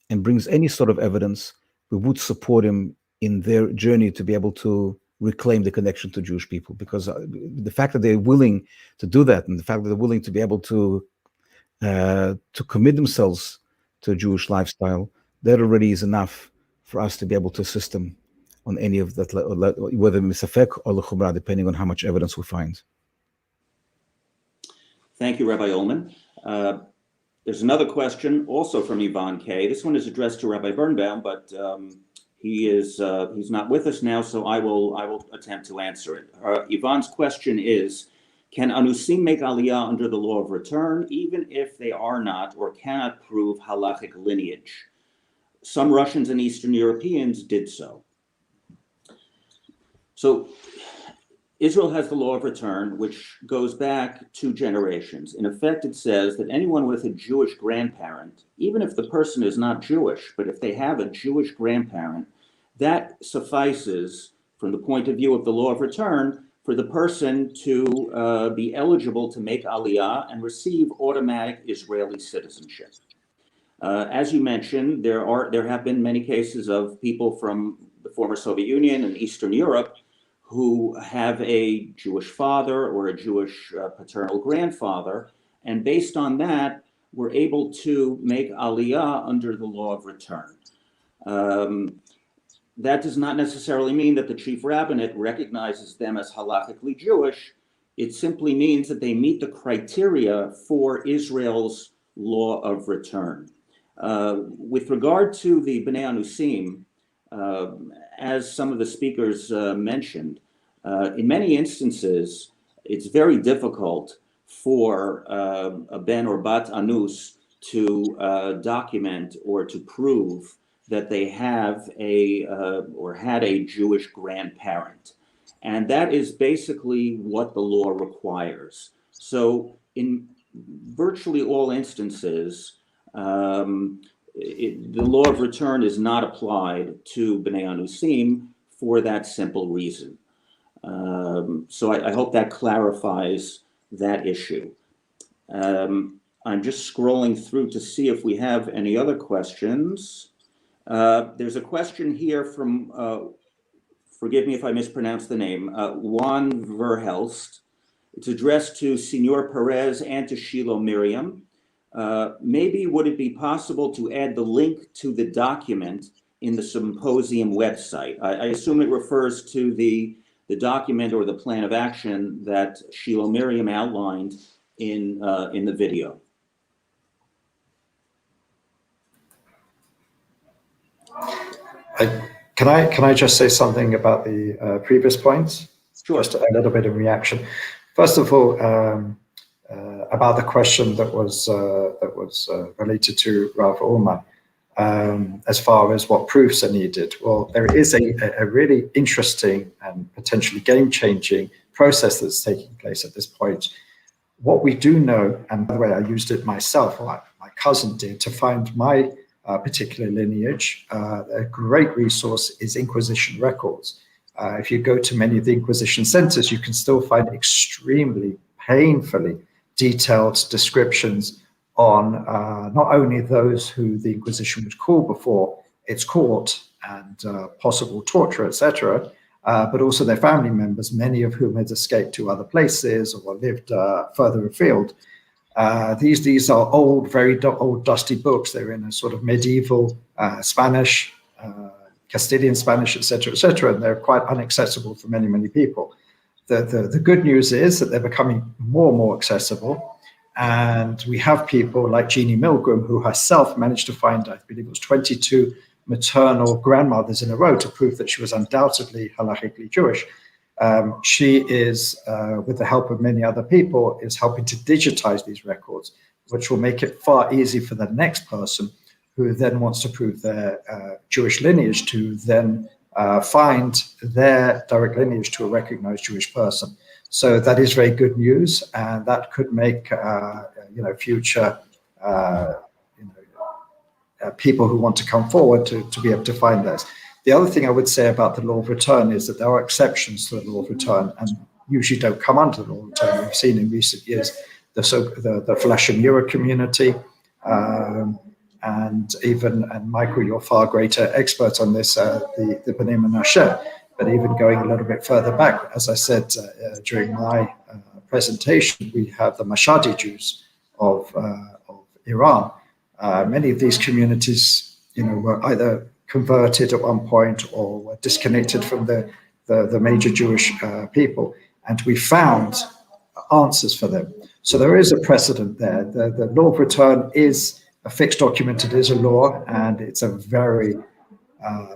and brings any sort of evidence, we would support him in their journey to be able to reclaim the connection to Jewish people, because the fact that they're willing to do that and the fact that they're willing to be able to commit themselves to a Jewish lifestyle, that already is enough for us to be able to assist them on any of that, whether misafek or lechumrah, depending on how much evidence we find. Thank you, Rabbi Ullman. There's another question also from Yvonne K. This one is addressed to Rabbi Birnbaum, but he's not with us now, so I will attempt to answer it. Yvonne's question is, Can Anusim make Aliyah under the law of return, even if they are not or cannot prove halachic lineage? Some Russians and Eastern Europeans did so. So Israel has the law of return, which goes back 2 generations. In effect, it says that anyone with a Jewish grandparent, even if the person is not Jewish, but if they have a Jewish grandparent, that suffices from the point of view of the law of return for the person to be eligible to make Aliyah and receive automatic Israeli citizenship. As you mentioned, there have been many cases of people from the former Soviet Union and Eastern Europe who have a Jewish father or a Jewish paternal grandfather, and based on that, were able to make Aliyah under the law of return. That does not necessarily mean that the chief rabbinate recognizes them as halachically Jewish. It simply means that they meet the criteria for Israel's law of return. With regard to the Bnei Anusim, as some of the speakers mentioned, in many instances, it's very difficult for a ben or bat anus to document or to prove that they have or had a Jewish grandparent. And that is basically what the law requires. So in virtually all instances, the law of return is not applied to Bnei Anusim for that simple reason. So I hope that clarifies that issue. I'm just scrolling through to see if we have any other questions. There's a question here from, forgive me if I mispronounce the name, Juan Verhelst. It's addressed to Senor Perez and to Shiloh Miriam. Maybe would it be possible to add the link to the document in the symposium website? I assume it refers to the document or the plan of action that Shiloh Miriam outlined in the video. Can I just say something about the previous points? Sure. Just a little bit of reaction. First of all, about the question that was related to Rav Ullman, as far as what proofs are needed. Well, there is a really interesting and potentially game-changing process that's taking place at this point. What we do know, and by the way, I used it myself, or my cousin did, to find my particular lineage. A great resource is Inquisition records. If you go to many of the Inquisition centers, you can still find extremely painfully detailed descriptions on not only those who the Inquisition would call before its court and possible torture, etc., but also their family members, many of whom had escaped to other places or lived further afield. These are old, very old, dusty books. They're in a sort of medieval Spanish, Castilian Spanish, etc., and they're quite inaccessible for many, many people. The good news is that they're becoming more and more accessible. And we have people like Jeannie Milgram, who herself managed to find, I believe it was 22 maternal grandmothers in a row to prove that she was undoubtedly halachically Jewish. She is, with the help of many other people, is helping to digitize these records, which will make it far easier for the next person who then wants to prove their Jewish lineage to then find their direct lineage to a recognized Jewish person. So that is very good news, and that could make future people who want to come forward to be able to find those. The other thing I would say about the law of return is that there are exceptions to the law of return, and usually don't come under the law of return. We've seen in recent years the Flashem Euro community, and Michael, you're far greater expert on this, the Bnei Menashe. But even going a little bit further back, as I said during my presentation, we have the Mashhadi Jews of Iran. Many of these communities, were either converted at one point or were disconnected from the major Jewish people, and we found answers for them. So there is a precedent there. The law of return is a fixed document. It is a law, and it's a very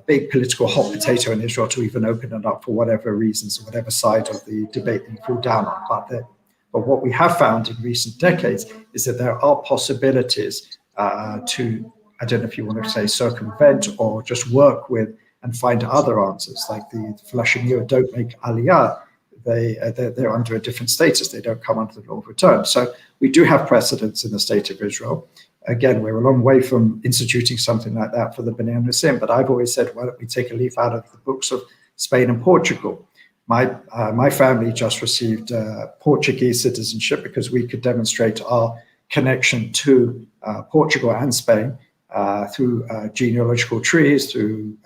big political hot potato in Israel to even open it up for whatever reasons, whatever side of the debate you fall down on. But But what we have found in recent decades is that there are possibilities to, I don't know if you want to say circumvent or just work with and find other answers, like the Flashimir don't make Aliyah. They're under a different status. They don't come under the law of return. So we do have precedents in the state of Israel. Again, we're a long way from instituting something like that for the Bnei Anusim, but I've always said, why don't we take a leaf out of the books of Spain and Portugal? My family just received Portuguese citizenship because we could demonstrate our connection to Portugal and Spain through genealogical trees, through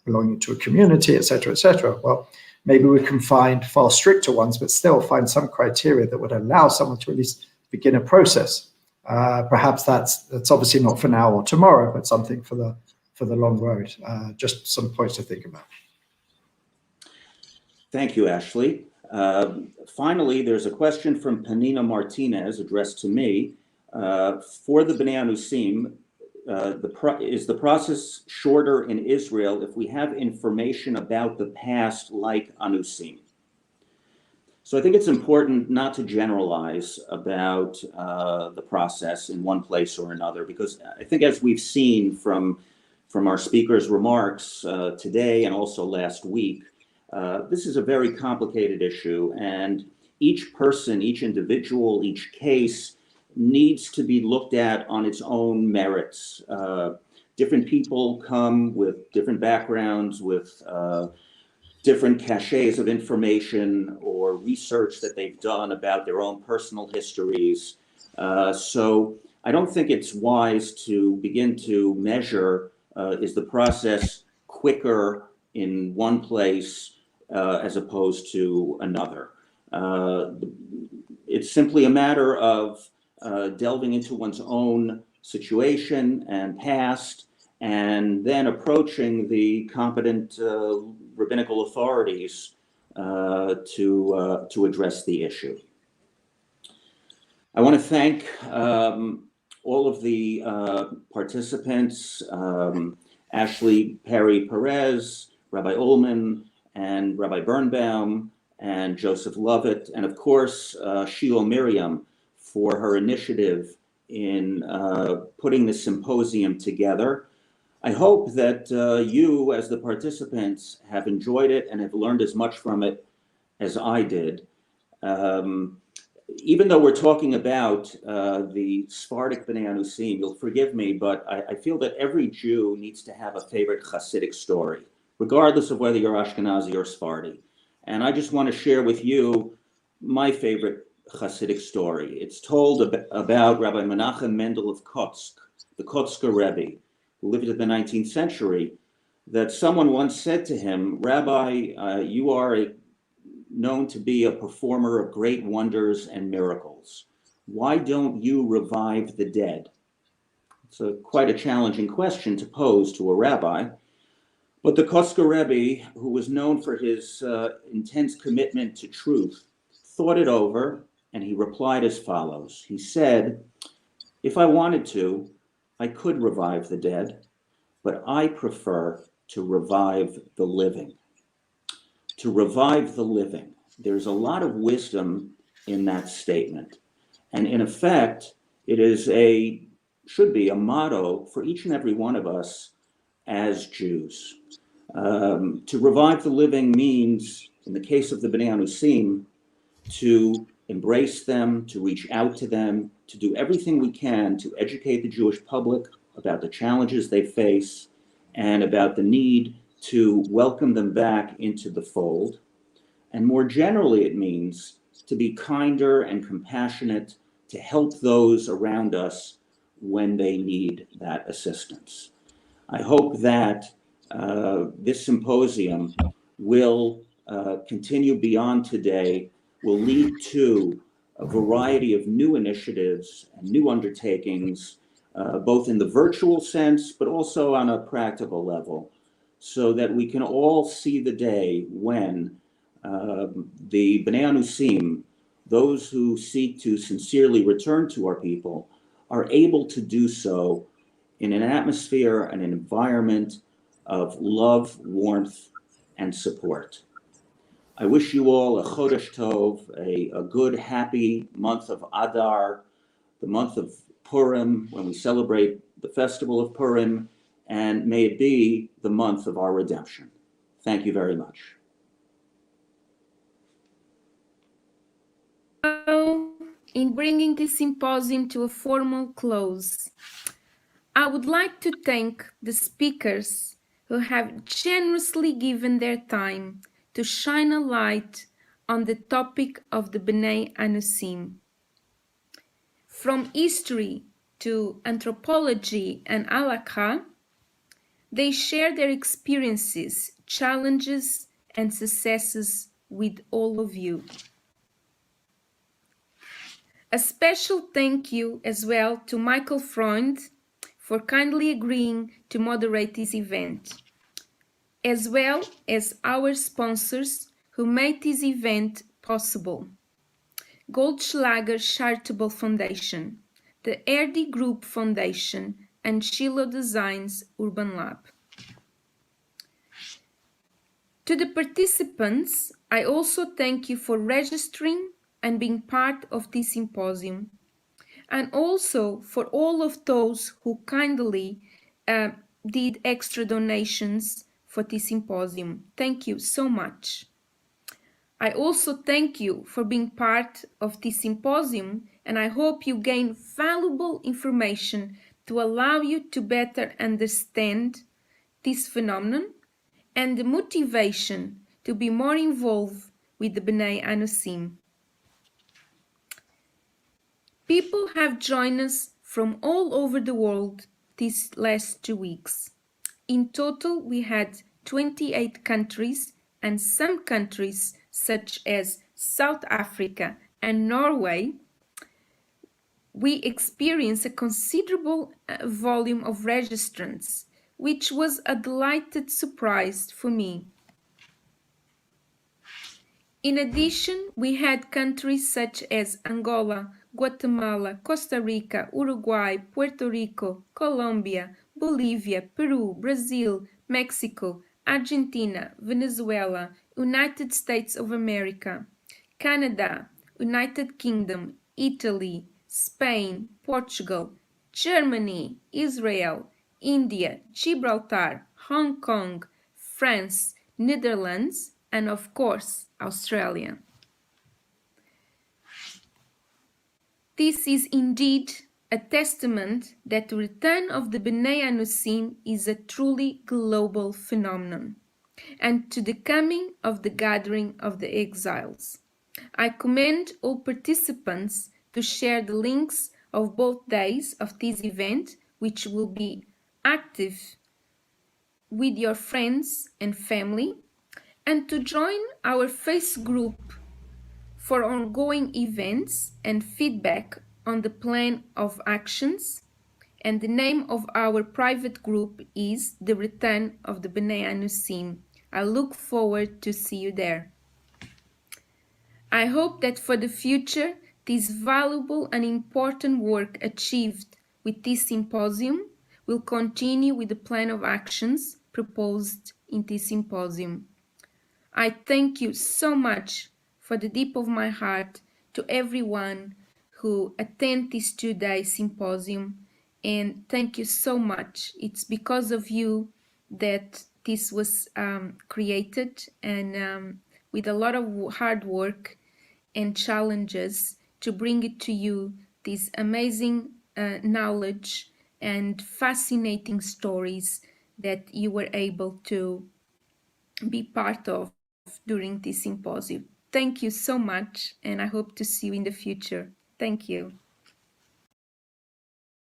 belonging to a community, et cetera, et cetera. Well, maybe we can find far stricter ones, but still find some criteria that would allow someone to at least begin a process. Perhaps that's obviously not for now or tomorrow, but something for the long road. Just some points to think about. Thank you, Ashley. Finally, there's a question from Panina Martinez addressed to me. For the Bnei Anusim, is the process shorter in Israel if we have information about the past like Anusim? So I think it's important not to generalize about the process in one place or another, because I think as we've seen from our speaker's remarks today and also last week, this is a very complicated issue, and each person, each individual, each case needs to be looked at on its own merits. Different people come with different backgrounds, with different caches of information or research that they've done about their own personal histories. So I don't think it's wise to begin to measure, is the process quicker in one place as opposed to another. It's simply a matter of delving into one's own situation and past, and then approaching the competent rabbinical authorities to address the issue. I want to thank all of the participants, Ashley Perry Perez, Rabbi Ullman, and Rabbi Birnbaum, and Joseph Lovett, and of course, Sheila Miriam for her initiative in putting the symposium together. I hope that you, as the participants, have enjoyed it and have learned as much from it as I did. Even though we're talking about the Sephardic Bnei Anusim, you'll forgive me, but I feel that every Jew needs to have a favorite Hasidic story, regardless of whether you're Ashkenazi or Sephardi. And I just want to share with you my favorite Hasidic story. It's told about Rabbi Menachem Mendel of Kotsk, the Kotzker Rebbe, who lived in the 19th century, that someone once said to him, Rabbi, you are known to be a performer of great wonders and miracles. Why don't you revive the dead? It's quite a challenging question to pose to a rabbi. But the Kotzker Rebbe, who was known for his intense commitment to truth, thought it over, and he replied as follows. He said, if I wanted to, I could revive the dead, but I prefer to revive the living. To revive the living. There's a lot of wisdom in that statement. And in effect, it is should be a motto for each and every one of us as Jews. To revive the living means, in the case of the Bnei Anusim, to embrace them, to reach out to them, to do everything we can to educate the Jewish public about the challenges they face and about the need to welcome them back into the fold. And more generally, it means to be kinder and compassionate, to help those around us when they need that assistance. I hope that this symposium will continue beyond today, will lead to a variety of new initiatives and new undertakings, both in the virtual sense, but also on a practical level, so that we can all see the day when the Bnei Anusim, those who seek to sincerely return to our people, are able to do so in an atmosphere and an environment of love, warmth, and support. I wish you all a Chodesh Tov, a good, happy month of Adar, the month of Purim, when we celebrate the festival of Purim, and may it be the month of our redemption. Thank you very much. In bringing this symposium to a formal close, I would like to thank the speakers who have generously given their time to shine a light on the topic of the B'nai Anusim. From history to anthropology and halakha, they share their experiences, challenges, and successes with all of you. A special thank you as well to Michael Freund for kindly agreeing to moderate this event, as well as our sponsors who made this event possible. Goldschlager Charitable Foundation, the Erdi Group Foundation, and Shiloh Designs Urban Lab. To the participants, I also thank you for registering and being part of this symposium, and also for all of those who kindly did extra donations for this symposium. Thank you so much. I also thank you for being part of this symposium, and I hope you gain valuable information to allow you to better understand this phenomenon and the motivation to be more involved with the B'nai Anusim. People have joined us from all over the world these last 2 weeks. In total, we had 28 countries, and some countries such as South Africa and Norway, we experienced a considerable volume of registrants, which was a delighted surprise for me. In addition, we had countries such as Angola, Guatemala, Costa Rica, Uruguay, Puerto Rico, Colombia, Bolivia, Peru, Brazil, Mexico, Argentina, Venezuela, United States of America, Canada, United Kingdom, Italy, Spain, Portugal, Germany, Israel, India, Gibraltar, Hong Kong, France, Netherlands, and of course, Australia. This is indeed a testament that the return of the B'nai Anusim is a truly global phenomenon, and to the coming of the gathering of the exiles. I commend all participants to share the links of both days of this event, which will be active with your friends and family, and to join our Facebook group for ongoing events and feedback on the plan of actions. And the name of our private group is The Return of the B'nai Anusim. I look forward to see you there. I hope that for the future, this valuable and important work achieved with this symposium will continue with the plan of actions proposed in this symposium. I thank you so much for the deep of my heart to everyone who attend this 2-day symposium, and thank you so much. It's because of you that this was created, and with a lot of hard work and challenges to bring it to you, this amazing knowledge and fascinating stories that you were able to be part of during this symposium. Thank you so much, and I hope to see you in the future. Thank you.